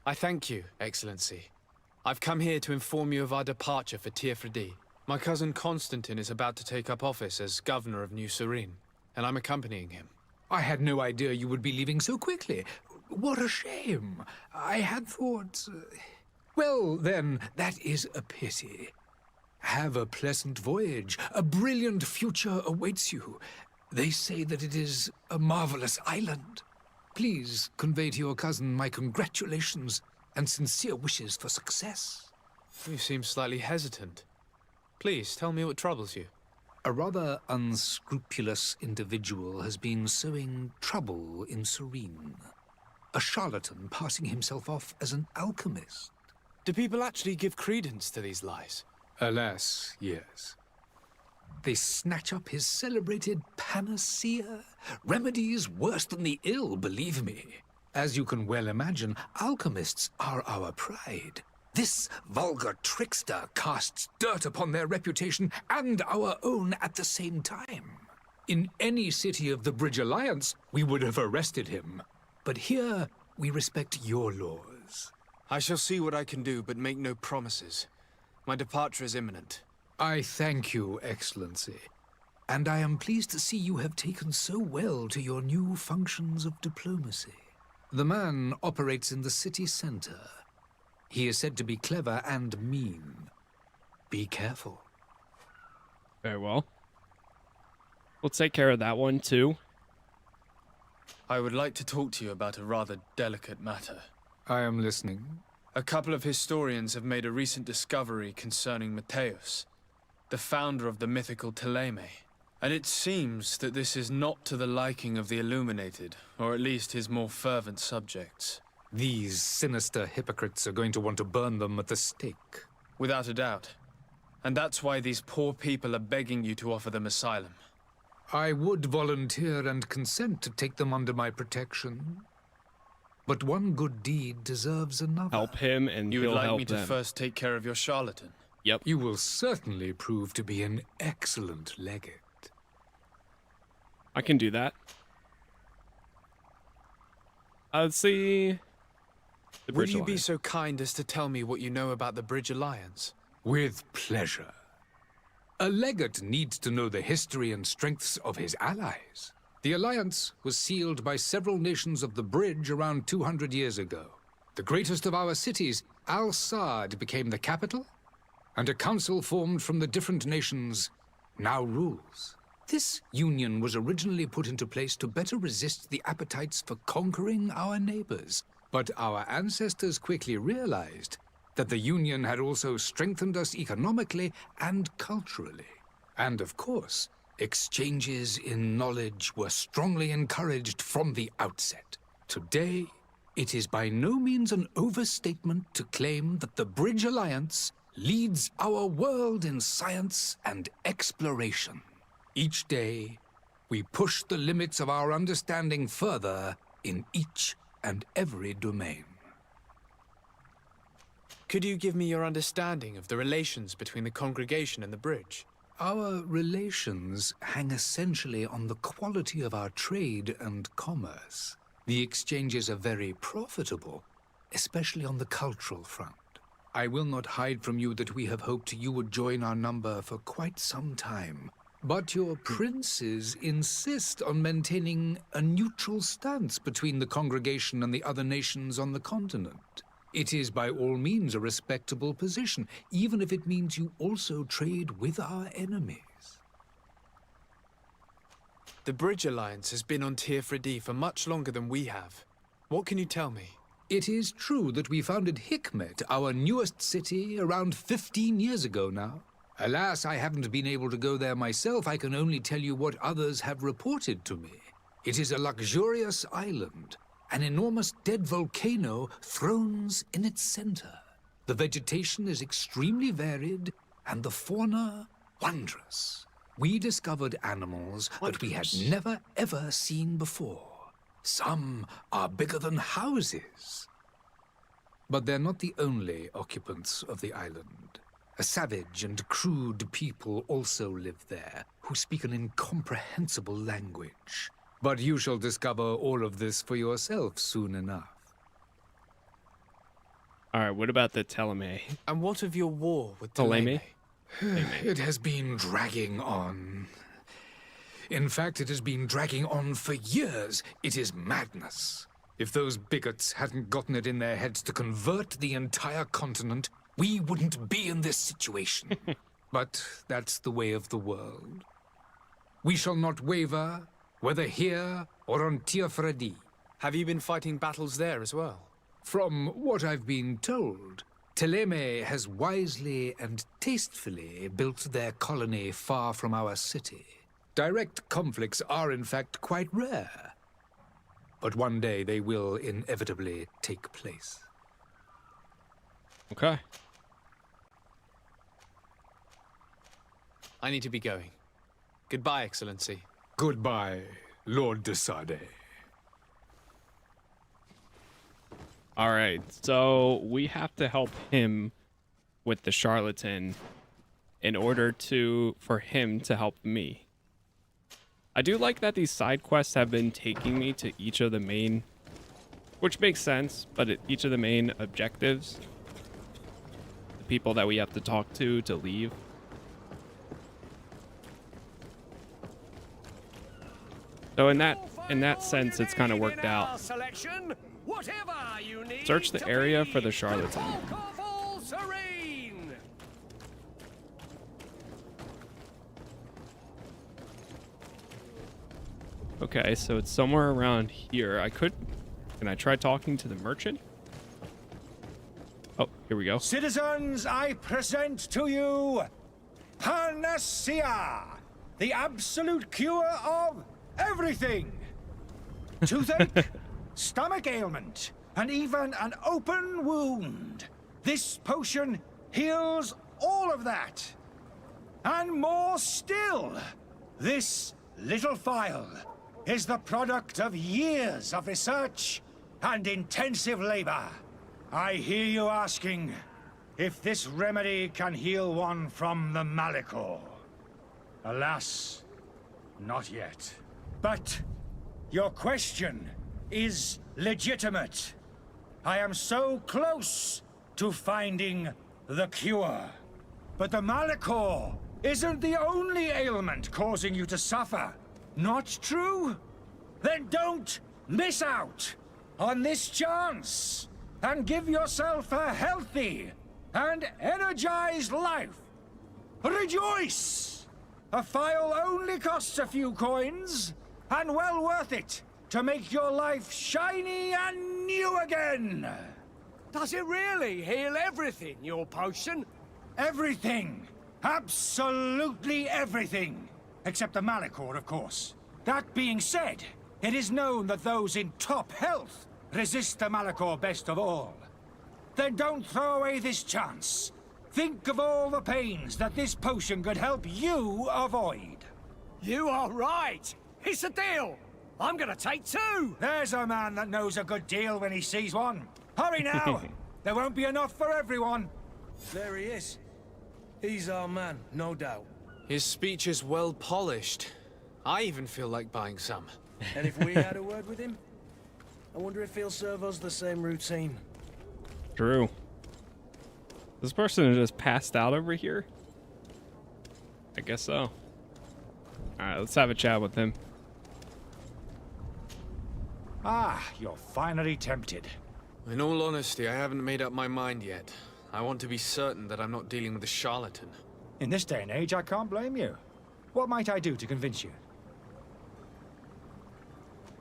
Speaker 3: I thank you, Excellency. I've come here to inform you of our departure for Tirfredi. My cousin Constantine is about to take up office as governor of New Serene, and I'm accompanying him.
Speaker 18: I had no idea you would be leaving so quickly. What a shame. I had thought... Well, then, that is a pity. Have a pleasant voyage. A brilliant future awaits you. They say that it is a marvelous island. Please convey to your cousin my congratulations and sincere wishes for success.
Speaker 3: You seem slightly hesitant. Please, tell me what troubles you.
Speaker 18: A rather unscrupulous individual has been sowing trouble in Serene. A charlatan passing himself off as an alchemist.
Speaker 3: Do people actually give credence to these lies?
Speaker 18: Alas, yes. They snatch up his celebrated panacea. Remedies worse than the ill, believe me. As you can well imagine, alchemists are our pride. This vulgar trickster casts dirt upon their reputation and our own at the same time. In any city of the Bridge Alliance, we would have arrested him. But here, we respect your laws.
Speaker 3: I shall see what I can do, but make no promises. My departure is imminent.
Speaker 18: I thank you, Excellency. And I am pleased to see you have taken so well to your new functions of diplomacy. The man operates in the city center. He is said to be clever and mean. Be careful.
Speaker 1: Very well. We'll take care of that one, too.
Speaker 3: I would like to talk to you about a rather delicate matter.
Speaker 18: I am listening.
Speaker 3: A couple of historians have made a recent discovery concerning Mateus, the founder of the mythical Thélème. And it seems that this is not to the liking of the Illuminated, or at least his more fervent subjects.
Speaker 18: These sinister hypocrites are going to want to burn them at the stake.
Speaker 3: Without a doubt. And that's why these poor people are begging you to offer them asylum.
Speaker 18: I would volunteer and consent to take them under my protection. But one good deed deserves another.
Speaker 1: Help him and
Speaker 3: you would
Speaker 1: he'll
Speaker 3: like
Speaker 1: help
Speaker 3: me to
Speaker 1: them.
Speaker 3: first take care of your charlatan?
Speaker 1: Yep.
Speaker 18: You will certainly prove to be an excellent legate.
Speaker 1: I can do that. Let's see.
Speaker 3: Would you be so kind as to tell me what you know about the Bridge Alliance?
Speaker 18: With pleasure. A legate needs to know the history and strengths of his allies. The alliance was sealed by several nations of the Bridge around 200 years ago. The greatest of our cities, Al-Saad, became the capital, and a council formed from the different nations now rules. This union was originally put into place to better resist the appetites for conquering our neighbors. But our ancestors quickly realized that the Union had also strengthened us economically and culturally. And of course, exchanges in knowledge were strongly encouraged from the outset. Today, it is by no means an overstatement to claim that the Bridge Alliance leads our world in science and exploration. Each day, we push the limits of our understanding further in each and every domain.
Speaker 3: Could you give me your understanding of the relations between the congregation and the bridge?
Speaker 18: Our relations hang essentially on the quality of our trade and commerce. The exchanges are very profitable, especially on the cultural front. I will not hide from you that we have hoped you would join our number for quite some time. But your princes insist on maintaining a neutral stance between the congregation and the other nations on the continent. It is by all means a respectable position, even if it means you also trade with our enemies.
Speaker 3: The Bridge Alliance has been on Tearfredi for much longer than we have. What can you tell me?
Speaker 18: It is true that we founded Hikmet, our newest city, around 15 years ago now. Alas, I haven't been able to go there myself. I can only tell you what others have reported to me. It is a luxurious island. An enormous dead volcano thrones in its center. The vegetation is extremely varied, and the fauna wondrous. We discovered animals that we had never ever seen before. Some are bigger than houses. But they're not the only occupants of the island. A savage and crude people also live there, who speak an incomprehensible language. But you shall discover all of this for yourself soon enough.
Speaker 1: Alright, what about the Thélème?
Speaker 3: And what of your war with
Speaker 1: Thélème?
Speaker 18: It has been dragging on. In fact, it has been dragging on for years. It is madness. If those bigots hadn't gotten it in their heads to convert the entire continent, we wouldn't be in this situation. But that's the way of the world. We shall not waver, whether here or on Tearfredi.
Speaker 3: Have you been fighting battles there as well?
Speaker 18: From what I've been told, Teleme has wisely and tastefully built their colony far from our city. Direct conflicts are, in fact, quite rare. But one day they will inevitably take place.
Speaker 1: Okay.
Speaker 3: I need to be going. Goodbye, Excellency.
Speaker 18: Goodbye, Lord de Sade.
Speaker 1: All right, so we have to help him with the charlatan in order for him to help me. I do like that these side quests have been taking me to each of the main, which makes sense, but each of the main objectives, the people that we have to talk to leave. So in that sense, it's kind of worked out. Search the area for the charlatan. Okay, so it's somewhere around here. Can I try talking to the merchant? Oh, here we go.
Speaker 2: Citizens, I present to you Panacea, the absolute cure of everything. Toothache, stomach ailment, and even an open wound. This potion heals all of that. And more still, this little phial is the product of years of research and intensive labor. I hear you asking if this remedy can heal one from the Malicor. Alas, not yet. But your question is legitimate. I am so close to finding the cure. But the Malicor isn't the only ailment causing you to suffer. Not true? Then don't miss out on this chance and give yourself a healthy and energized life. Rejoice! A phial only costs a few coins, and well worth it to make your life shiny and new again.
Speaker 8: Does it really heal everything, your potion?
Speaker 2: Everything. Absolutely everything. Except the Malicor, of course. That being said, it is known that those in top health resist the Malicor best of all. Then don't throw away this chance. Think of all the pains that this potion could help you avoid.
Speaker 8: You are right. It's a deal. I'm gonna take two.
Speaker 2: There's a man that knows a good deal when he sees one. Hurry now. There won't be enough for everyone.
Speaker 6: There he is. He's our man, no doubt.
Speaker 3: His speech is well polished. I even feel like buying some.
Speaker 6: And if we had a word with him, I wonder if he'll serve us the same routine.
Speaker 1: True. This person is just passed out over here? I guess so. Alright, let's have a chat with him.
Speaker 2: Ah, you're finally tempted.
Speaker 3: In all honesty, I haven't made up my mind yet. I want to be certain that I'm not dealing with a charlatan.
Speaker 2: In this day and age, I can't blame you. What might I do to convince you?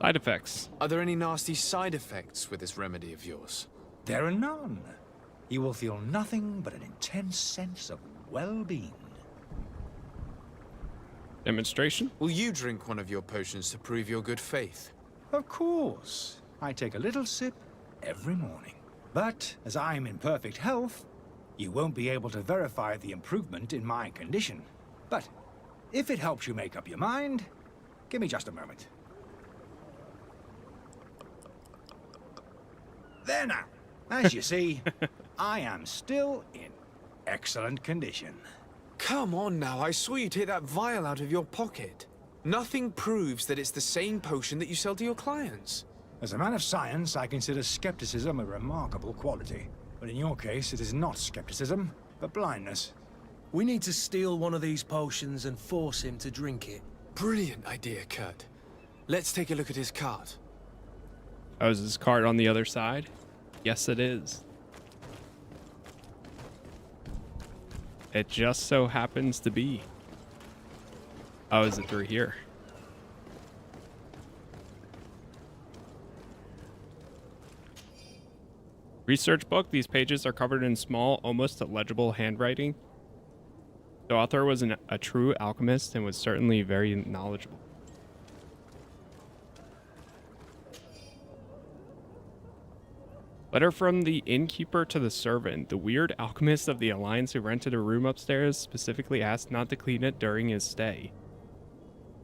Speaker 1: Side effects.
Speaker 3: Are there any nasty side effects with this remedy of yours?
Speaker 2: There are none. You will feel nothing but an intense sense of well-being.
Speaker 1: Demonstration?
Speaker 3: Will you drink one of your potions to prove your good faith?
Speaker 2: Of course. I take a little sip every morning. But as I'm in perfect health, you won't be able to verify the improvement in my condition. But if it helps you make up your mind, give me just a moment. There now. As you see, I am still in excellent condition.
Speaker 3: Come on now, I saw you take that vial out of your pocket. Nothing proves that it's the same potion that you sell to your clients.
Speaker 2: As a man of science, I consider skepticism a remarkable quality. But in your case, it is not skepticism, but blindness.
Speaker 6: We need to steal one of these potions and force him to drink it.
Speaker 3: Brilliant idea, Kurt. Let's take a look at his cart.
Speaker 1: Oh, is his cart on the other side? Yes, it is. It just so happens to be. Oh, is it through here? Research book. These pages are covered in small, almost illegible handwriting. The author was a true alchemist and was certainly very knowledgeable. Letter from the innkeeper to the servant. The weird alchemist of the Alliance who rented a room upstairs specifically asked not to clean it during his stay.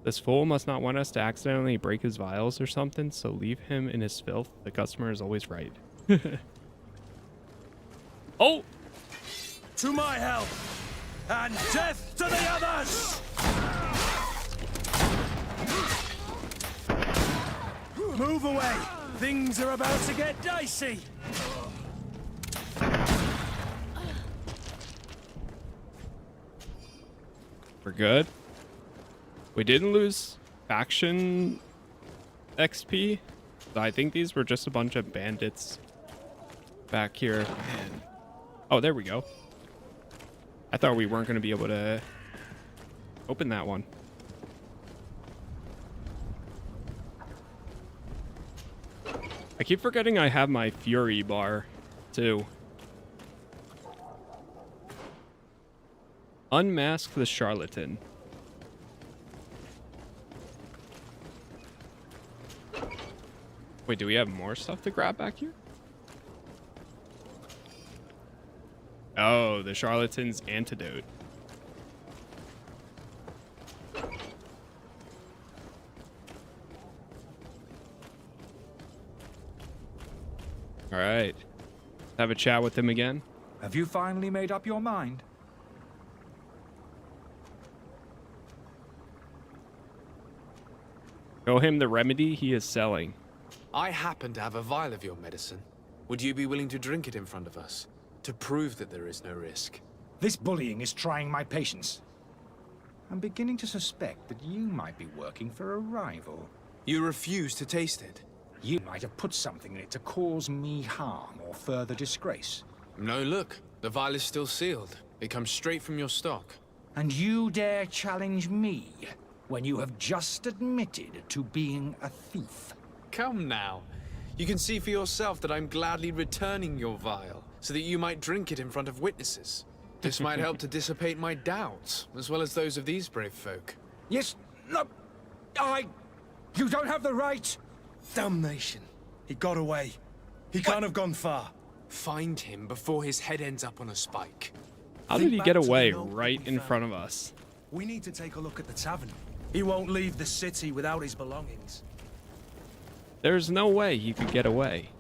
Speaker 1: This fool must not want us to accidentally break his vials or something, so leave him in his filth. The customer is always right. Oh!
Speaker 2: To my help! And death to the others! Move away! Things are about to get dicey!
Speaker 1: We're good. We didn't lose faction XP. So I think these were just a bunch of bandits back here. Oh, there we go. I thought we weren't going to be able to open that one. I keep forgetting I have my Fury bar, too. Unmask the charlatan. Wait, do we have more stuff to grab back here? Oh, the charlatan's antidote. All right. Have a chat with him again.
Speaker 2: Have you finally made up your mind?
Speaker 1: Show him the remedy he is selling.
Speaker 3: I happen to have a vial of your medicine. Would you be willing to drink it in front of us? To prove that there is no risk?
Speaker 2: This bullying is trying my patience. I'm beginning to suspect that you might be working for a rival.
Speaker 3: You refuse to taste it?
Speaker 2: You might have put something in it to cause me harm or further disgrace.
Speaker 3: No, look. The vial is still sealed. It comes straight from your stock.
Speaker 2: And you dare challenge me when you have just admitted to being a thief?
Speaker 3: Come now. You can see for yourself that I'm gladly returning your vial, so that you might drink it in front of witnesses. This might help to dissipate my doubts, as well as those of these brave folk.
Speaker 2: Yes, no, you don't have the right!
Speaker 6: Damnation. He got away. He can't have gone far.
Speaker 3: Find him before his head ends up on a spike.
Speaker 1: How did he get away right in front of us?
Speaker 6: We need to take a look at the tavern. He won't leave the city without his belongings.
Speaker 1: There's no way he could get away.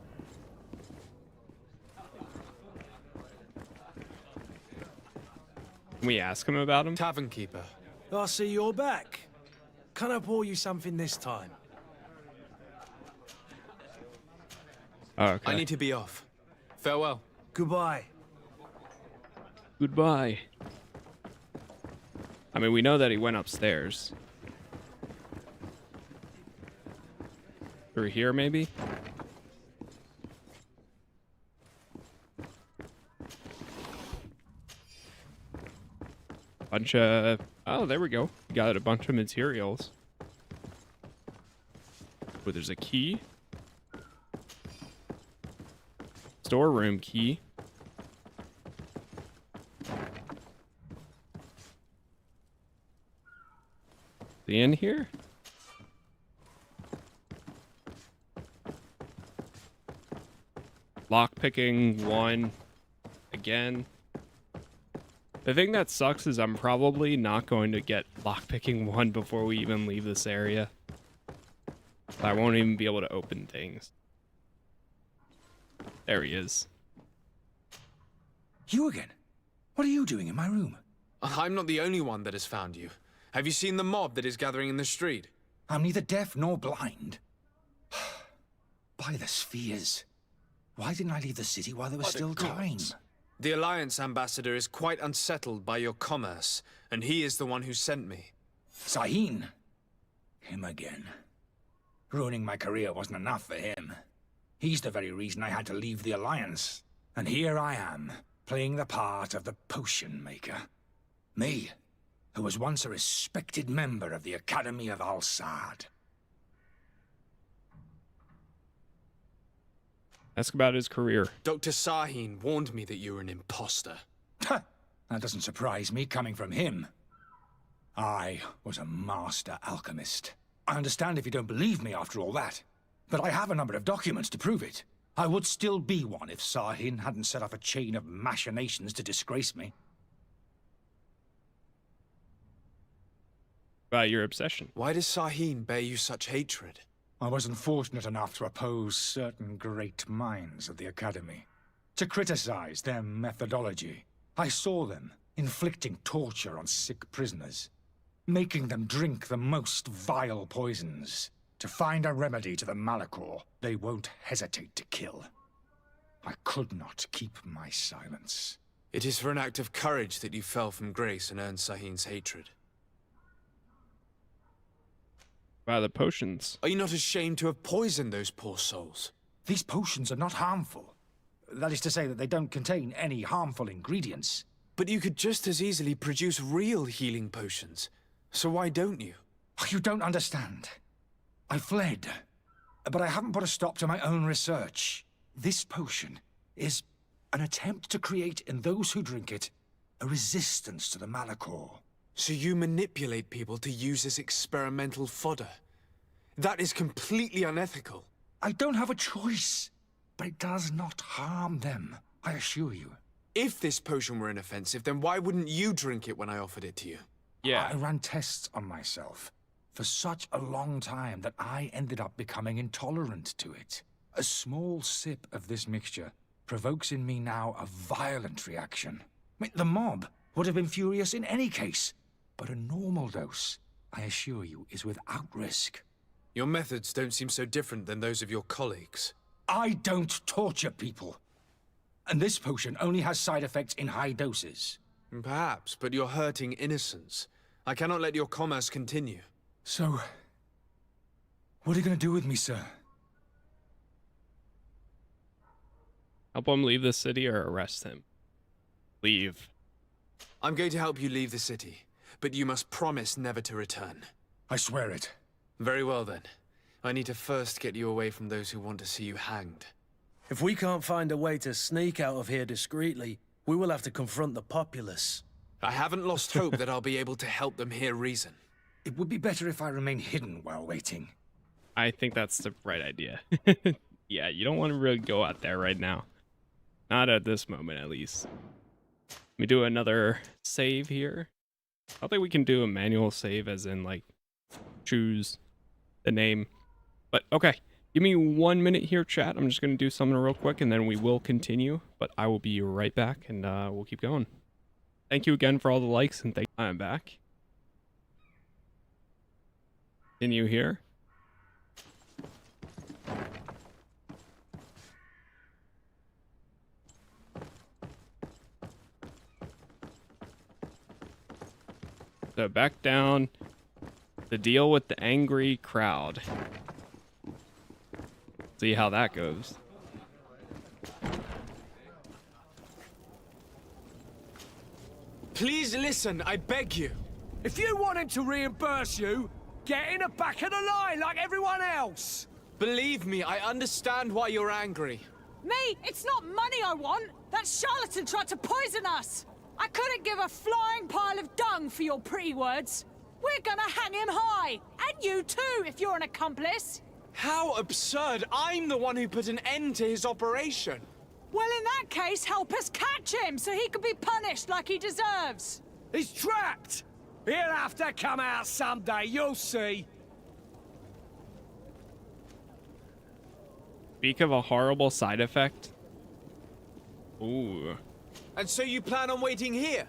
Speaker 1: Can we ask him about him?
Speaker 3: Tavern keeper.
Speaker 6: I see you're back. Can I pour you something this time?
Speaker 1: Oh, okay.
Speaker 3: I need to be off. Farewell.
Speaker 6: Goodbye.
Speaker 1: Goodbye. I mean, we know that he went upstairs. Through here, maybe? Bunch of... Oh, there we go. We got a bunch of materials. Oh, there's a key. Storeroom key. The in here? Lockpicking 1 again. The thing that sucks is I'm probably not going to get lockpicking 1 before we even leave this area. I won't even be able to open things. There he is.
Speaker 2: You again? What are you doing in my room?
Speaker 3: I'm not the only one that has found you. Have you seen the mob that is gathering in the street?
Speaker 2: I'm neither deaf nor blind. By the spheres. Why didn't I leave the city while there was still time?
Speaker 3: The Alliance ambassador is quite unsettled by your commerce, and he is the one who sent me.
Speaker 2: Sahin? Him again. Ruining my career wasn't enough for him. He's the very reason I had to leave the Alliance. And here I am, playing the part of the potion maker. Me, who was once a respected member of the Academy of Al-Sad.
Speaker 1: Ask about his career.
Speaker 3: Dr. Sahin warned me that you were an imposter.
Speaker 19: That doesn't surprise me, coming from him. I was a master alchemist. I understand if you don't believe me after all that, but I have a number of documents to prove it. I would still be one if Sahin hadn't set off a chain of machinations to disgrace me.
Speaker 1: About your obsession.
Speaker 3: Why does Sahin bear you such hatred?
Speaker 19: I wasn't fortunate enough to oppose certain great minds of the Academy, to criticize their methodology. I saw them inflicting torture on sick prisoners, making them drink the most vile poisons. To find a remedy to the Malachor, they won't hesitate to kill. I could not keep my silence.
Speaker 3: It is for an act of courage that you fell from grace and earned Sahin's hatred.
Speaker 1: Wow, the potions.
Speaker 3: Are you not ashamed to have poisoned those poor souls?
Speaker 19: These potions are not harmful. That is to say that they don't contain any harmful ingredients.
Speaker 3: But you could just as easily produce real healing potions. So why don't you?
Speaker 19: You don't understand. I fled, but I haven't put a stop to my own research. This potion is an attempt to create in those who drink it a resistance to the Malachor.
Speaker 3: So you manipulate people to use as experimental fodder? That is completely unethical.
Speaker 19: I don't have a choice, but it does not harm them, I assure you.
Speaker 3: If this potion were inoffensive, then why wouldn't you drink it when I offered it to you?
Speaker 1: Yeah.
Speaker 19: I ran tests on myself for such a long time that I ended up becoming intolerant to it. A small sip of this mixture provokes in me now a violent reaction. The mob would have been furious in any case, but a normal dose, I assure you, is without risk.
Speaker 3: Your methods don't seem so different than those of your colleagues.
Speaker 19: I don't torture people. And this potion only has side effects in high doses.
Speaker 3: Perhaps, but you're hurting innocents. I cannot let your commerce continue.
Speaker 19: So, what are you going to do with me, sir?
Speaker 1: Help him leave the city or arrest him? Leave.
Speaker 3: I'm going to help you leave the city, but you must promise never to return.
Speaker 19: I swear it.
Speaker 3: Very well then. I need to first get you away from those who want to see you hanged.
Speaker 6: If we can't find a way to sneak out of here discreetly, we will have to confront the populace.
Speaker 3: I haven't lost hope that I'll be able to help them hear reason.
Speaker 19: It would be better if I remain hidden while waiting.
Speaker 1: I think that's the right idea. Yeah, you don't want to really go out there right now. Not at this moment, at least. Let me do another save here. I don't think we can do a manual save as in, like, choose the name. But, okay. Give me 1 minute here, chat. I'm just going to do something real quick, and then we will continue. But I will be right back, and we'll keep going. Thank you again for all the likes, and I'm back. Continue here. So back down to deal with the angry crowd. See how that goes.
Speaker 3: Please listen, I beg you.
Speaker 2: If you want him to reimburse you, get in the back of the line like everyone else.
Speaker 3: Believe me, I understand why you're angry.
Speaker 17: Me? It's not money I want. That charlatan tried to poison us. I couldn't give a flying pile of dung for your pretty words. We're gonna hang him high. And you too, if you're an accomplice.
Speaker 3: How absurd! I'm the one who put an end to his operation.
Speaker 17: Well, in that case, help us catch him so he can be punished like he deserves.
Speaker 2: He's trapped. He'll have to come out someday, you'll see.
Speaker 1: Speak of a horrible side effect. Ooh.
Speaker 3: And so you plan on waiting here?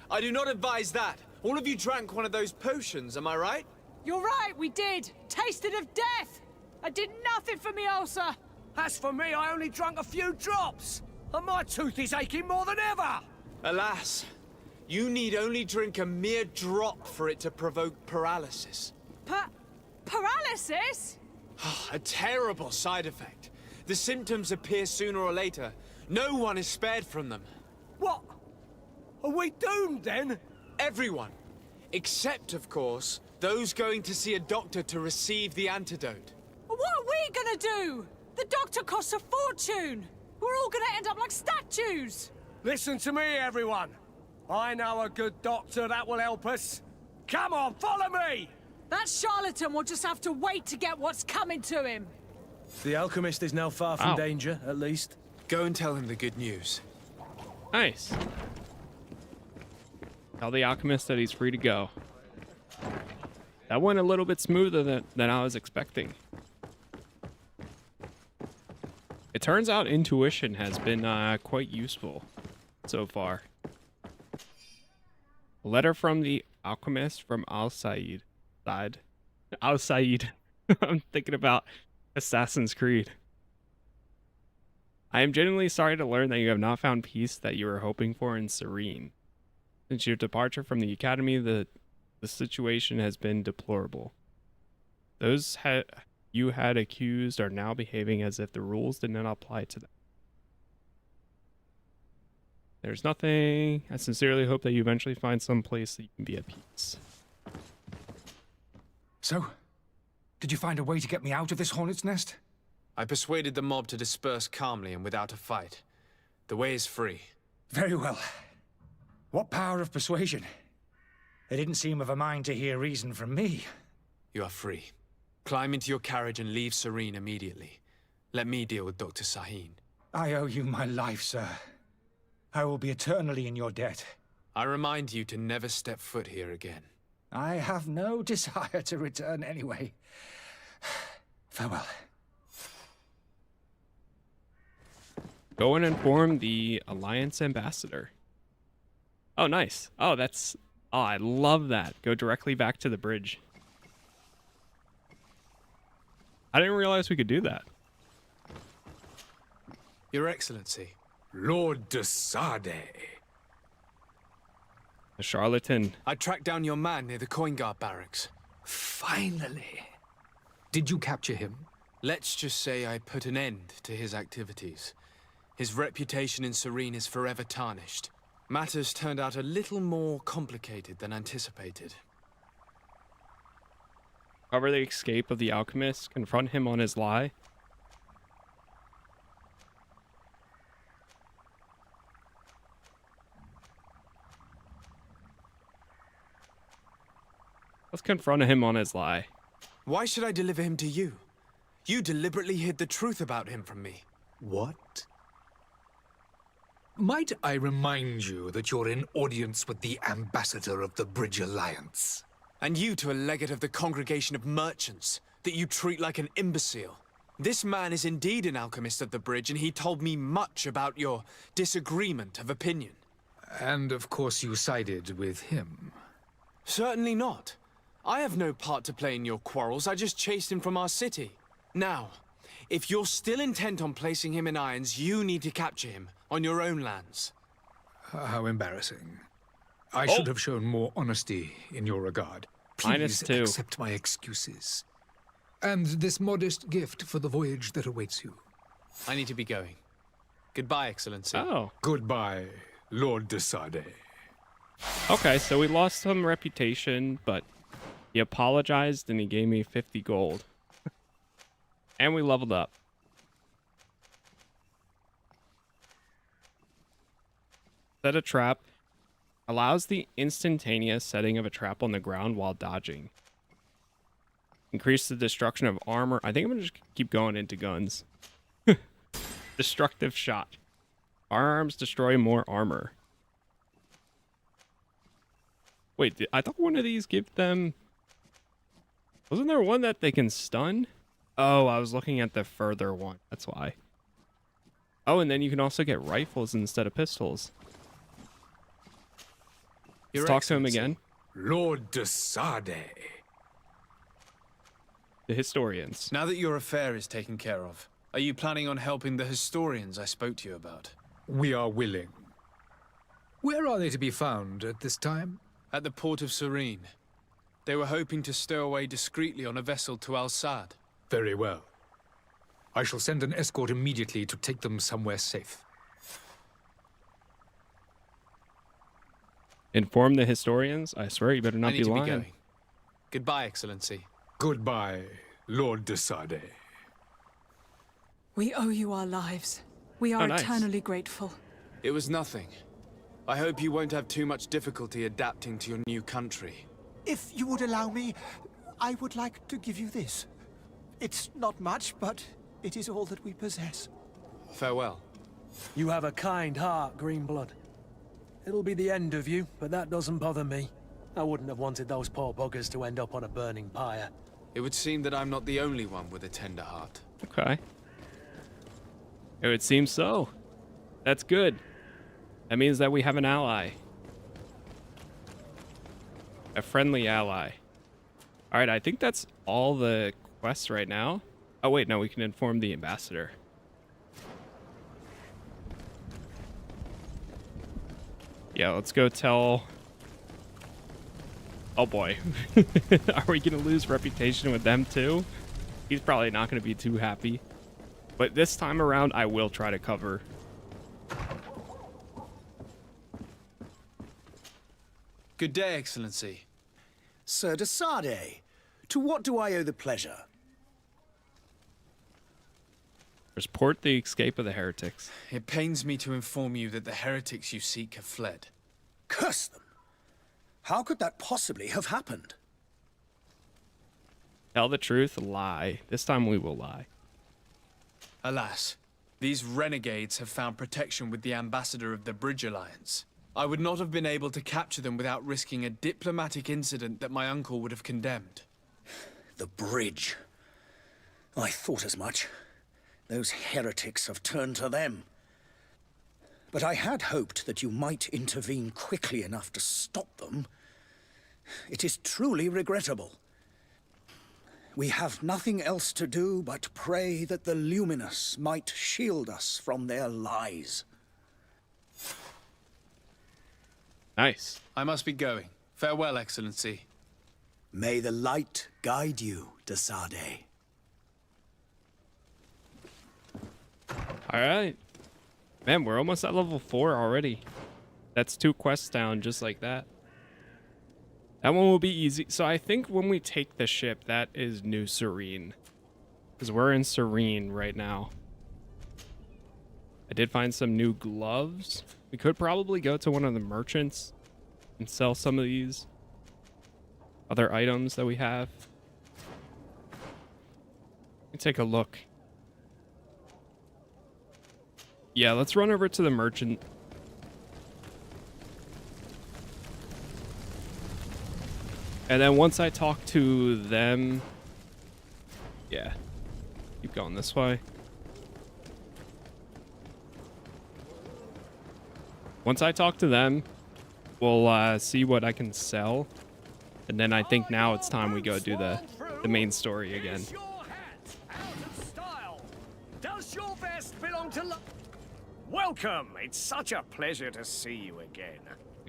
Speaker 3: I do not advise that. All of you drank one of those potions, am I right?
Speaker 17: You're right, we did. Tasted of death. I did nothing for me ulcer.
Speaker 2: As for me, I only drank a few drops. And my tooth is aching more than ever.
Speaker 3: Alas, you need only drink a mere drop for it to provoke paralysis.
Speaker 17: Paralysis?
Speaker 3: A terrible side effect. The symptoms appear sooner or later. No one is spared from them.
Speaker 2: What? Are we doomed then?
Speaker 3: Everyone. Except, of course, those going to see a doctor to receive the antidote.
Speaker 17: What are we gonna do? The doctor costs a fortune! We're all gonna end up like statues!
Speaker 2: Listen to me, everyone. I know a good doctor that will help us. Come on, follow me!
Speaker 17: That charlatan will just have to wait to get what's coming to him.
Speaker 6: The alchemist is now far from danger, at least.
Speaker 3: Go and tell him the good news.
Speaker 1: Nice. Tell the alchemist that he's free to go. That went a little bit smoother than I was expecting. It turns out intuition has been quite useful so far. A letter from the alchemist from Al-Said. Al-Said. I'm thinking about Assassin's Creed. I am genuinely sorry to learn that you have not found peace that you were hoping for in Serene. Since your departure from the academy, the situation has been deplorable. Those you had accused are now behaving as if the rules did not apply to them. There's nothing. I sincerely hope that you eventually find some place that you can be at peace.
Speaker 19: So, did you find a way to get me out of this hornet's nest?
Speaker 3: I persuaded the mob to disperse calmly and without a fight. The way is free.
Speaker 19: Very well. What power of persuasion? They didn't seem of a mind to hear reason from me.
Speaker 3: You are free. Climb into your carriage and leave Serene immediately. Let me deal with Dr. Sahin.
Speaker 19: I owe you my life, sir. I will be eternally in your debt.
Speaker 3: I remind you to never step foot here again.
Speaker 19: I have no desire to return anyway. Farewell.
Speaker 1: Go and inform the Alliance ambassador. Oh, nice. Oh, that's... Oh, I love that. Go directly back to the bridge. I didn't realize we could do that.
Speaker 3: Your Excellency.
Speaker 18: Lord de Sade.
Speaker 1: The charlatan.
Speaker 3: I tracked down your man near the coin guard barracks.
Speaker 18: Finally. Did you capture him?
Speaker 3: Let's just say I put an end to his activities. His reputation in Serene is forever tarnished. Matters turned out a little more complicated than anticipated.
Speaker 1: Cover the escape of the alchemist. Confront him on his lie. Let's confront him on his lie.
Speaker 3: Why should I deliver him to you? You deliberately hid the truth about him from me.
Speaker 18: What? Might I remind you that you're in audience with the ambassador of the Bridge Alliance?
Speaker 3: And you to a legate of the Congregation of Merchants, that you treat like an imbecile. This man is indeed an alchemist of the Bridge, and he told me much about your disagreement of opinion.
Speaker 18: And of course you sided with him.
Speaker 3: Certainly not. I have no part to play in your quarrels. I just chased him from our city. Now, if you're still intent on placing him in irons, you need to capture him on your own lands.
Speaker 18: How embarrassing. I should have shown more honesty in your regard. Please
Speaker 1: -2.
Speaker 18: accept my excuses. And this modest gift for the voyage that awaits you.
Speaker 3: I need to be going. Goodbye, Excellency.
Speaker 1: Oh.
Speaker 18: Goodbye, Lord de Sade.
Speaker 1: Okay, so we lost some reputation, but he apologized and he gave me 50 gold. And we leveled up. Set a trap. Allows the instantaneous setting of a trap on the ground while dodging. Increase the destruction of armor. I think I'm gonna just keep going into guns. Destructive shot. Firearms destroy more armor. Wait, I thought one of these give them... Wasn't there one that they can stun? Oh, I was looking at the further one. That's why. Oh, and then you can also get rifles instead of pistols. Let's talk to him again.
Speaker 18: Lord de Sade.
Speaker 1: The historians.
Speaker 3: Now that your affair is taken care of, are you planning on helping the historians I spoke to you about?
Speaker 18: We are willing. Where are they to be found at this time?
Speaker 3: At the port of Serene. They were hoping to stow away discreetly on a vessel to Al-Sad.
Speaker 18: Very well. I shall send an escort immediately to take them somewhere safe.
Speaker 1: Inform the historians? I swear you better not be lying.
Speaker 3: Going. Goodbye, Excellency.
Speaker 18: Goodbye, Lord de Sade.
Speaker 7: We owe you our lives. We are
Speaker 3: nice.
Speaker 7: eternally grateful.
Speaker 3: It was nothing. I hope you won't have too much difficulty adapting to your new country.
Speaker 2: If you would allow me, I would like to give you this. It's not much, but it is all that we possess.
Speaker 3: Farewell.
Speaker 6: You have a kind heart, Greenblood. It'll be the end of you, but that doesn't bother me. I wouldn't have wanted those poor buggers to end up on a burning pyre.
Speaker 3: It would seem that I'm not the only one with a tender heart.
Speaker 1: Okay. It would seem so. That's good. That means that we have an ally. A friendly ally. Alright, I think that's all the quests right now. Oh wait, no, we can inform the ambassador. Yeah, let's go tell... Oh boy. Are we gonna lose reputation with them too? He's probably not gonna be too happy. But this time around, I will try to cover.
Speaker 3: Good day, Excellency.
Speaker 15: Sir de Sardet, to what do I owe the pleasure?
Speaker 1: Report the escape of the heretics.
Speaker 3: It pains me to inform you that the heretics you seek have fled.
Speaker 15: Curse them! How could that possibly have happened?
Speaker 1: Tell the truth, lie. This time we will lie.
Speaker 3: Alas, these renegades have found protection with the ambassador of the Bridge Alliance. I would not have been able to capture them without risking a diplomatic incident that my uncle would have condemned.
Speaker 15: The bridge. I thought as much. Those heretics have turned to them. But I had hoped that you might intervene quickly enough to stop them. It is truly regrettable. We have nothing else to do but pray that the Luminous might shield us from their lies.
Speaker 1: Nice.
Speaker 3: I must be going. Farewell, Excellency.
Speaker 15: May the light guide you, de Sardet.
Speaker 1: Alright. Man, we're almost at level 4 already. That's 2 quests down just like that. That one will be easy. So I think when we take the ship, that is New Serene. Because we're in Serene right now. I did find some new gloves. We could probably go to one of the merchants and sell some of these other items that we have. Let me take a look. Yeah, let's run over to the merchant. And then once I talk to them... Yeah. Keep going this way. Once I talk to them, we'll see what I can sell. And then I think now it's time we go do the main story again.
Speaker 2: Does your vest belong to Welcome! It's such a pleasure to see you again.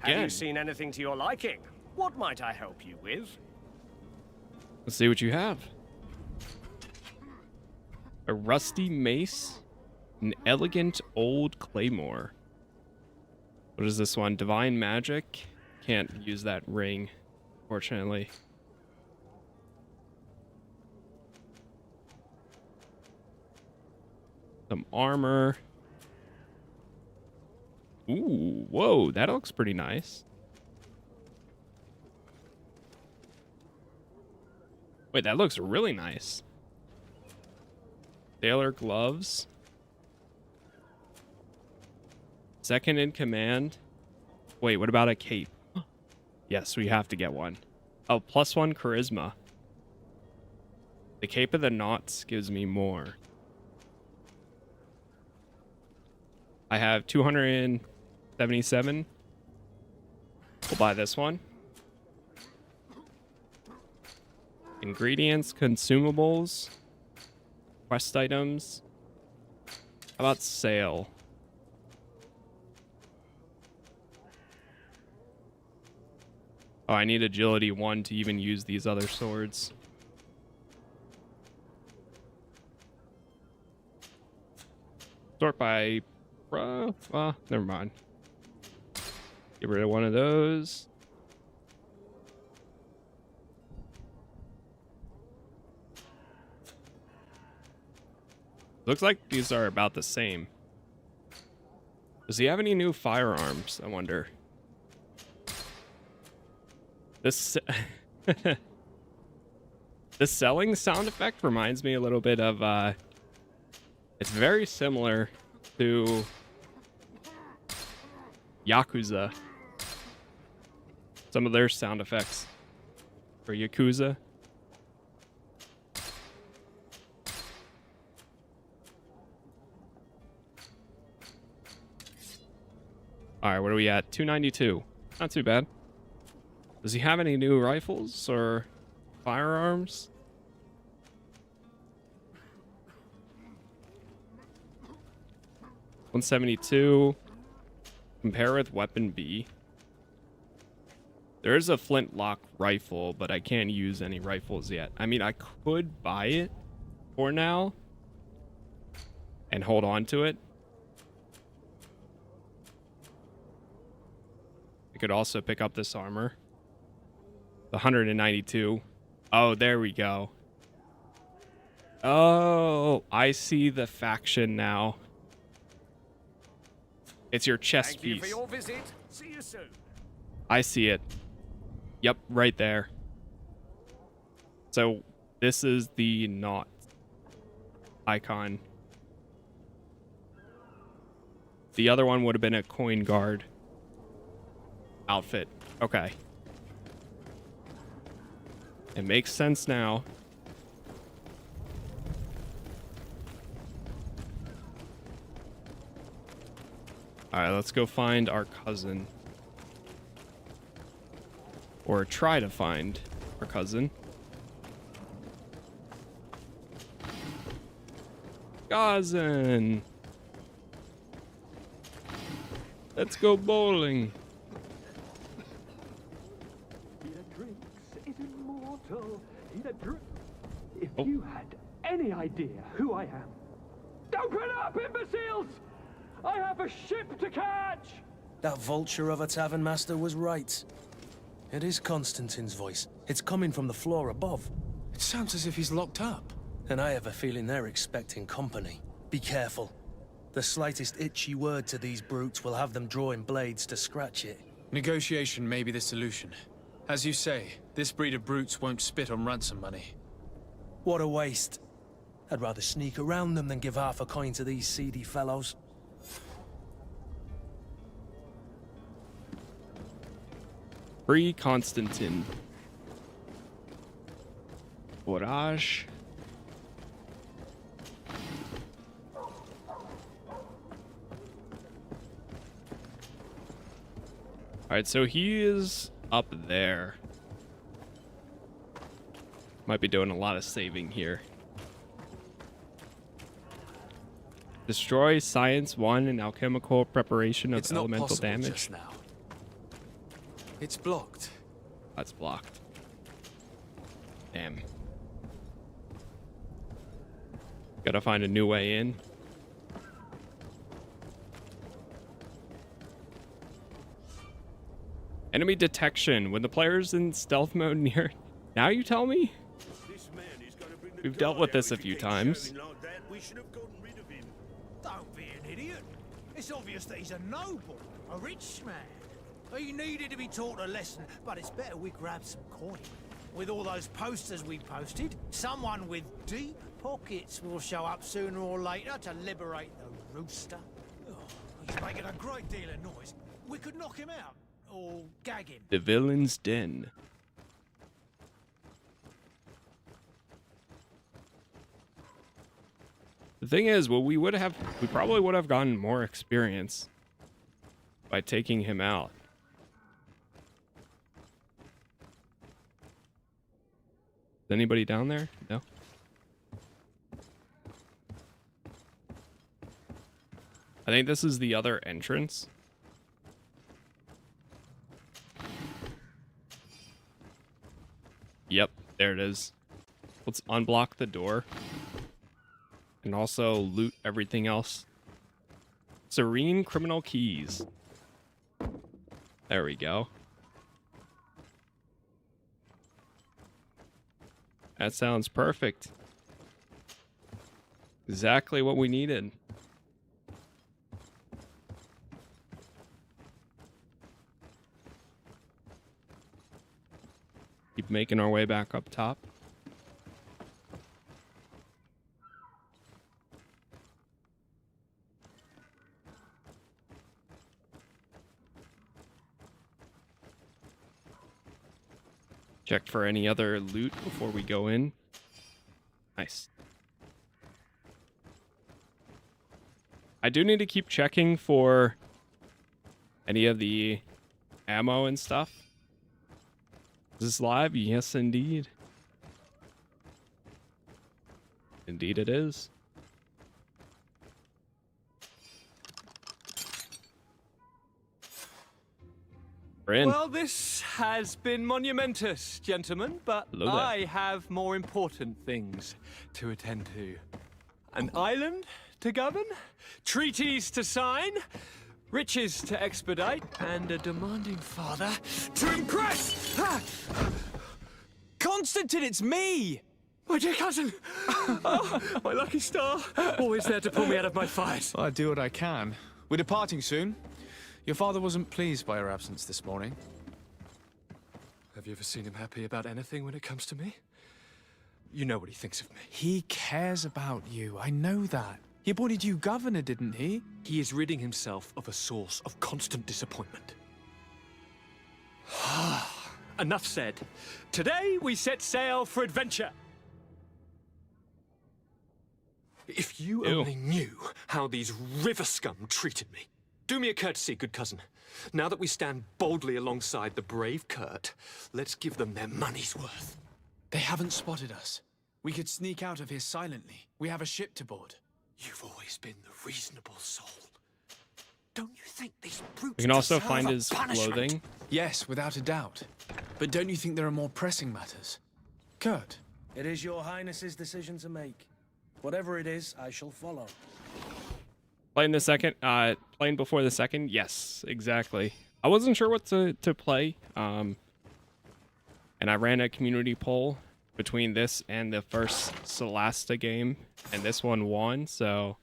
Speaker 2: Have you seen anything to your liking? What might I help you with?
Speaker 1: Let's see what you have. A rusty mace, an elegant old claymore. What is this one? Divine magic? Can't use that ring, fortunately. Some armor. Ooh, whoa, that looks pretty nice. Wait, that looks really nice. Sailor gloves. Second in command. Wait, what about a cape? Yes, we have to get one. Oh, +1 charisma. The Cape of the Knots gives me more. I have 277. We'll buy this one. Ingredients, consumables, quest items. How about sale? Oh, I need agility 1 to even use these other swords. Sort by... well, never mind. Get rid of one of those. Looks like these are about the same. Does he have any new firearms, I wonder? This the selling sound effect reminds me a little bit of it's very similar to Yakuza. Some of their sound effects for Yakuza. Alright, what are we at? 292. Not too bad. Does he have any new rifles or firearms? $172. Compare with weapon B. There is a flintlock rifle, but I can't use any rifles yet. I mean, I could buy it for now and hold on to it. I could also pick up this armor. The 192. Oh, there we go. Oh, I see the faction now. It's your chest piece.
Speaker 2: Thank you for your visit. See you soon.
Speaker 1: I see it. Yep, right there. So this is the knot icon. The other one would have been a coin guard outfit. Okay. It makes sense now. Alright, let's go find our cousin. Or try to find our cousin. Cousin! Let's go bowling.
Speaker 20: If you had any idea who I am. Open up, imbeciles! I have a ship to catch!
Speaker 6: That vulture of a tavern master was right. It is Constantine's voice. It's coming from the floor above.
Speaker 3: It sounds as if he's locked up.
Speaker 6: And I have a feeling they're expecting company. Be careful. The slightest itchy word to these brutes will have them drawing blades to scratch it.
Speaker 3: Negotiation may be the solution. As you say, this breed of brutes won't spit on ransom money.
Speaker 6: What a waste. I'd rather sneak around them than give half a coin to these seedy fellows.
Speaker 1: Free Constantine. Courage. Alright, so he is up there. Might be doing a lot of saving here. Destroy Science 1 and alchemical preparation of elemental damage.
Speaker 3: Just now. It's blocked.
Speaker 1: That's blocked. Damn. Gotta find a new way in. Enemy detection. When the player's in stealth mode near... Now you tell me? We've dealt with this a few times.
Speaker 2: Don't be an idiot. It's obvious that he's a noble, a rich man. He needed to be taught a lesson, but it's better we grab some coin. With all those posters we posted, someone with deep pockets will show up sooner or later to liberate the rooster. Oh, he's making a great deal of noise. We could knock him out, or gag him.
Speaker 1: The villain's den. The thing is, well, we probably would have gotten more experience by taking him out. Is anybody down there? No. I think this is the other entrance. Yep, there it is. Let's unblock the door. And also loot everything else. Serene criminal keys. There we go. That sounds perfect. Exactly what we needed. Keep making our way back up top. Check for any other loot before we go in. Nice. I do need to keep checking for any of the ammo and stuff. Is this live? Yes, indeed. Indeed it is. We're in.
Speaker 21: Well, this has been monumentous, gentlemen, but
Speaker 1: Hello there.
Speaker 21: I have more important things to attend to. An island to govern, treaties to sign, riches to expedite, and a demanding father to impress!
Speaker 3: Constantine, it's me!
Speaker 21: My dear cousin! Oh, my lucky star! Always there to pull me out of my fight.
Speaker 3: I do what I can. We're departing soon. Your father wasn't pleased by your absence this morning.
Speaker 21: Have you ever seen him happy about anything when it comes to me? You know what he thinks of me.
Speaker 3: He cares about you, I know that. He appointed you governor, didn't he?
Speaker 21: He is ridding himself of a source of constant disappointment. Enough said. Today we set sail for adventure. If you only knew how these river scum treated me. Do me a courtesy, good cousin. Now that we stand boldly alongside the brave Kurt, let's give them their money's worth.
Speaker 3: They haven't spotted us. We could sneak out of here silently. We have a ship to board.
Speaker 21: You've always been the reasonable soul. Don't you think these brutes
Speaker 1: We can also
Speaker 21: deserve
Speaker 1: find
Speaker 21: a
Speaker 1: his
Speaker 21: punishment?
Speaker 1: clothing.
Speaker 3: Yes, without a doubt. But don't you think there are more pressing matters? Kurt?
Speaker 6: It is your highness's decision to make. Whatever it is, I shall follow.
Speaker 1: Playing before the second? Yes, exactly. I wasn't sure what to play. And I ran a community poll between this and the first Solasta game, and this one won, so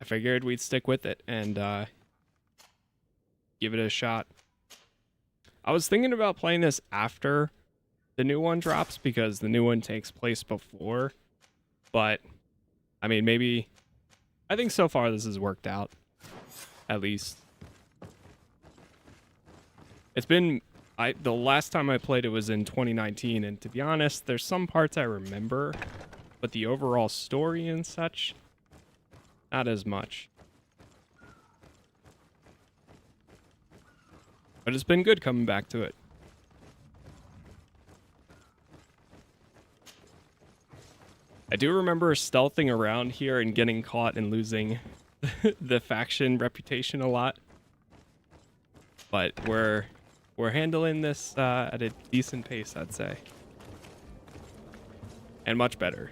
Speaker 1: I figured we'd stick with it and give it a shot. I was thinking about playing this after the new one drops because the new one takes place before, but I mean, maybe I think so far this has worked out, at least. It's been, the last time I played it was in 2019, and to be honest, there's some parts I remember, but the overall story and such, not as much. But it's been good coming back to it. I do remember stealthing around here and getting caught and losing the faction reputation a lot. But we're handling this at a decent pace, I'd say. And much better.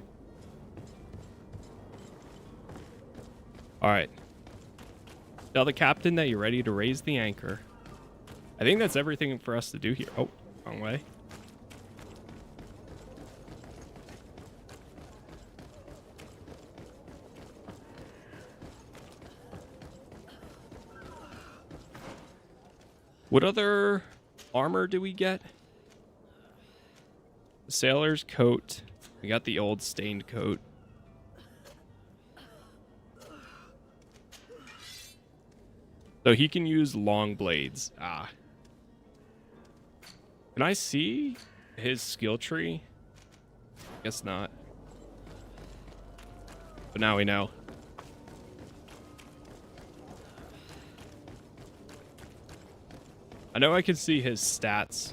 Speaker 1: Alright. Tell the captain that you're ready to raise the anchor. I think that's everything for us to do here. Oh, wrong way. What other armor do we get? The sailor's coat. We got the old stained coat. So he can use long blades. Ah. Can I see his skill tree? Guess not. But now we know. I know I can see his stats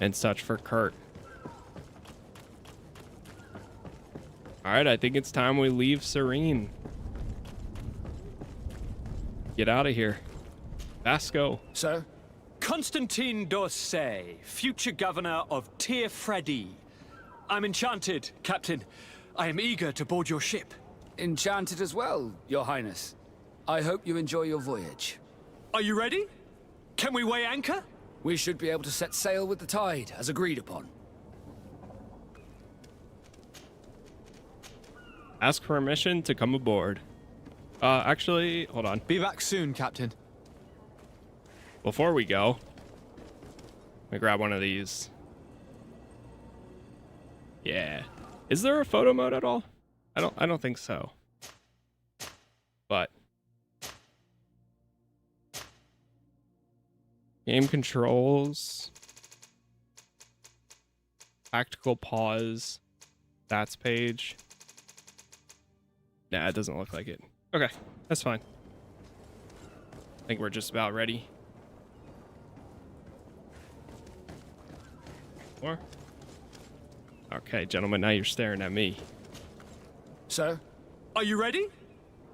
Speaker 1: and such for Kurt. Alright, I think it's time we leave Serene. Get out of here. Vasco.
Speaker 21: Sir? Constantine d'Orsay, future governor of Tir Freddy. I'm enchanted, Captain. I am eager to board your ship.
Speaker 10: Enchanted as well, Your Highness. I hope you enjoy your voyage.
Speaker 21: Are you ready? Can we weigh anchor?
Speaker 10: We should be able to set sail with the tide, as agreed upon.
Speaker 1: Ask permission to come aboard. Actually, hold on.
Speaker 3: Be back soon, Captain.
Speaker 1: Before we go, let me grab one of these. Yeah. Is there a photo mode at all? I don't think so. But game controls, tactical pause, stats page. Nah, it doesn't look like it. Okay, that's fine. I think we're just about ready. More? Okay, gentlemen, now you're staring at me.
Speaker 3: Sir? Are you ready?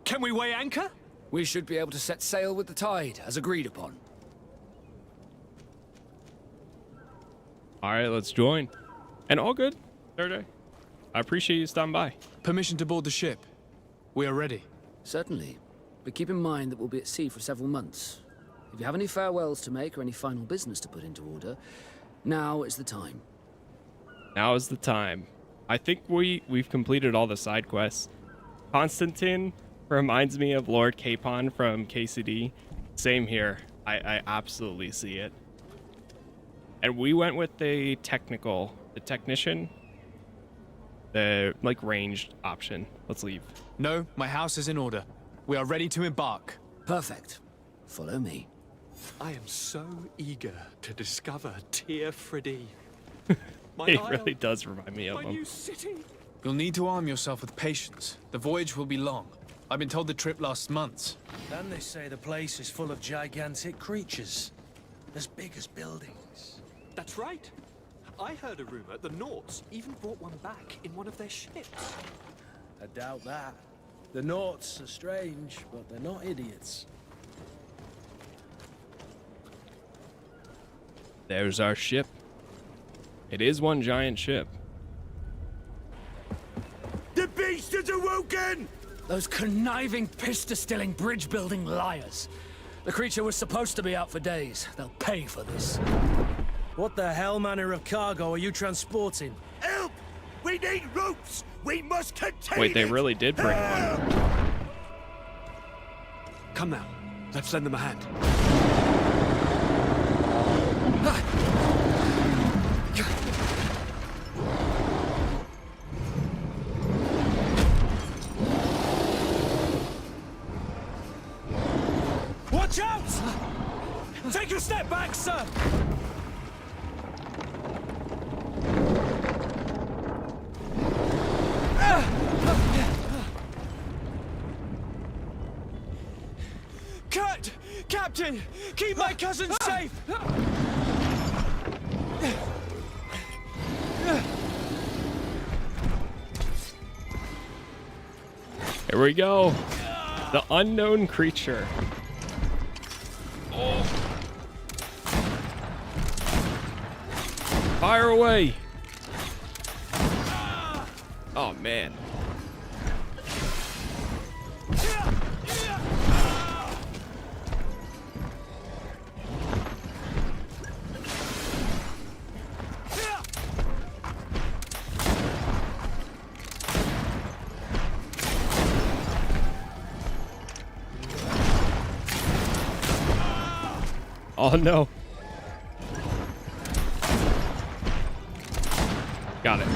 Speaker 3: Can we weigh anchor?
Speaker 10: We should be able to set sail with the tide, as agreed upon.
Speaker 1: Alright, let's join. And all good, Sergey. I appreciate you stopping by.
Speaker 3: Permission to board the ship. We are ready.
Speaker 10: Certainly. But keep in mind that we'll be at sea for several months. If you have any farewells to make or any final business to put into order, now is the time.
Speaker 1: Now is the time. I think we've completed all the side quests. Constantine reminds me of Lord Capon from KCD. Same here. I absolutely see it. And we went with the technician, the like ranged option. Let's leave.
Speaker 3: No, my house is in order. We are ready to embark.
Speaker 10: Perfect. Follow me.
Speaker 21: I am so eager to discover Tear Freddy.
Speaker 1: It really does remind me of
Speaker 21: my
Speaker 1: him.
Speaker 21: new city.
Speaker 3: You'll need to arm yourself with patience. The voyage will be long. I've been told the trip lasts months.
Speaker 6: And they say the place is full of gigantic creatures. As big as buildings.
Speaker 21: That's right. I heard a rumor the Nauts even brought one back in one of their ships.
Speaker 6: I doubt that. The Nauts are strange, but they're not idiots.
Speaker 1: There's our ship. It is one giant ship.
Speaker 14: The beast has awoken!
Speaker 10: Those conniving, pista-stilling, bridge-building liars. The creature was supposed to be out for days. They'll pay for this.
Speaker 6: What the hell manner of cargo are you transporting?
Speaker 14: Help! We need ropes! We must contain
Speaker 1: Wait, they
Speaker 14: it!
Speaker 1: really did bring one.
Speaker 21: Come now, let's lend them a hand.
Speaker 6: Watch out! Take a step back, sir!
Speaker 3: Kurt! Captain! Keep my cousin safe!
Speaker 1: Here we go. The unknown creature. Fire away. Oh, man. Oh, no. Got it.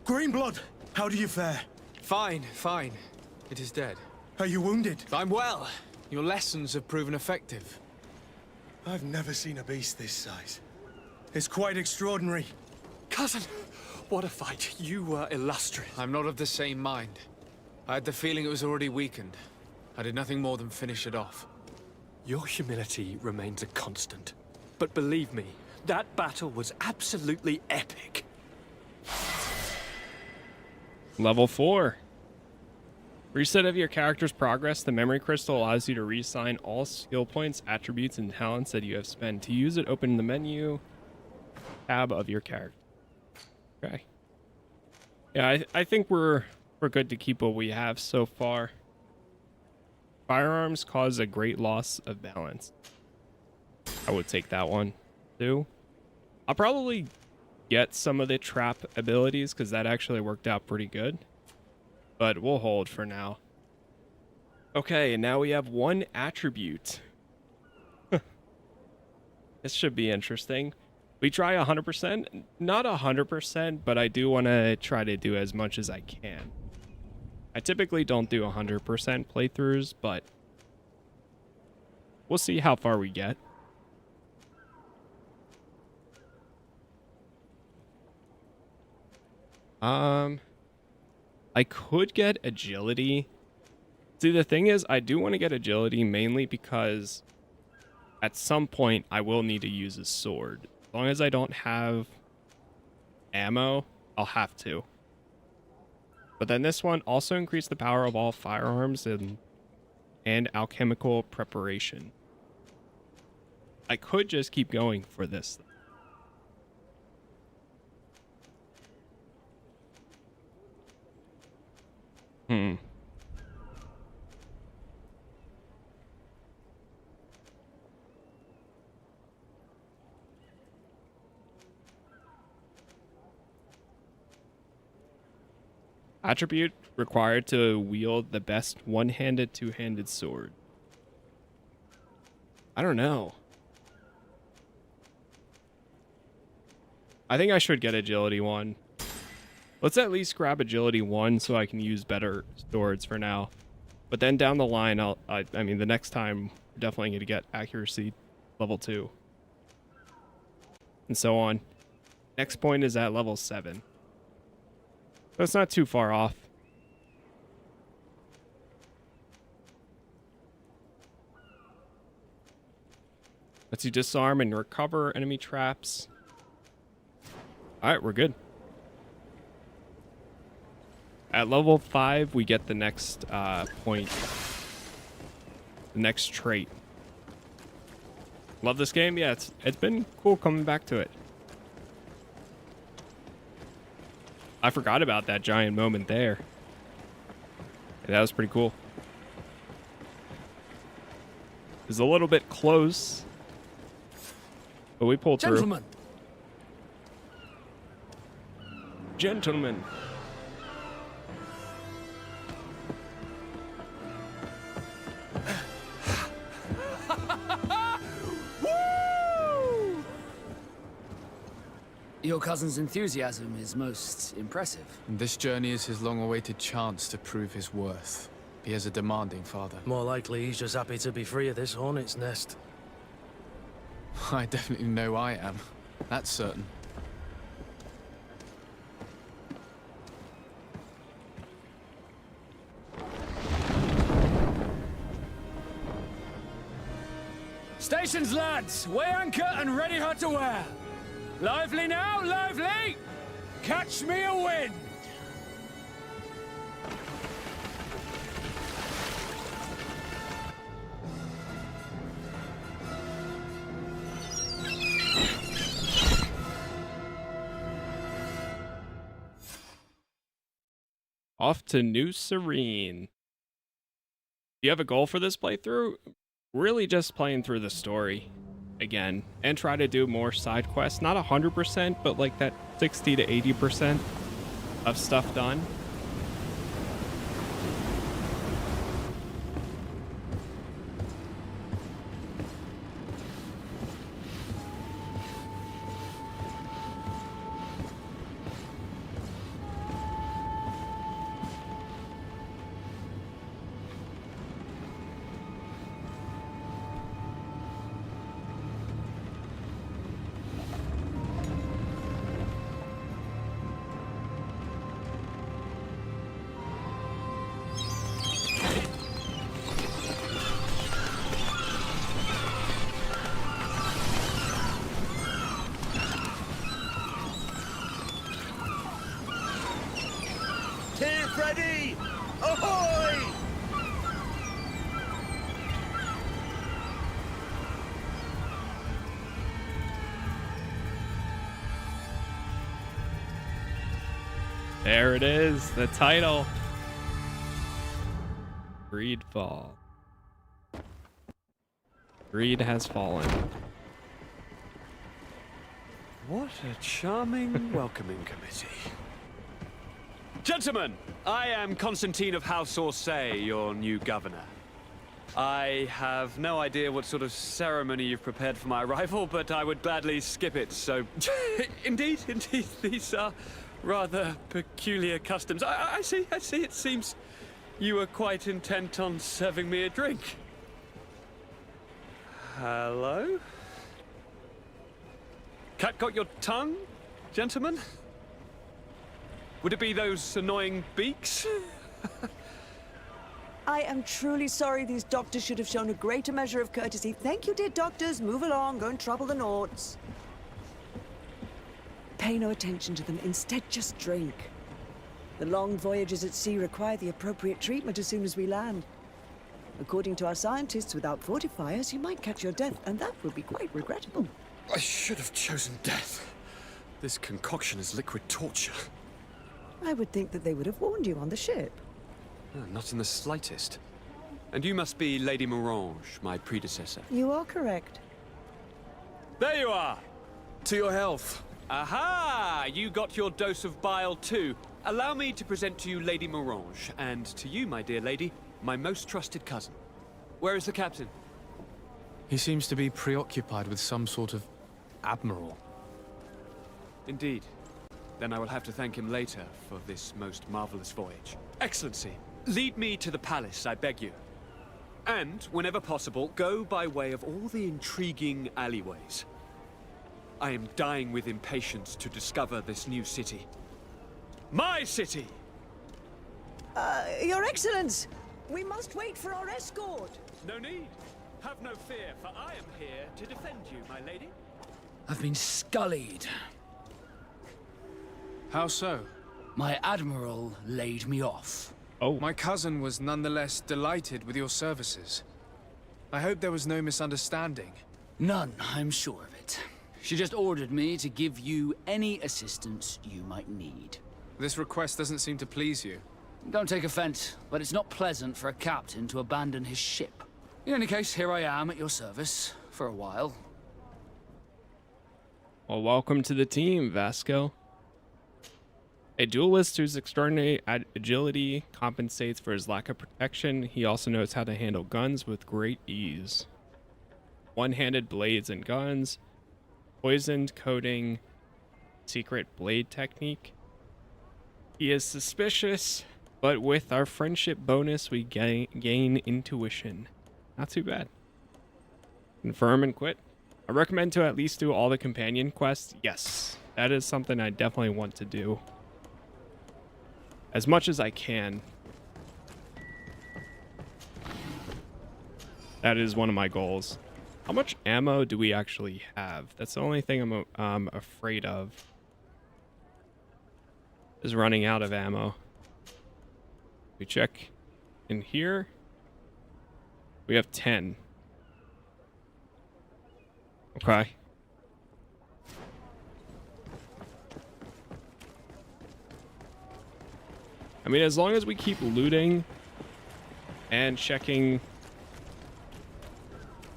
Speaker 6: Greenblood, how do you fare?
Speaker 3: Fine, fine. It is dead.
Speaker 6: Are you wounded?
Speaker 3: I'm well. Your lessons have proven effective.
Speaker 6: I've never seen a beast this size. It's quite extraordinary.
Speaker 21: Cousin, what a fight. You were illustrious.
Speaker 3: I'm not of the same mind. I had the feeling it was already weakened. I did nothing more than finish it off.
Speaker 21: Your humility remains a constant. But believe me, that battle was absolutely epic.
Speaker 1: Level 4. Reset of your character's progress. The memory crystal allows you to reassign all skill points, attributes, and talents that you have spent. To use it, open the menu tab of your character. Okay. Yeah, I think we're good to keep what we have so far. Firearms cause a great loss of balance. I would take that one too. I'll probably get some of the trap abilities because that actually worked out pretty good. But we'll hold for now. Okay, and now we have one attribute. This should be interesting. We try 100%. Not 100%, but I do want to try to do as much as I can. I typically don't do 100% playthroughs, but we'll see how far we get. I could get agility. See, the thing is, I do want to get agility mainly because at some point I will need to use a sword. As long as I don't have ammo, I'll have to. But then this one also increased the power of all firearms and alchemical preparation. I could just keep going for this. Attribute required to wield the best one-handed, two-handed sword. I don't know. I think I should get agility 1. Let's at least grab agility 1 so I can use better swords for now. But then down the line, I mean, the next time, we're definitely going to get accuracy level 2. And so on. Next point is at level 7. So it's not too far off. Lets you disarm and recover enemy traps. Alright, we're good. At level 5, we get the next point. The next trait. Love this game? Yeah, it's been cool coming back to it. I forgot about that giant moment there. Yeah, that was pretty cool. It was a little bit close, but we pulled through.
Speaker 12: Gentlemen.
Speaker 1: Gentlemen.
Speaker 10: Your cousin's enthusiasm is most impressive.
Speaker 3: And this journey is his long-awaited chance to prove his worth. He has a demanding father.
Speaker 6: More likely he's just happy to be free of this hornet's nest.
Speaker 3: I definitely know I am. That's certain.
Speaker 16: Stations, lads! Weigh anchor and ready her to wear! Lively now, lively! Catch me a wind!
Speaker 1: Off to New Serene. Do you have a goal for this playthrough? Really just playing through the story again and try to do more side quests. Not 100%, but like that 60 to 80% of stuff done. There it is, the title. GreedFall. Greed has fallen.
Speaker 8: What a charming welcoming committee. Gentlemen, I am Constantine of House Orsay, your new governor. I have no idea what sort of ceremony you've prepared for my arrival, but I would gladly skip it, so... indeed, these are rather peculiar customs. I see, it seems you were quite intent on serving me a drink. Hello? Cat got your tongue, gentlemen? Would it be those annoying beaks?
Speaker 5: I am truly sorry. These doctors should have shown a greater measure of courtesy. Thank you, dear doctors. Move along. Go and trouble the Nords. Pay no attention to them. Instead, just drink. The long voyages at sea require the appropriate treatment as soon as we land. According to our scientists, without fortifiers, you might catch your death, and that would be quite regrettable.
Speaker 8: I should have chosen death. This concoction is liquid torture.
Speaker 5: I would think that they would have warned you on the ship.
Speaker 8: Not in the slightest. And you must be Lady Morange, my predecessor.
Speaker 5: You are correct.
Speaker 8: There you are!
Speaker 11: To your health.
Speaker 8: Aha! You got your dose of bile too. Allow me to present to you Lady Morange, and to you, my dear lady, my most trusted cousin. Where is the captain?
Speaker 3: He seems to be preoccupied with some sort of admiral.
Speaker 8: Indeed. Then I will have to thank him later for this most marvelous voyage. Excellency, lead me to the palace, I beg you. And, whenever possible, go by way of all the intriguing alleyways. I am dying with impatience to discover this new city. My city!
Speaker 5: Your Excellence! We must wait for our escort!
Speaker 8: No need. Have no fear, for I am here to defend you, my lady.
Speaker 10: I've been scullied.
Speaker 3: How so?
Speaker 10: My admiral laid me off.
Speaker 1: Oh.
Speaker 3: My cousin was nonetheless delighted with your services. I hope there was no misunderstanding.
Speaker 10: None, I'm sure of it. She just ordered me to give you any assistance you might need.
Speaker 3: This request doesn't seem to please you.
Speaker 10: Don't take offense, but it's not pleasant for a captain to abandon his ship. In any case, here I am at your service, for a while.
Speaker 1: Well, welcome to the team, Vasco. A duelist whose extraordinary agility compensates for his lack of protection. He also knows how to handle guns with great ease. One-handed blades and guns. Poisoned coating. Secret blade technique. He is suspicious, but with our friendship bonus, we gain intuition. Not too bad. Confirm and quit. I recommend to at least do all the companion quests. Yes, that is something I definitely want to do. As much as I can. That is one of my goals. How much ammo do we actually have? That's the only thing I'm afraid of. Is running out of ammo. We check in here. We have 10. Okay. I mean, as long as we keep looting and checking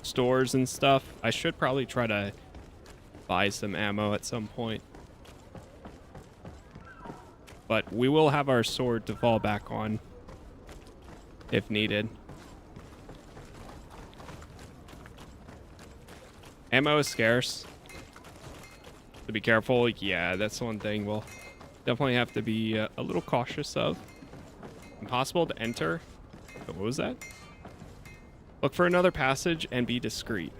Speaker 1: stores and stuff, I should probably try to buy some ammo at some point. But we will have our sword to fall back on if needed. Ammo is scarce. To be careful, yeah, that's one thing we'll definitely have to be a little cautious of. Impossible to enter. What was that? Look for another passage and be discreet.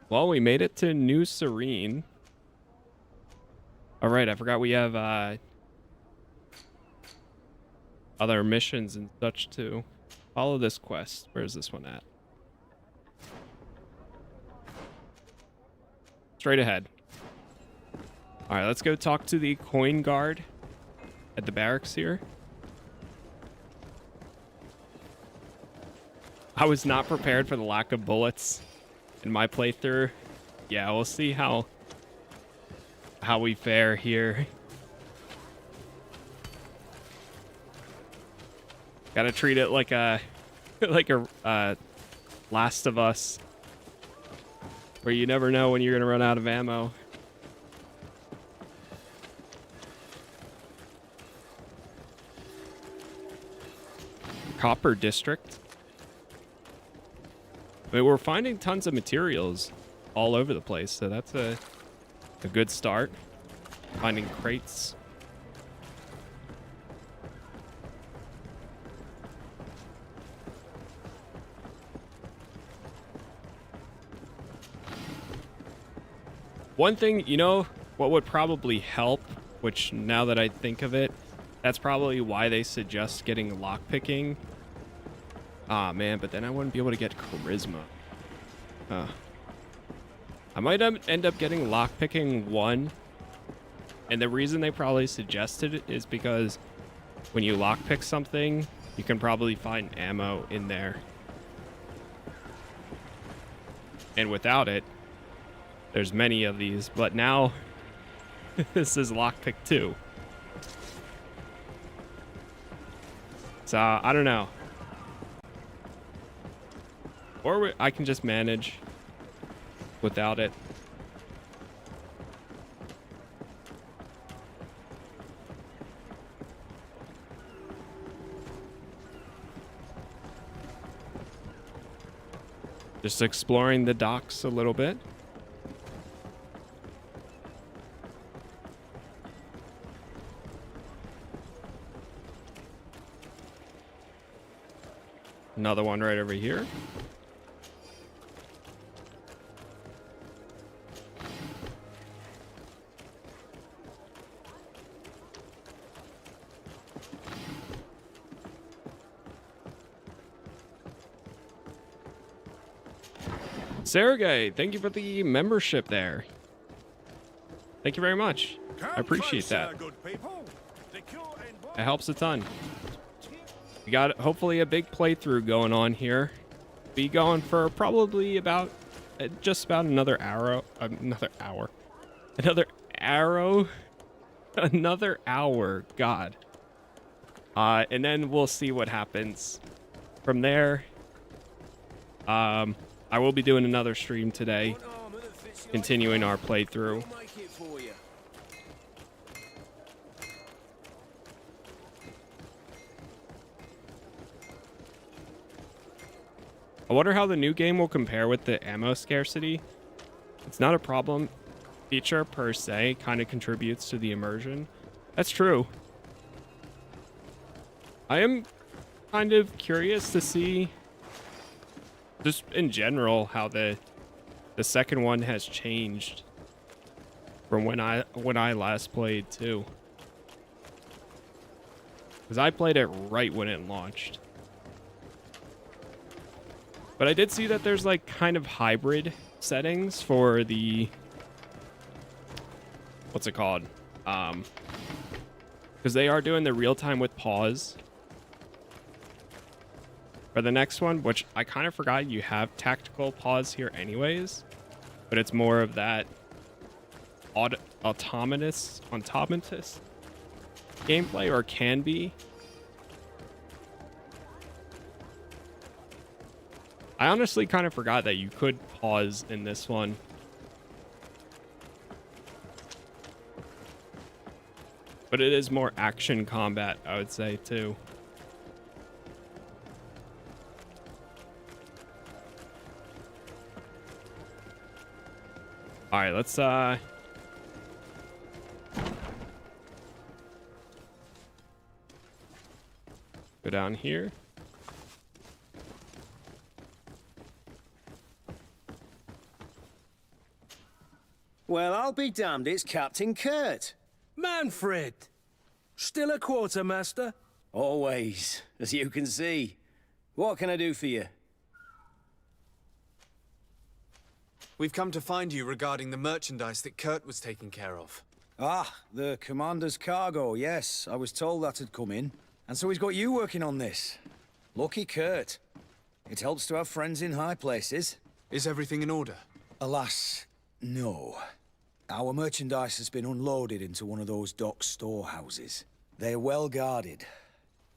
Speaker 1: Well, we made it to New Serene. All right, I forgot we have other missions and such too. Follow this quest. Where's this one at? Straight ahead. All right, let's go talk to the coin guard at the barracks here. I was not prepared for the lack of bullets in my playthrough. yeah, we'll see how we fare here. Gotta treat it like a Last of Us, where you never know when you're gonna run out of ammo. Copper District. I mean, we're finding tons of materials all over the place, so that's a good start. Finding crates. One thing, you know, what would probably help, which now that I think of it, that's probably why they suggest getting lockpicking. Ah, man, but then I wouldn't be able to get charisma. I might end up getting lockpicking 1. And the reason they probably suggested it is because when you lockpick something, you can probably find ammo in there. And without it, there's many of these, but now this is lockpick 2. So, I don't know. Or I can just manage without it. Just exploring the docks a little bit. Another one right over here. Sergey, thank you for the membership there. Thank you very much. I appreciate that. It helps a ton. We got hopefully a big playthrough going on here. Be going for probably about just about another hour. Another hour. God. And then we'll see what happens from there. I will be doing another stream today, continuing our playthrough. I wonder how the new game will compare with the ammo scarcity. It's not a problem feature per se, kind of contributes to the immersion. That's true. I am kind of curious to see, just in general, how the second one has changed from when I last played too. Because I played it right when it launched. But I did see that there's like kind of hybrid settings for the, what's it called? Because they are doing the real time with pause. For the next one, which I kind of forgot you have tactical pause here anyways, but it's more of that autonomous gameplay, or can be. I honestly kind of forgot that you could pause in this one. But it is more action combat, I would say, too. All right, let's go down here.
Speaker 15: Well, I'll be damned, it's Captain Kurt.
Speaker 6: Manfred! Still a quartermaster?
Speaker 15: Always, as you can see. What can I do for you?
Speaker 3: We've come to find you regarding the merchandise that Kurt was taking care of.
Speaker 15: Ah, the commander's cargo, yes. I was told that had come in. And so he's got you working on this. Lucky Kurt. It helps to have friends in high places.
Speaker 3: Is everything in order?
Speaker 15: Alas, No. Our merchandise has been unloaded into one of those dock storehouses. They're well guarded.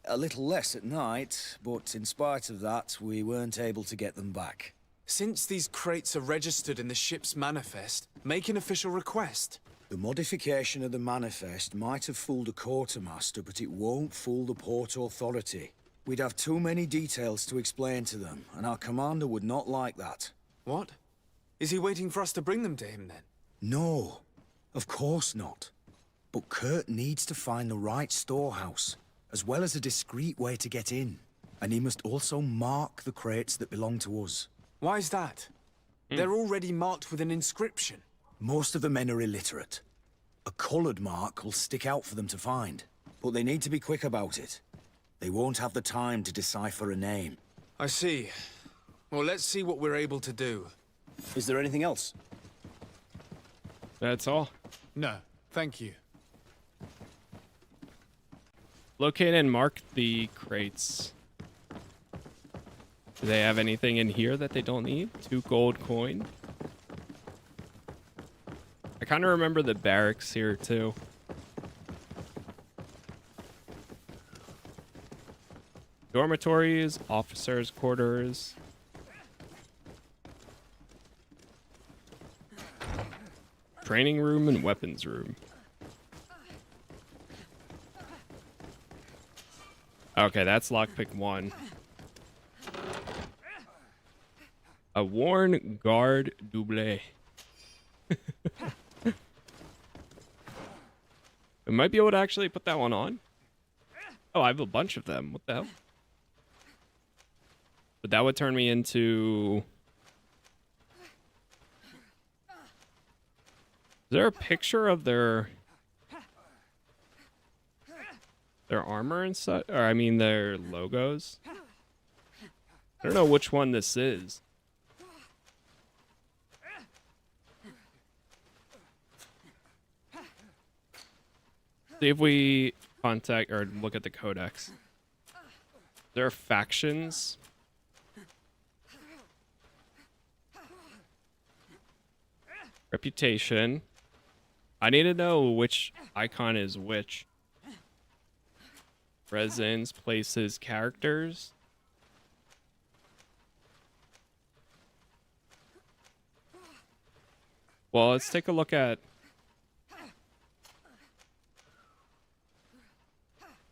Speaker 15: A little less at night, but in spite of that, we weren't able to get them back.
Speaker 11: Since these crates are registered in the ship's manifest, make an official request.
Speaker 15: The modification of the manifest might have fooled a quartermaster, but it won't fool the Port Authority. We'd have too many details to explain to them, and our commander would not like that.
Speaker 11: What? Is he waiting for us to bring them to him, then?
Speaker 15: No, of course not. But Kurt needs to find the right storehouse, as well as a discreet way to get in. And he must also mark the crates that belong to us.
Speaker 11: Why is that? They're already marked with an inscription.
Speaker 15: Most of the men are illiterate. A colored mark will stick out for them to find, but they need to be quick about it. They won't have the time to decipher a name.
Speaker 11: I see. Well, let's see what we're able to do.
Speaker 15: Is there anything else?
Speaker 1: That's all.
Speaker 11: No, thank you.
Speaker 1: Locate and mark the crates. Do they have anything in here that they don't need? 2 gold coin. I kind of remember the barracks here too. Dormitories, officers' quarters. Training room and weapons room. Okay, that's lockpick 1. A worn guard double. We might be able to actually put that one on. Oh, I have a bunch of them. What the hell? But that would turn me into... Is there a picture of their armor and such? Or I mean their logos? I don't know which one this is. See if we contact or look at the codex. There are factions. Reputation. I need to know which icon is which. Presence, places, characters. Well, let's take a look at...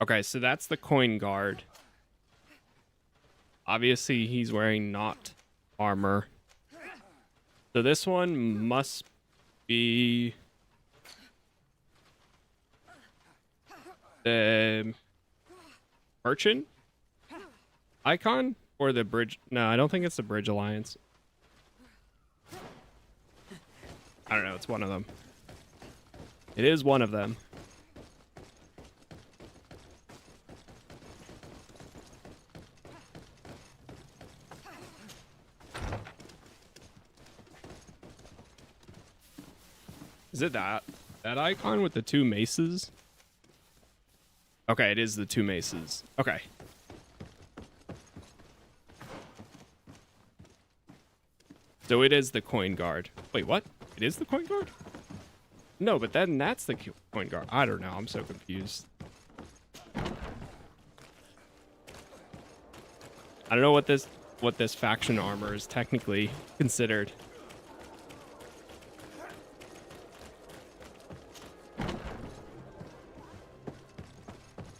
Speaker 1: Okay, so that's the coin guard. Obviously, he's wearing not armor. So this one must be the merchant icon or the bridge. No, I don't think it's the Bridge Alliance. I don't know. It's one of them. It is one of them. Is it that icon with the 2 maces? Okay, it is the 2 maces. Okay. So it is the coin guard. Wait, what? It is the coin guard? No, but then that's the coin guard. I don't know. I'm so confused. I don't know what this faction armor is technically considered.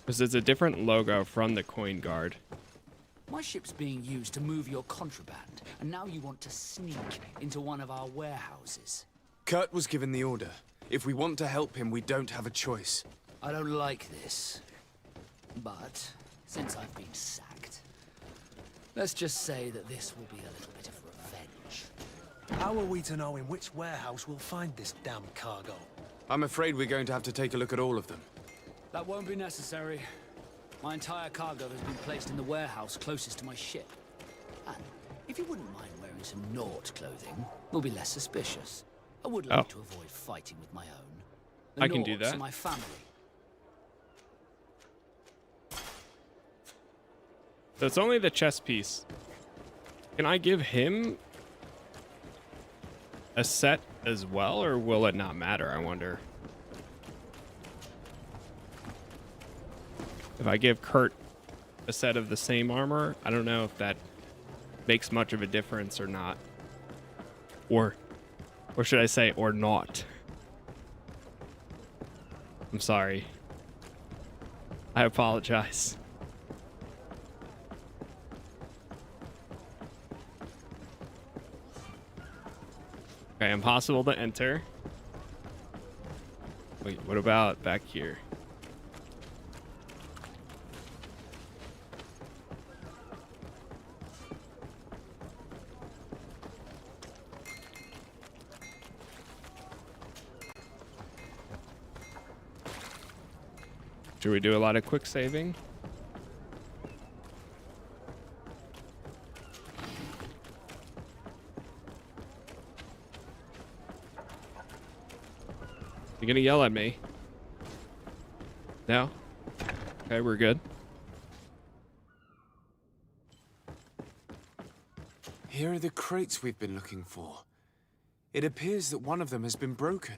Speaker 1: Because it's a different logo from the coin guard.
Speaker 10: My ship's being used to move your contraband, and now you want to sneak into one of our warehouses.
Speaker 11: Kurt was given the order. If we want to help him, we don't have a choice.
Speaker 10: I don't like this. But, since I've been sacked, let's just say that this will be a little bit of revenge.
Speaker 6: How are we to know in which warehouse we'll find this damn cargo?
Speaker 11: I'm afraid we're going to have to take a look at all of them.
Speaker 10: That won't be necessary. My entire cargo has been placed in the warehouse closest to my ship. And if you wouldn't mind wearing some Nort clothing, we'll be less suspicious. I would like to avoid fighting with my own. The
Speaker 1: I can do
Speaker 10: Norts
Speaker 1: that.
Speaker 10: are my family.
Speaker 1: So it's only the chest piece. Can I give him a set as well, or will it not matter? I wonder. If I give Kurt a set of the same armor, I don't know if that makes much of a difference or not. Or should I say, or not. I'm sorry. I apologize. Okay, impossible to enter. Wait, what about back here? Should we do a lot of quick saving? You gonna yell at me? No? Okay, we're good.
Speaker 11: Here are the crates we've been looking for. It appears that one of them has been broken.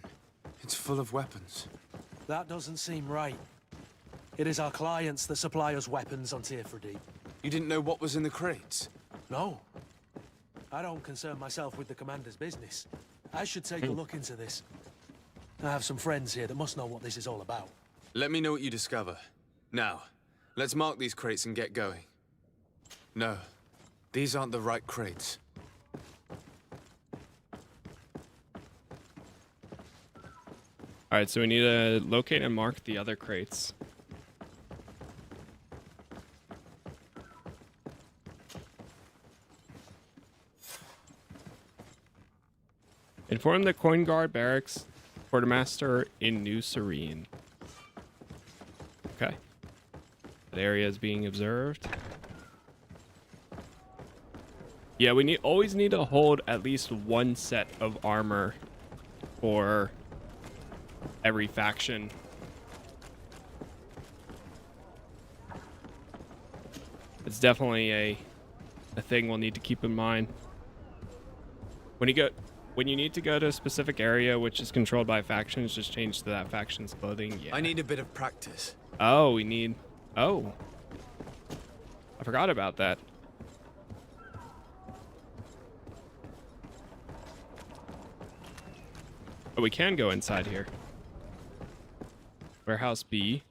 Speaker 11: It's full of weapons.
Speaker 6: That doesn't seem right. It is our clients that supply us weapons on Tearfredy.
Speaker 11: You didn't know what was in the crates?
Speaker 6: No. I don't concern myself with the commander's business. I should take a look into this. I have some friends here that must know what this is all about.
Speaker 11: Let me know what you discover. Now, let's mark these crates and get going. No, these aren't the right crates.
Speaker 1: All right, so we need to locate and mark the other crates. Inform the Coin Guard Barracks Quartermaster in New Serene. Okay. That area is being observed. Yeah, we always need to hold at least one set of armor for every faction. It's definitely a thing we'll need to keep in mind. When you need to go to a specific area which is controlled by factions, just change to that faction's clothing. Yeah.
Speaker 11: I need a bit of practice.
Speaker 1: Oh, we need... Oh. I forgot about that. Oh, we can go inside here. Warehouse B.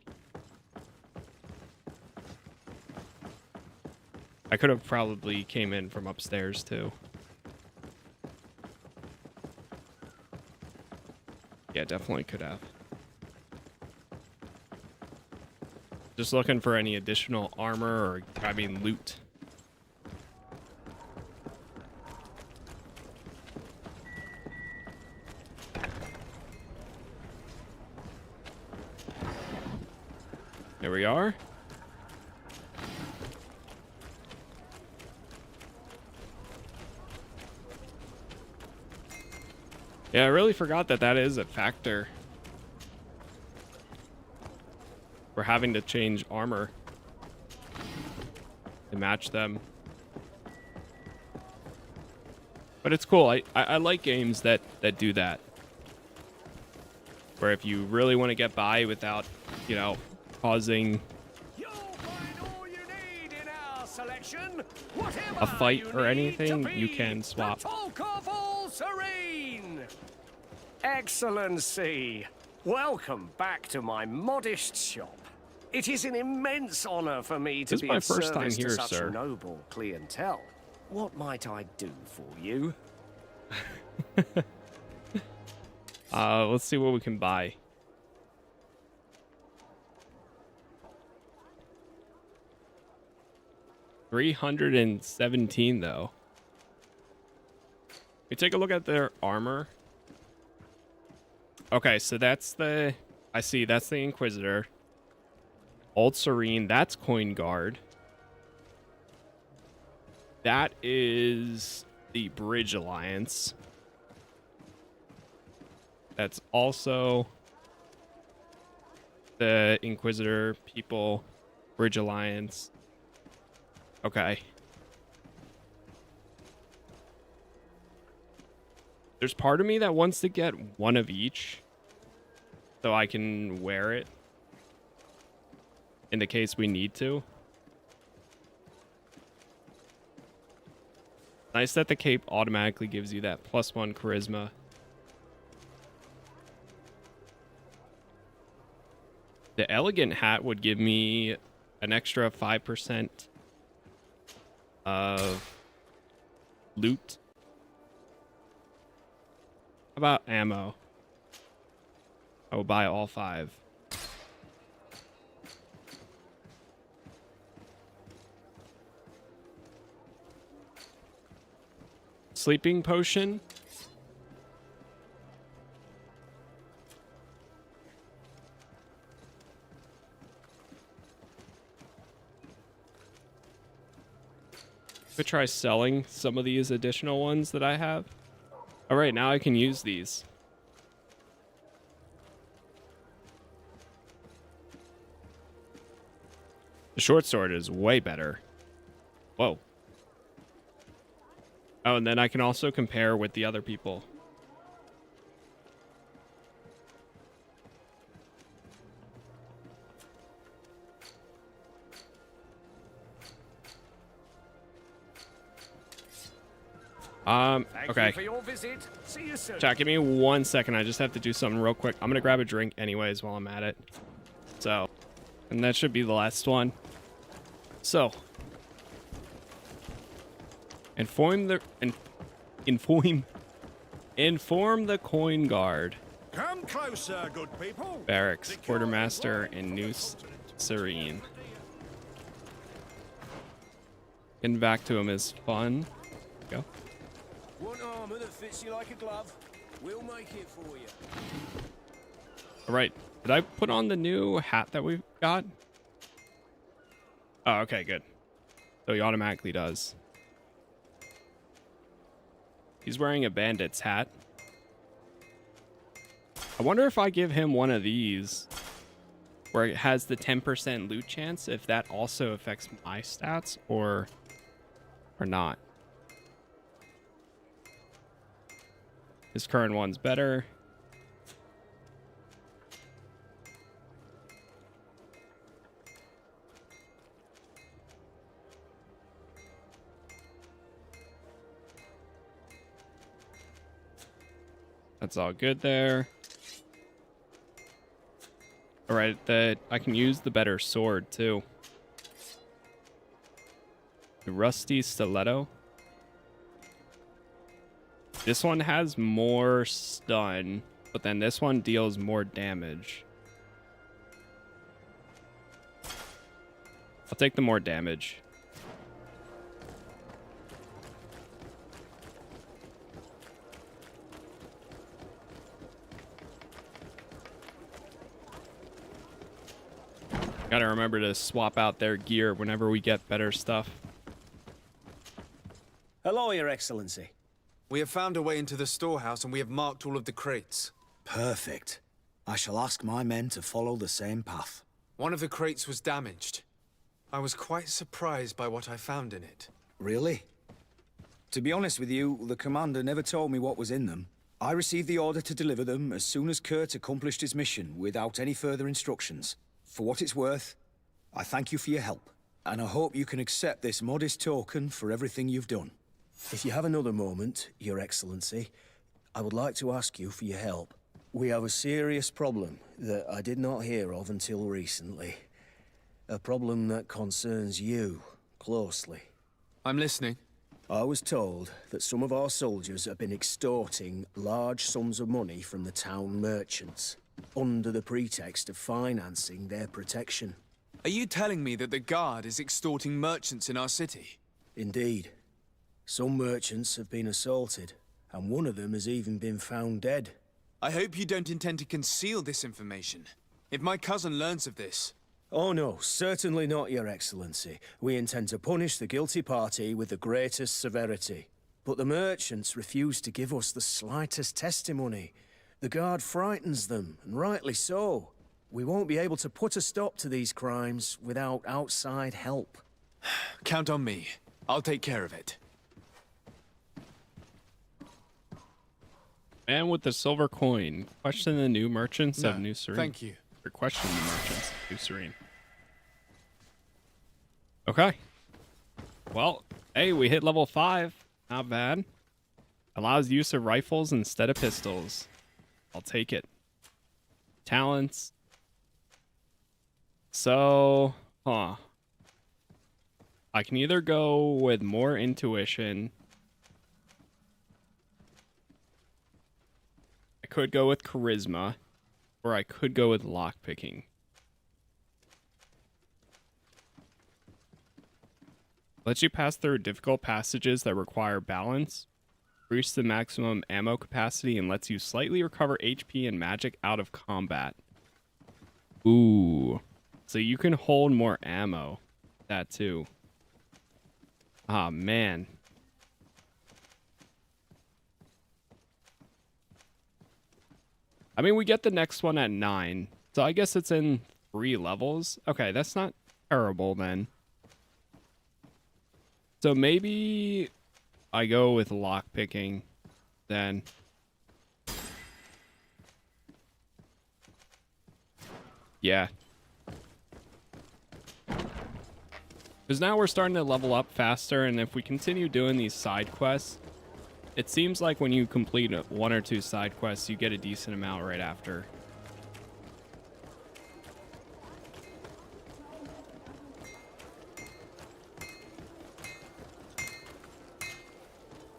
Speaker 1: I could have probably came in from upstairs too. Yeah, definitely could have. Just looking for any additional armor or, I mean, loot. There we are. Yeah, I really forgot that that is a factor. We're having to change armor to match them. But it's cool. I like games that do that. Where if you really want to get by without, you know, causing a fight or anything, you can swap.
Speaker 9: Excellency, welcome back to my modest shop. It is an immense honor for me to be of service to such noble clientele. What might I do for you?
Speaker 1: Let's see what we can buy. $317 though. We take a look at their armor. Okay, so that's the... I see, that's the Inquisitor. Old Serene, that's Coin Guard. That is the Bridge Alliance. That's also the Inquisitor people, Bridge Alliance. Okay. There's part of me that wants to get one of each so I can wear it in the case we need to. Nice that the cape automatically gives you that +1 charisma. The elegant hat would give me an extra 5% of loot. How about ammo? I will buy all 5. Sleeping potion. Could try selling some of these additional ones that I have. All right, now I can use these. The short sword is way better. Whoa. Oh, and then I can also compare with the other people. Okay. Chat, give me 1 second. I just have to do something real quick. I'm gonna grab a drink anyways while I'm at it. So, and that should be the last one. So, inform the coin guard.
Speaker 2: Come closer, good people.
Speaker 1: Barracks, quartermaster, and Noose Serene. Getting back to him is fun. Go.
Speaker 9: One armor that fits you like a glove. We'll make it for you.
Speaker 1: All right. Did I put on the new hat that we've got? Oh, okay, good. So he automatically does. He's wearing a bandit's hat. I wonder if I give him one of these where it has the 10% loot chance, if that also affects my stats or not. His current one's better. That's all good there. All right, that I can use the better sword too. The rusty stiletto. This one has more stun, but then this one deals more damage. I'll take the more damage. Gotta remember to swap out their gear whenever we get better stuff.
Speaker 12: Hello, Your Excellency.
Speaker 3: We have found a way into the storehouse and we have marked all of the crates.
Speaker 15: Perfect. I shall ask my men to follow the same path.
Speaker 3: One of the crates was damaged. I was quite surprised by what I found in it.
Speaker 15: Really? To be honest with you, the commander never told me what was in them. I received the order to deliver them as soon as Kurt accomplished his mission without any further instructions. For what it's worth, I thank you for your help, and I hope you can accept this modest token for everything you've done. If you have another moment, Your Excellency, I would like to ask you for your help. We have a serious problem that I did not hear of until recently. A problem that concerns you closely.
Speaker 3: I'm listening.
Speaker 15: I was told that some of our soldiers have been extorting large sums of money from the town merchants, under the pretext of financing their protection.
Speaker 3: Are you telling me that the Guard is extorting merchants in our city?
Speaker 15: Indeed. Some merchants have been assaulted, and one of them has even been found dead.
Speaker 3: I hope you don't intend to conceal this information. If my cousin learns of this...
Speaker 15: Oh no, certainly not, Your Excellency. We intend to punish the guilty party with the greatest severity. But the merchants refuse to give us the slightest testimony. The Guard frightens them, and rightly so. We won't be able to put a stop to these crimes without outside help.
Speaker 3: Count on me. I'll take care of it.
Speaker 1: And with the silver coin, question the new merchants of New Serene.
Speaker 3: Thank you.
Speaker 1: Or question the merchants of New Serene. Okay. Well, hey, we hit level 5. Not bad. Allows use of rifles instead of pistols. I'll take it. Talents. So, I can either go with more intuition. I could go with charisma, or I could go with lockpicking. Lets you pass through difficult passages that require balance, boosts the maximum ammo capacity, and lets you slightly recover HP and magic out of combat. Ooh. So you can hold more ammo. That too. Ah, man. I mean, we get the next one at 9. So I guess it's in 3 levels. Okay, that's not terrible then. So maybe I go with lockpicking then. Yeah. Because now we're starting to level up faster, and if we continue doing these side quests, it seems like when you complete 1 or 2 side quests, you get a decent amount right after.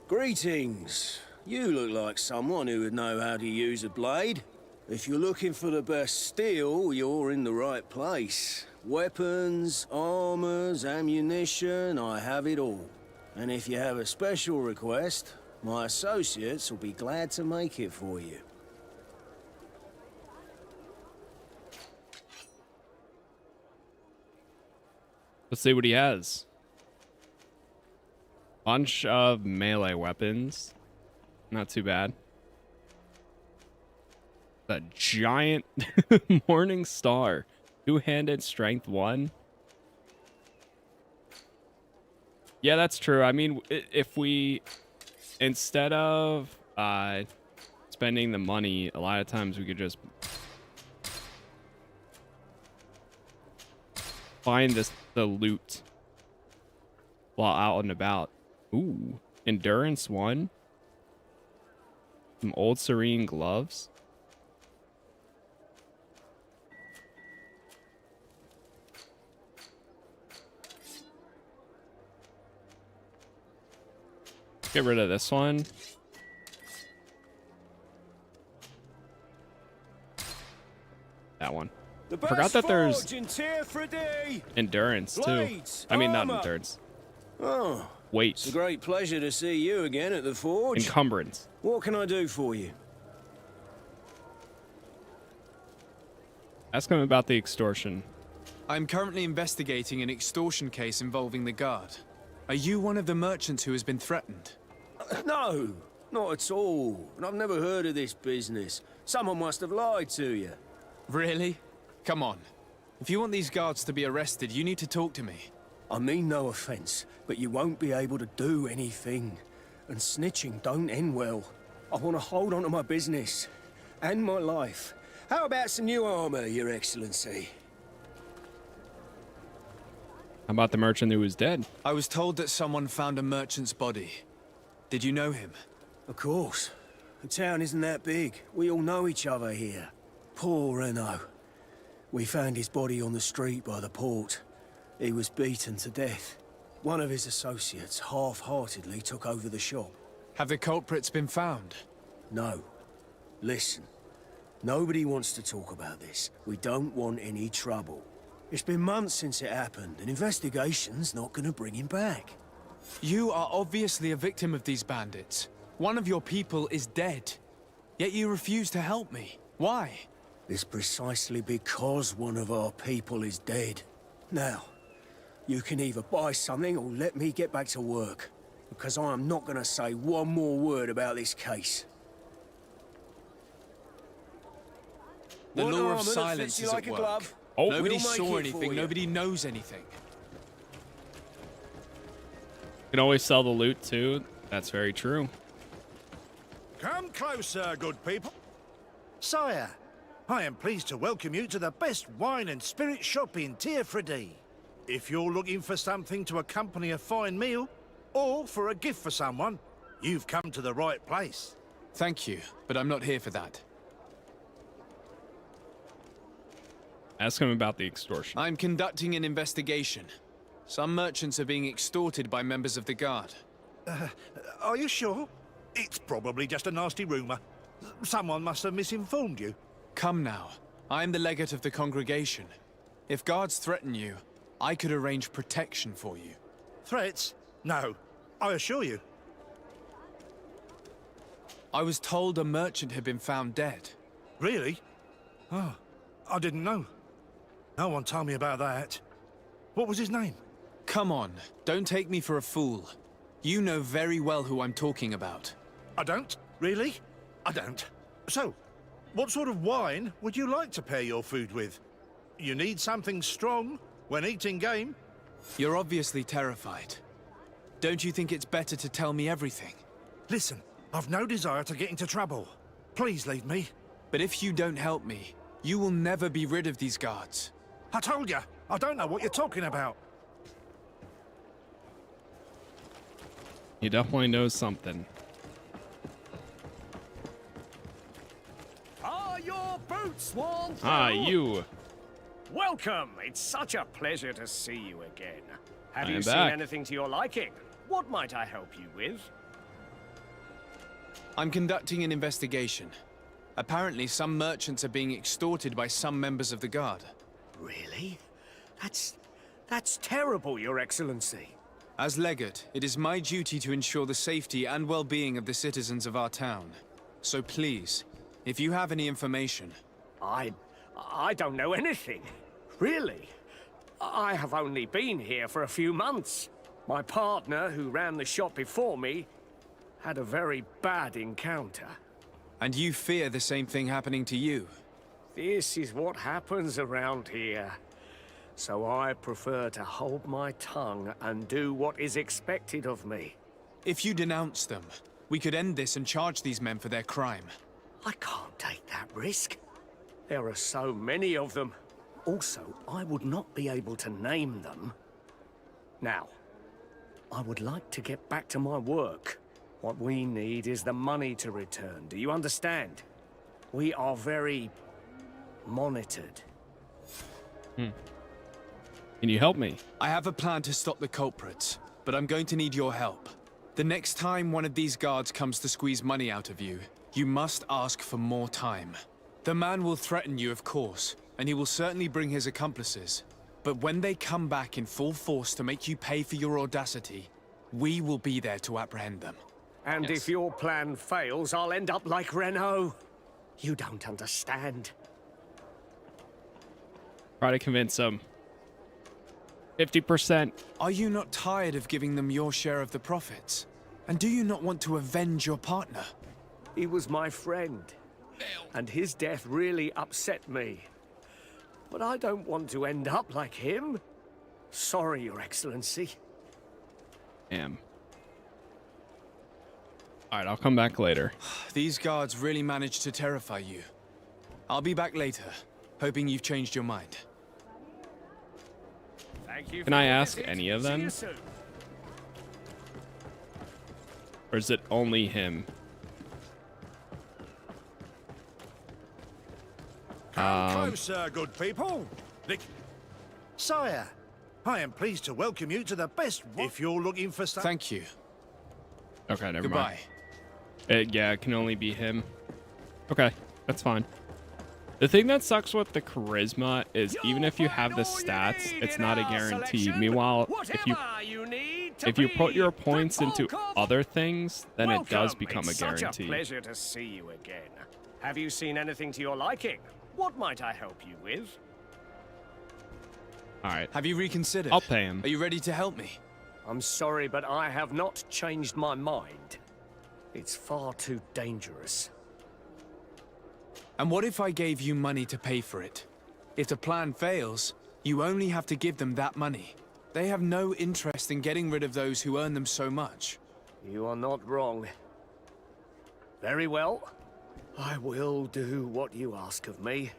Speaker 13: Greetings. You look like someone who would know how to use a blade. If you're looking for the best steel, you're in the right place. Weapons, armors, ammunition, I have it all. And if you have a special request, my associates will be glad to make it for you.
Speaker 1: Let's see what he has. Bunch of melee weapons. Not too bad. The giant Morning Star. Two-handed strength 1. Yeah, that's true. I mean, if we, instead of spending the money, a lot of times we could just find the loot while out and about. Ooh, endurance 1. Some old Serene gloves. Get rid of this one. That one. I forgot that there's endurance too. I mean, not endurance.
Speaker 13: Oh,
Speaker 1: weight.
Speaker 13: It's a great pleasure to see you again at the forge.
Speaker 1: Encumbrance.
Speaker 13: What can I do for you?
Speaker 1: Ask him about the extortion.
Speaker 3: I'm currently investigating an extortion case involving the guard. Are you one of the merchants who has been threatened?
Speaker 13: No, not at all. And I've never heard of this business. Someone must have lied to you.
Speaker 3: Really? Come on. If you want these guards to be arrested, you need to talk to me.
Speaker 13: I mean no offense, but you won't be able to do anything. And snitching don't end well. I want to hold on to my business. And my life. How about some new armor, Your Excellency?
Speaker 1: How about the merchant who was dead?
Speaker 3: I was told that someone found a merchant's body. Did you know him?
Speaker 13: Of course. The town isn't that big. We all know each other here. Poor Renault. We found his body on the street by the port. He was beaten to death. One of his associates half-heartedly took over the shop.
Speaker 3: Have the culprits been found?
Speaker 13: No. Listen. Nobody wants to talk about this. We don't want any trouble. It's been months since it happened. An investigation's not gonna bring him back.
Speaker 3: You are obviously a victim of these bandits. One of your people is dead. Yet you refuse to help me. Why?
Speaker 13: It's precisely because one of our people is dead. Now, you can either buy something or let me get back to work. Because I am not gonna say one more word about this case.
Speaker 3: The law of silence is at work.
Speaker 1: Oh.
Speaker 3: Nobody saw anything, nobody knows anything.
Speaker 1: You can always sell the loot too. That's very true.
Speaker 2: Come closer, good people.
Speaker 4: Sire, I am pleased to welcome you to the best wine and spirit shop in Tearfredy. If you're looking for something to accompany a fine meal, or for a gift for someone, you've come to the right place.
Speaker 3: Thank you, but I'm not here for that.
Speaker 1: Ask him about the extortion.
Speaker 3: I'm conducting an investigation. Some merchants are being extorted by members of the Guard.
Speaker 4: Are you sure? It's probably just a nasty rumor. Someone must have misinformed you.
Speaker 3: Come now. I'm the legate of the congregation. If guards threaten you, I could arrange protection for you.
Speaker 4: Threats? No. I assure you.
Speaker 3: I was told a merchant had been found dead.
Speaker 4: Really? Oh, I didn't know. No one told me about that. What was his name?
Speaker 3: Come on, don't take me for a fool. You know very well who I'm talking about.
Speaker 4: I don't? Really? I don't. So, what sort of wine would you like to pair your food with? You need something strong when eating game?
Speaker 3: You're obviously terrified. Don't you think it's better to tell me everything?
Speaker 4: Listen, I've no desire to get into trouble. Please leave me.
Speaker 3: But if you don't help me, you will never be rid of these guards.
Speaker 4: I told you, I don't know what you're talking about.
Speaker 1: He definitely knows something.
Speaker 9: Are your boots warm?
Speaker 1: Ah, you.
Speaker 9: Welcome. It's such a pleasure to see you again. Have
Speaker 1: I
Speaker 9: you
Speaker 1: am
Speaker 9: seen
Speaker 1: back.
Speaker 9: anything to your liking? What might I help you with?
Speaker 3: I'm conducting an investigation. Apparently, some merchants are being extorted by some members of the Guard.
Speaker 9: Really? That's terrible, Your Excellency.
Speaker 3: As legate, it is my duty to ensure the safety and well-being of the citizens of our town. So please, if you have any information...
Speaker 9: I don't know anything. Really. I have only been here for a few months. My partner, who ran the shop before me, had a very bad encounter.
Speaker 3: And you fear the same thing happening to you?
Speaker 9: This is what happens around here. So I prefer to hold my tongue and do what is expected of me.
Speaker 3: If you denounce them, we could end this and charge these men for their crime.
Speaker 9: I can't take that risk. There are so many of them. Also, I would not be able to name them. Now, I would like to get back to my work. What we need is the money to return. Do you understand? We are very monitored.
Speaker 1: Can you help me?
Speaker 3: I have a plan to stop the culprits, but I'm going to need your help. The next time one of these guards comes to squeeze money out of you, you must ask for more time. The man will threaten you, of course, and he will certainly bring his accomplices. But when they come back in full force to make you pay for your audacity, we will be there to apprehend them.
Speaker 9: And if your plan fails, I'll end up like Renault. You don't understand.
Speaker 1: Try to convince him. 50%.
Speaker 3: Are you not tired of giving them your share of the profits? And do you not want to avenge your partner?
Speaker 9: He was my friend, and his death really upset me. But I don't want to end up like him. Sorry, Your Excellency.
Speaker 1: Damn. Alright, I'll come back later.
Speaker 3: These guards really managed to terrify you. I'll be back later, hoping you've changed your mind.
Speaker 9: Thank you.
Speaker 1: Can I ask any of them? Or is it only him?
Speaker 4: Come closer, good people. Sire, I am pleased to welcome you to the best... If you're looking for some...
Speaker 3: Thank you.
Speaker 1: Okay, never
Speaker 3: Goodbye.
Speaker 1: mind. Yeah, it can only be him. Okay, that's fine. The thing that sucks with the charisma is even if you have the stats, it's not a guarantee. Meanwhile, if you put your points into other things, then it does become a guarantee.
Speaker 9: Such a pleasure to see you again. Have you seen anything to your liking? What might I help you with?
Speaker 1: Alright.
Speaker 3: Have you reconsidered?
Speaker 1: I'll pay him.
Speaker 3: Are you ready to help me?
Speaker 9: I'm sorry, but I have not changed my mind. It's far too dangerous.
Speaker 3: And what if I gave you money to pay for it? If the plan fails, you only have to give them that money. They have no interest in getting rid of those who earn them so much.
Speaker 9: You are not wrong. Very well. I will do what you ask of me.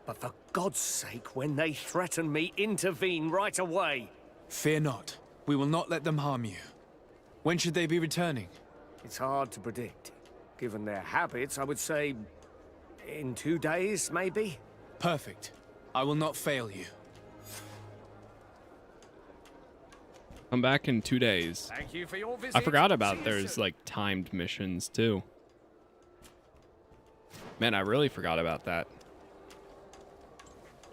Speaker 9: But for God's sake, when they threaten me, intervene right away.
Speaker 11: Fear not. We will not let them harm you. When should they be returning?
Speaker 9: It's hard to predict. Given their habits, I would say in 2 days, maybe?
Speaker 11: Perfect. I will not fail you.
Speaker 1: Come back in 2 days.
Speaker 9: Thank you for your visit.
Speaker 1: I forgot about there's like timed missions too. Man, I really forgot about that.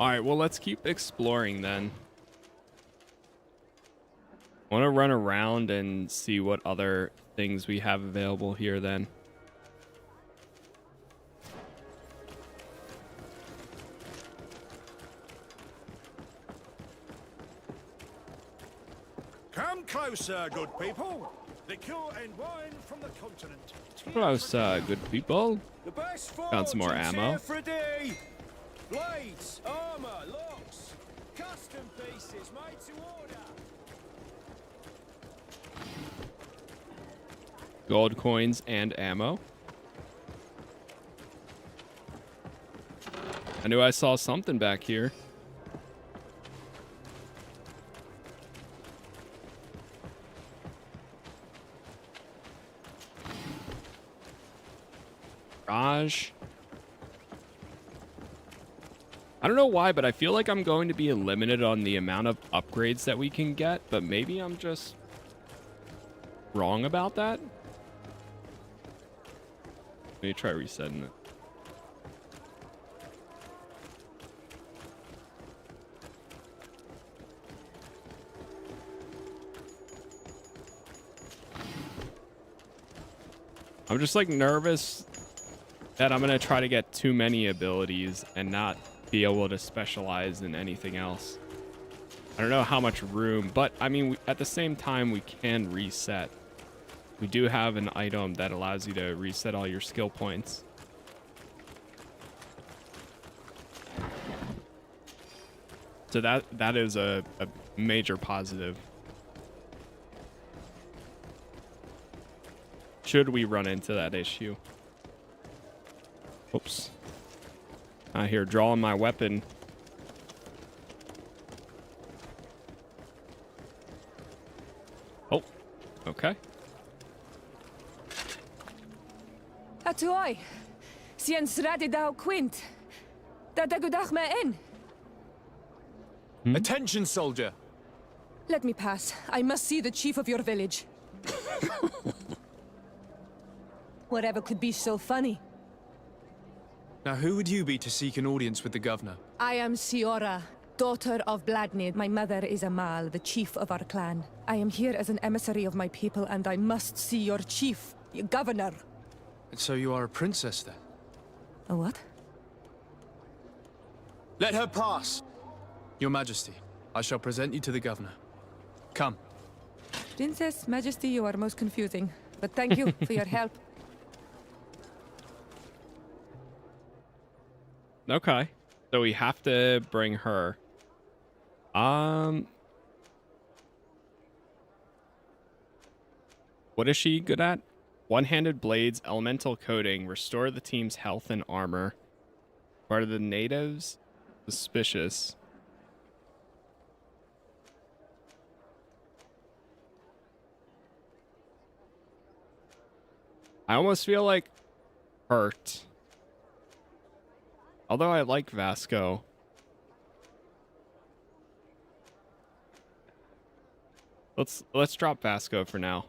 Speaker 1: All right, well, let's keep exploring then. I want to run around and see what other things we have available here then.
Speaker 4: Come closer, good people. Liqueur and wine from the continent.
Speaker 1: Close, good people.
Speaker 9: The best
Speaker 1: Found some more ammo.
Speaker 9: Blades, armor, locks, custom pieces made to order.
Speaker 1: Gold coins and ammo. I knew I saw something back here. Raj. I don't know why, but I feel like I'm going to be limited on the amount of upgrades that we can get, but maybe I'm just wrong about that. Let me try resetting it. I'm just like nervous that I'm gonna try to get too many abilities and not be able to specialize in anything else. I don't know how much room, but I mean, at the same time, we can reset. We do have an item that allows you to reset all your skill points. So that is a major positive. Should we run into that issue? Oops. I hear drawing my weapon. Oh, okay.
Speaker 17: Atuoi, sien sradi dau quint. Dadagudach me in.
Speaker 11: Attention, soldier.
Speaker 17: Let me pass. I must see the chief of your village. Whatever could be so funny.
Speaker 11: Now, who would you be to seek an audience with the governor?
Speaker 17: I am Siora, daughter of Bladnid. My mother is Amal, the chief of our clan. I am here as an emissary of my people, and I must see your chief, your governor.
Speaker 11: And so you are a princess, then?
Speaker 17: A what?
Speaker 11: Let her pass! Your Majesty, I shall present you to the governor. Come.
Speaker 17: Princess, Majesty, you are most confusing. But thank you for your help.
Speaker 1: Okay. So we have to bring her. What is she good at? One-handed blades, elemental coating, restore the team's health and armor. Part of the natives? Suspicious. I almost feel like hurt. Although I like Vasco. Let's drop Vasco for now.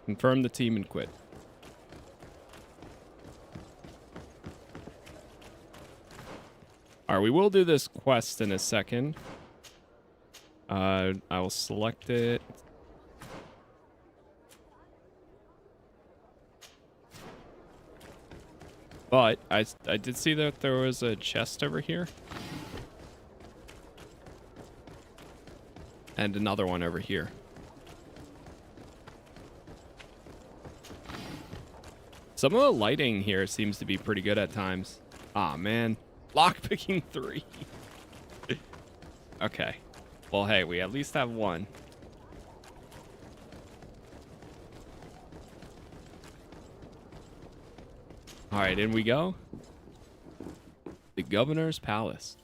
Speaker 1: Confirm the team and quit. All right, we will do this quest in a second. I will select it. But I did see that there was a chest over here. And another one over here. Some of the lighting here seems to be pretty good at times. Ah, man. Lockpicking 3. Okay. Well, hey, we at least have one. All right, in we go. The governor's palace.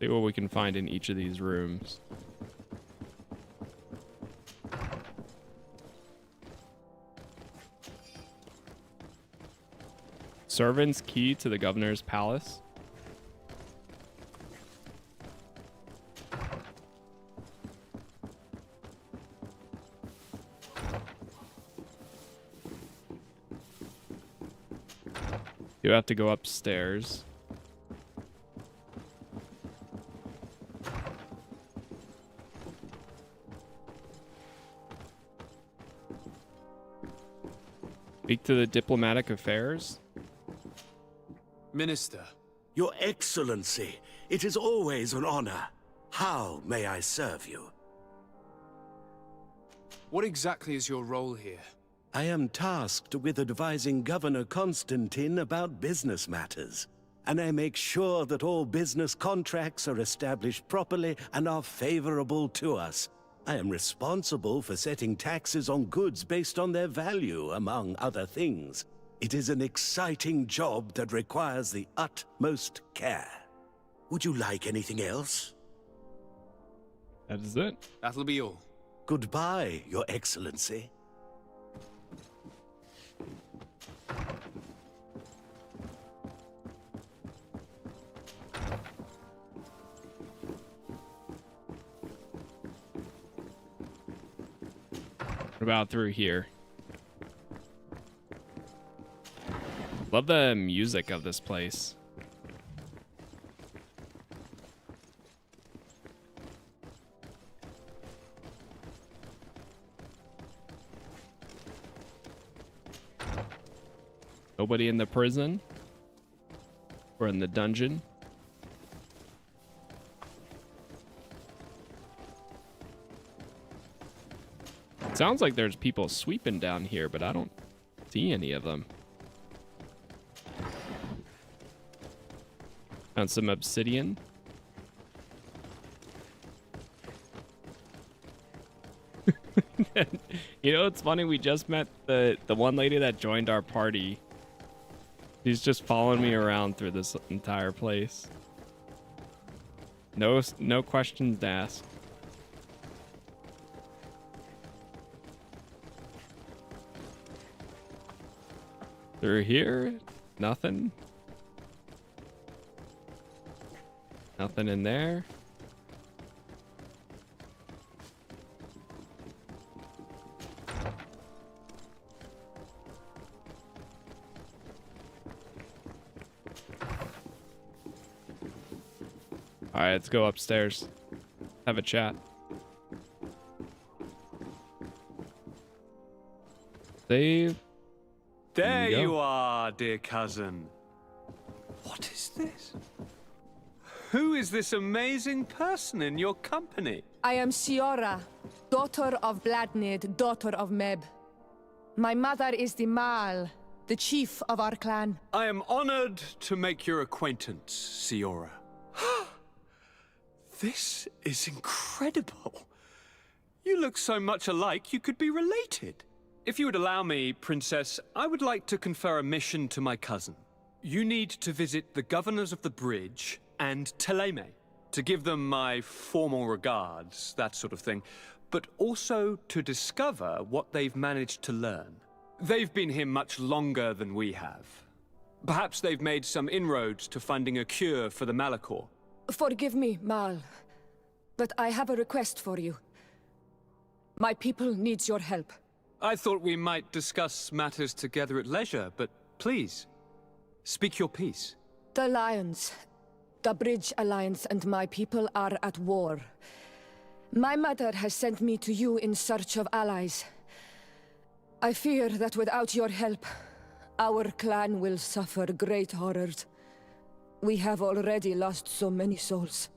Speaker 1: See what we can find in each of these rooms. Servant's key to the governor's palace. You have to go upstairs. Speak to the diplomatic affairs.
Speaker 3: Minister.
Speaker 14: Your Excellency, it is always an honor. How may I serve you?
Speaker 3: What exactly is your role here?
Speaker 14: I am tasked with advising Governor Constantine about business matters, and I make sure that all business contracts are established properly and are favorable to us. I am responsible for setting taxes on goods based on their value, among other things. It is an exciting job that requires the utmost care. Would you like anything else?
Speaker 1: That is it.
Speaker 3: That'll be all.
Speaker 14: Goodbye, Your Excellency.
Speaker 1: What about through here? Love the music of this place. Nobody in the prison or in the dungeon. It sounds like there's people sweeping down here, but I don't see any of them. Found some obsidian. You know, it's funny, we just met the one lady that joined our party. She's just following me around through this entire place. No questions asked. Through here, nothing. Nothing in there. All right, let's go upstairs. Have a chat. Save.
Speaker 8: There you are, dear cousin. What is this? Who is this amazing person in your company?
Speaker 17: I am Siora, daughter of Bladnid, daughter of Meb. My mother is the Mal, the chief of our clan.
Speaker 8: I am honored to make your acquaintance, Siora. This is incredible. You look so much alike you could be related. If you would allow me, Princess, I would like to confer a mission to my cousin. You need to visit the governors of the bridge and Teleme to give them my formal regards, that sort of thing, but also to discover what they've managed to learn. They've been here much longer than we have. Perhaps they've made some inroads to finding a cure for the Malachor.
Speaker 17: Forgive me, Mal, but I have a request for you. My people needs your help.
Speaker 8: I thought we might discuss matters together at leisure, but please, speak your piece.
Speaker 17: The Lions, the Bridge Alliance and my people are at war. My mother has sent me to you in search of allies. I fear that without your help, our clan will suffer great horrors. We have already lost so many souls.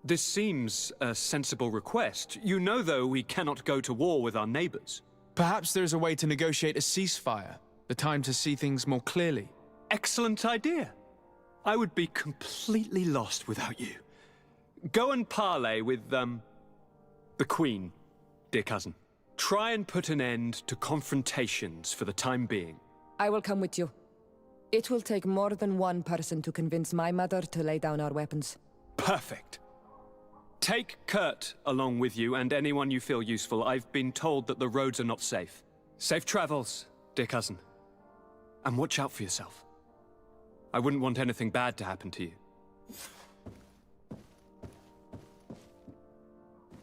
Speaker 8: This seems a sensible request. You know, though, we cannot go to war with our neighbors.
Speaker 11: Perhaps there's a way to negotiate a ceasefire. The time to see things more clearly.
Speaker 8: Excellent idea. I would be completely lost without you. Go and parley with, the Queen, dear cousin.
Speaker 21: Try and put an end to confrontations for the time being.
Speaker 17: I will come with you. It will take more than one person to convince my mother to lay down our weapons.
Speaker 21: Perfect. Take Kurt along with you and anyone you feel useful. I've been told that the roads are not safe. Safe travels, dear cousin. And watch out for yourself. I wouldn't want anything bad to happen to you.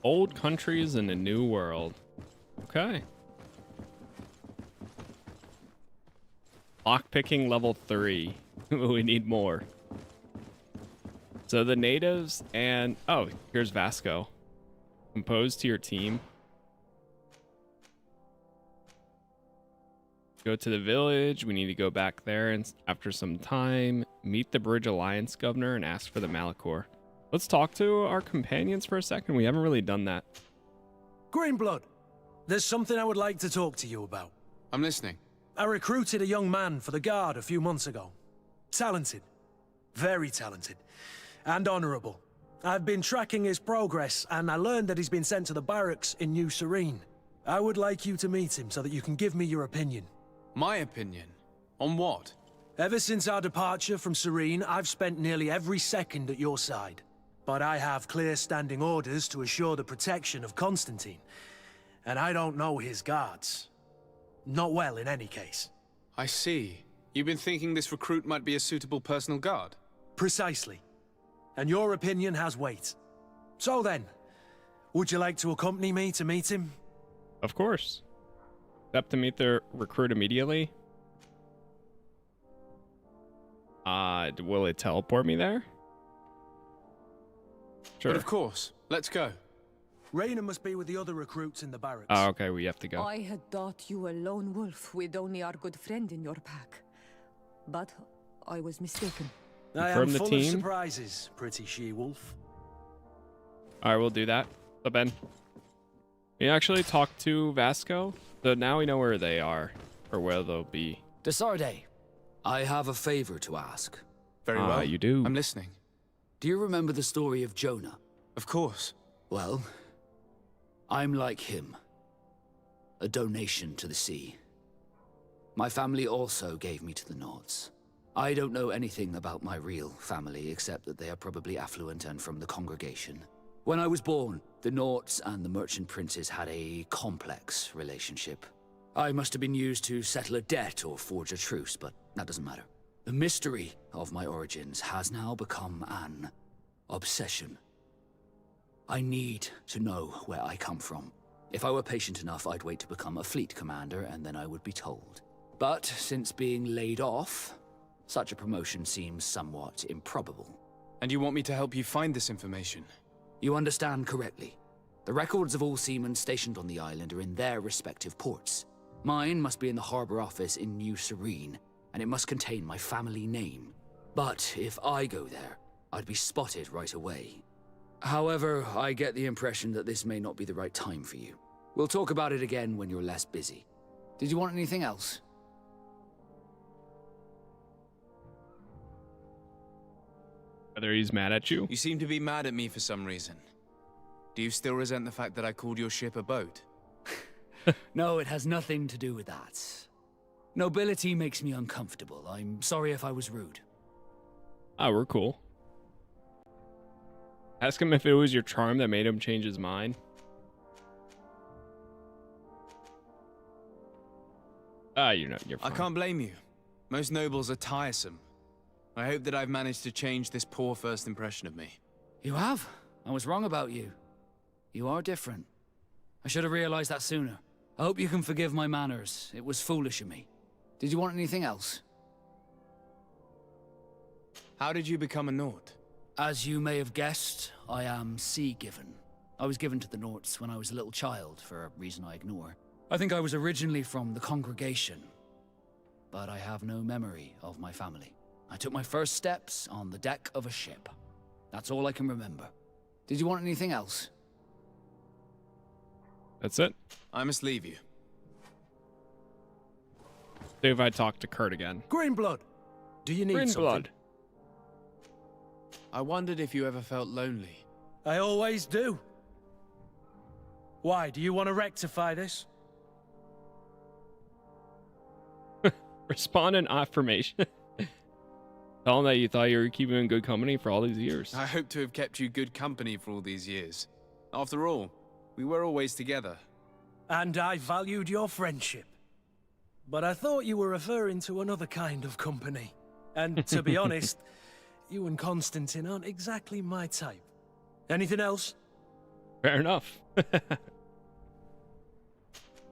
Speaker 1: Old countries in a new world. Okay. Lockpicking level 3. We need more. So the natives and... Oh, here's Vasco. Compose to your team. Go to the village. We need to go back there and after some time, meet the Bridge Alliance governor and ask for the Malachor. Let's talk to our companions for a second. We haven't really done that.
Speaker 6: Greenblood, there's something I would like to talk to you about.
Speaker 3: I'm listening.
Speaker 6: I recruited a young man for the Guard a few months ago. Talented. Very talented. And honorable. I've been tracking his progress, and I learned that he's been sent to the barracks in New Serene. I would like you to meet him so that you can give me your opinion.
Speaker 3: My opinion? On what?
Speaker 6: Ever since our departure from Serene, I've spent nearly every second at your side. But I have clear standing orders to assure the protection of Constantine. And I don't know his guards. Not well, in any case.
Speaker 3: I see. You've been thinking this recruit might be a suitable personal guard?
Speaker 6: Precisely. And your opinion has weight. So then, would you like to accompany me to meet him?
Speaker 1: Of course. Step to meet the recruit immediately. Will it teleport me there? Sure.
Speaker 3: But of course. Let's go.
Speaker 6: Raina must be with the other recruits in the barracks.
Speaker 1: Oh, okay, we have to go.
Speaker 17: I had thought you a lone wolf with only our good friend in your pack. But I was mistaken.
Speaker 6: I am full of surprises, pretty she-wolf.
Speaker 1: Alright, we'll do that. So Ben, we actually talked to Vasco, so now we know where they are, or where they'll be.
Speaker 10: Desarde, I have a favor to ask.
Speaker 3: Very well.
Speaker 1: You do.
Speaker 3: I'm listening.
Speaker 10: Do you remember the story of Jonah?
Speaker 3: Of course.
Speaker 10: Well, I'm like him. A donation to the sea. My family also gave me to the Nords. I don't know anything about my real family, except that they are probably affluent and from the congregation. When I was born, the Nords and the merchant princes had a complex relationship. I must have been used to settle a debt or forge a truce, but that doesn't matter. The mystery of my origins has now become an obsession. I need to know where I come from. If I were patient enough, I'd wait to become a fleet commander, and then I would be told. But since being laid off, such a promotion seems somewhat improbable.
Speaker 3: And you want me to help you find this information?
Speaker 10: You understand correctly. The records of all seamen stationed on the island are in their respective ports. Mine must be in the harbor office in New Serene, and it must contain my family name. But if I go there, I'd be spotted right away. However, I get the impression that this may not be the right time for you. We'll talk about it again when you're less busy. Did you want anything else?
Speaker 1: Whether he's mad at you?
Speaker 3: You seem to be mad at me for some reason. Do you still resent the fact that I called your ship a boat?
Speaker 10: No, it has nothing to do with that. Nobility makes me uncomfortable. I'm sorry if I was rude.
Speaker 1: Oh, we're cool. Ask him if it was your charm that made him change his mind. You're fine.
Speaker 3: I can't blame you. Most nobles are tiresome. I hope that I've managed to change this poor first impression of me.
Speaker 10: You have? I was wrong about you. You are different. I should have realized that sooner. I hope you can forgive my manners. It was foolish of me. Did you want anything else?
Speaker 3: How did you become a Nord?
Speaker 10: As you may have guessed, I am sea-given. I was given to the Nords when I was a little child, for a reason I ignore. I think I was originally from the congregation, but I have no memory of my family. I took my first steps on the deck of a ship. That's all I can remember. Did you want anything else?
Speaker 1: That's it.
Speaker 3: I must leave you.
Speaker 1: See if I talk to Kurt again.
Speaker 6: Greenblood, do you need something?
Speaker 3: I wondered if you ever felt lonely.
Speaker 6: I always do. Why, do you want to rectify this?
Speaker 1: Respond in affirmation. Tell them that you thought you were keeping in good company for all these years.
Speaker 3: I hope to have kept you good company for all these years. After all, we were always together.
Speaker 6: And I valued your friendship. But I thought you were referring to another kind of company. And to be honest, you and Constantine aren't exactly my type. Anything else?
Speaker 1: Fair enough.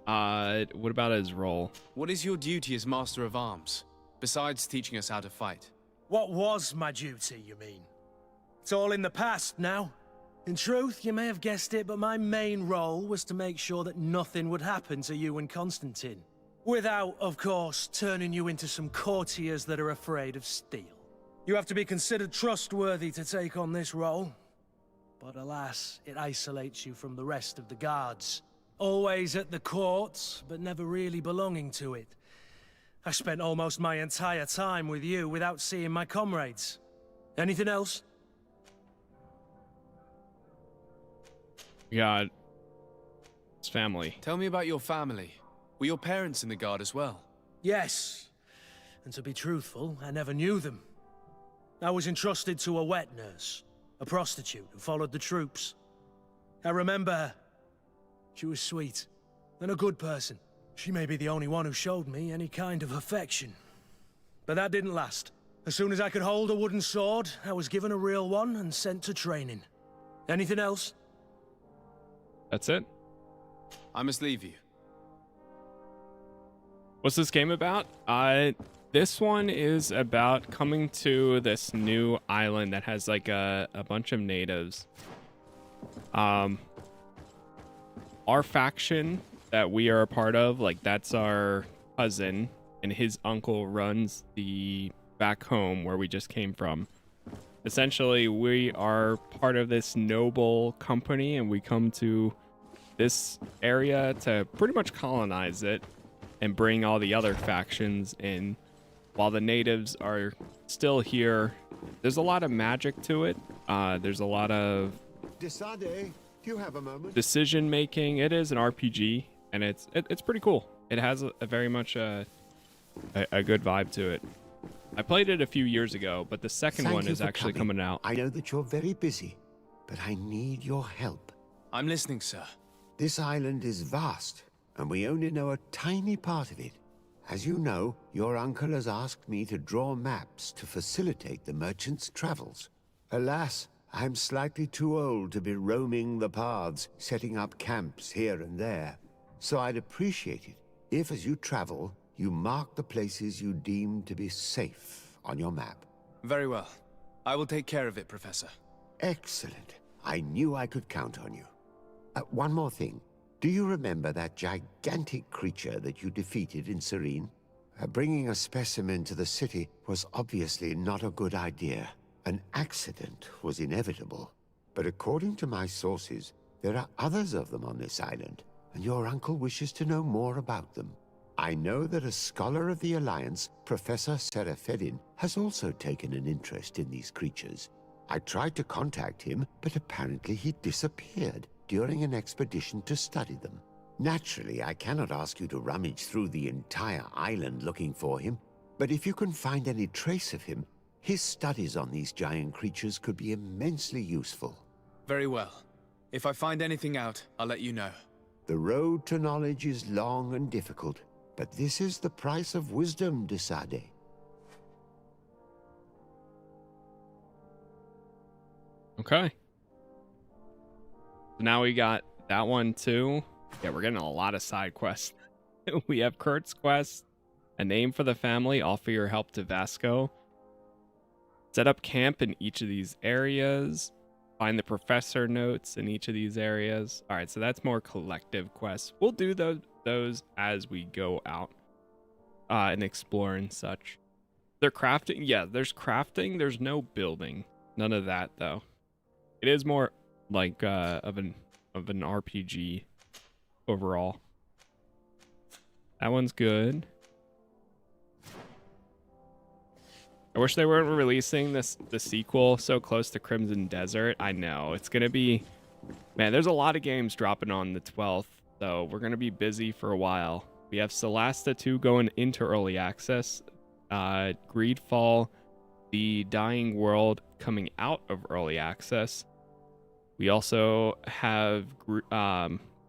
Speaker 1: What about his role?
Speaker 3: What is your duty as Master of Arms, besides teaching us how to fight?
Speaker 6: What was my duty, you mean? It's all in the past now. In truth, you may have guessed it, but my main role was to make sure that nothing would happen to you and Constantine. Without, of course, turning you into some courtiers that are afraid of steel. You have to be considered trustworthy to take on this role. But alas, it isolates you from the rest of the guards. Always at the court, but never really belonging to it. I spent almost my entire time with you without seeing my comrades. Anything else?
Speaker 1: Yeah, his family.
Speaker 3: Tell me about your family. Were your parents in the guard as well?
Speaker 6: Yes. And to be truthful, I never knew them. I was entrusted to a wet nurse, a prostitute who followed the troops. I remember her. She was sweet, and a good person. She may be the only one who showed me any kind of affection. But that didn't last. As soon as I could hold a wooden sword, I was given a real one and sent to training. Anything else?
Speaker 1: That's it?
Speaker 3: I must leave you.
Speaker 1: What's this game about? This one is about coming to this new island that has like a bunch of natives. Our faction that we are a part of, like that's our cousin, and his uncle runs the back home where we just came from. Essentially, we are part of this noble company, and we come to this area to pretty much colonize it and bring all the other factions in. While the natives are still here, there's a lot of magic to it. There's a lot of
Speaker 19: do you have a moment?
Speaker 1: Decision making. It is an RPG, and it's pretty cool. It has a very much a good vibe to it. I played it a few years ago, but the second one is actually coming out.
Speaker 19: I know that you're very busy, but I need your help.
Speaker 3: I'm listening, sir.
Speaker 19: This island is vast, and we only know a tiny part of it. As you know, your uncle has asked me to draw maps to facilitate the merchant's travels. Alas, I'm slightly too old to be roaming the paths, setting up camps here and there. So I'd appreciate it if, as you travel, you mark the places you deem to be safe on your map.
Speaker 3: Very well. I will take care of it, Professor.
Speaker 19: Excellent. I knew I could count on you. One more thing. Do you remember that gigantic creature that you defeated in Serene? Bringing a specimen to the city was obviously not a good idea. An accident was inevitable. But according to my sources, there are others of them on this island, and your uncle wishes to know more about them. I know that a scholar of the Alliance, Professor Serafedin, has also taken an interest in these creatures. I tried to contact him, but apparently he disappeared during an expedition to study them. Naturally, I cannot ask you to rummage through the entire island looking for him, but if you can find any trace of him, his studies on these giant creatures could be immensely useful.
Speaker 3: Very well. If I find anything out, I'll let you know.
Speaker 19: The road to knowledge is long and difficult, but this is the price of wisdom, Desade.
Speaker 1: Okay. So now we got that one too. Yeah, we're getting a lot of side quests. We have Kurt's quest, a name for the family, offer your help to Vasco. Set up camp in each of these areas. Find the professor notes in each of these areas. All right, so that's more collective quests. We'll do those as we go out and explore and such. They're crafting. Yeah, there's crafting. There's no building. None of that though. It is more like of an RPG overall. That one's good. I wish they weren't releasing the sequel so close to Crimson Desert. I know it's gonna be Man, there's a lot of games dropping on the 12th, so we're going to be busy for a while. We have Solasta 2 going into early access, GreedFall, The Dying World coming out of early access. We also have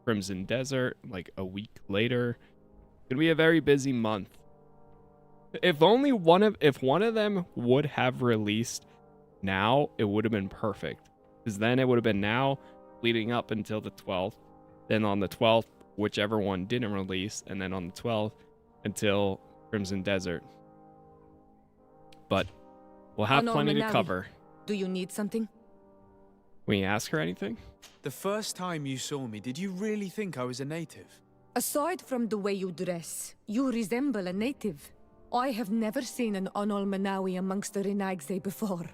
Speaker 1: Crimson Desert like a week later. It's going to be a very busy month. If one of them would have released now, it would have been perfect. Because then it would have been now leading up until the 12th. Then on the 12th, whichever one didn't release, and then on the 12th until Crimson Desert. But we'll have plenty to cover.
Speaker 17: Do you need something?
Speaker 1: Will you ask her anything?
Speaker 11: The first time you saw me, did you really think I was a native?
Speaker 17: Aside from the way you dress, you resemble a native. I have never seen an Onol Manawi amongst the Renaigse before.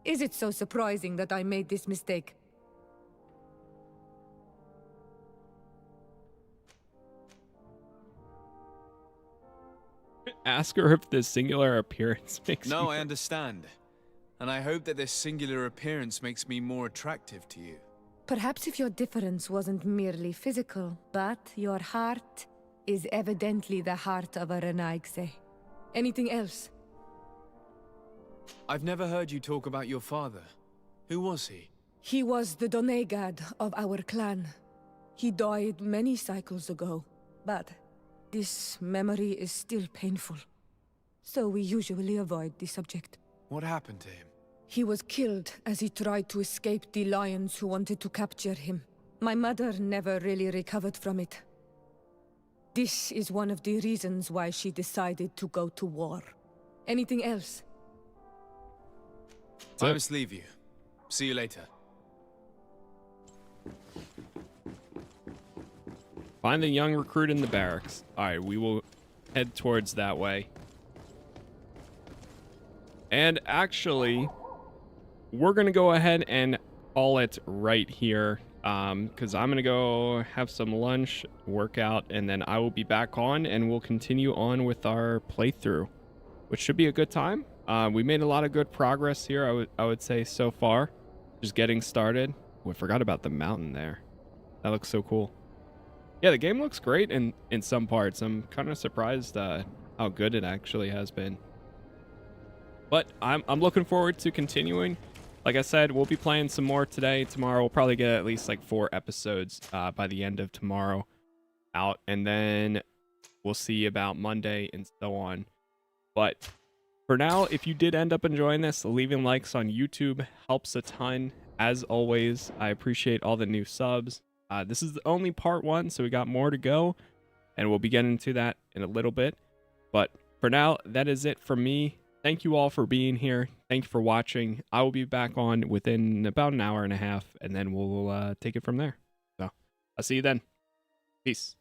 Speaker 17: Is it so surprising that I made this mistake?
Speaker 1: Ask her if the singular appearance makes
Speaker 11: No, I understand. And I hope that this singular appearance makes me more attractive to you.
Speaker 17: Perhaps if your difference wasn't merely physical, but your heart is evidently the heart of a Renaigse. Anything else?
Speaker 11: I've never heard you talk about your father. Who was he?
Speaker 17: He was the Donegad of our clan. He died many cycles ago, but this memory is still painful. So we usually avoid the subject.
Speaker 11: What happened to him?
Speaker 17: He was killed as he tried to escape the lions who wanted to capture him. My mother never really recovered from it. This is one of the reasons why she decided to go to war. Anything else?
Speaker 11: I must leave you. See you later.
Speaker 1: Find the young recruit in the barracks. Alright, we will head towards that way. And actually, we're going to go ahead and call it right here. Because I'm going to go have some lunch, work out, and then I will be back on and we'll continue on with our playthrough, which should be a good time. We made a lot of good progress here, I would say, so far. Just getting started. Oh, I forgot about the mountain there. That looks so cool. Yeah, the game looks great in some parts. I'm kind of surprised how good it actually has been. But I'm looking forward to continuing. Like I said, we'll be playing some more today. Tomorrow we'll probably get at least like 4 episodes by the end of tomorrow out. And then we'll see about Monday and so on. But for now, if you did end up enjoying this, leaving likes on YouTube helps a ton. As always, I appreciate all the new subs. This is only part 1, so we got more to go. And we'll be getting into that in a little bit. But for now, that is it from me. Thank you all for being here. Thank you for watching. I will be back on within about an hour and a half, and then we'll take it from there. So I'll see you then. Peace.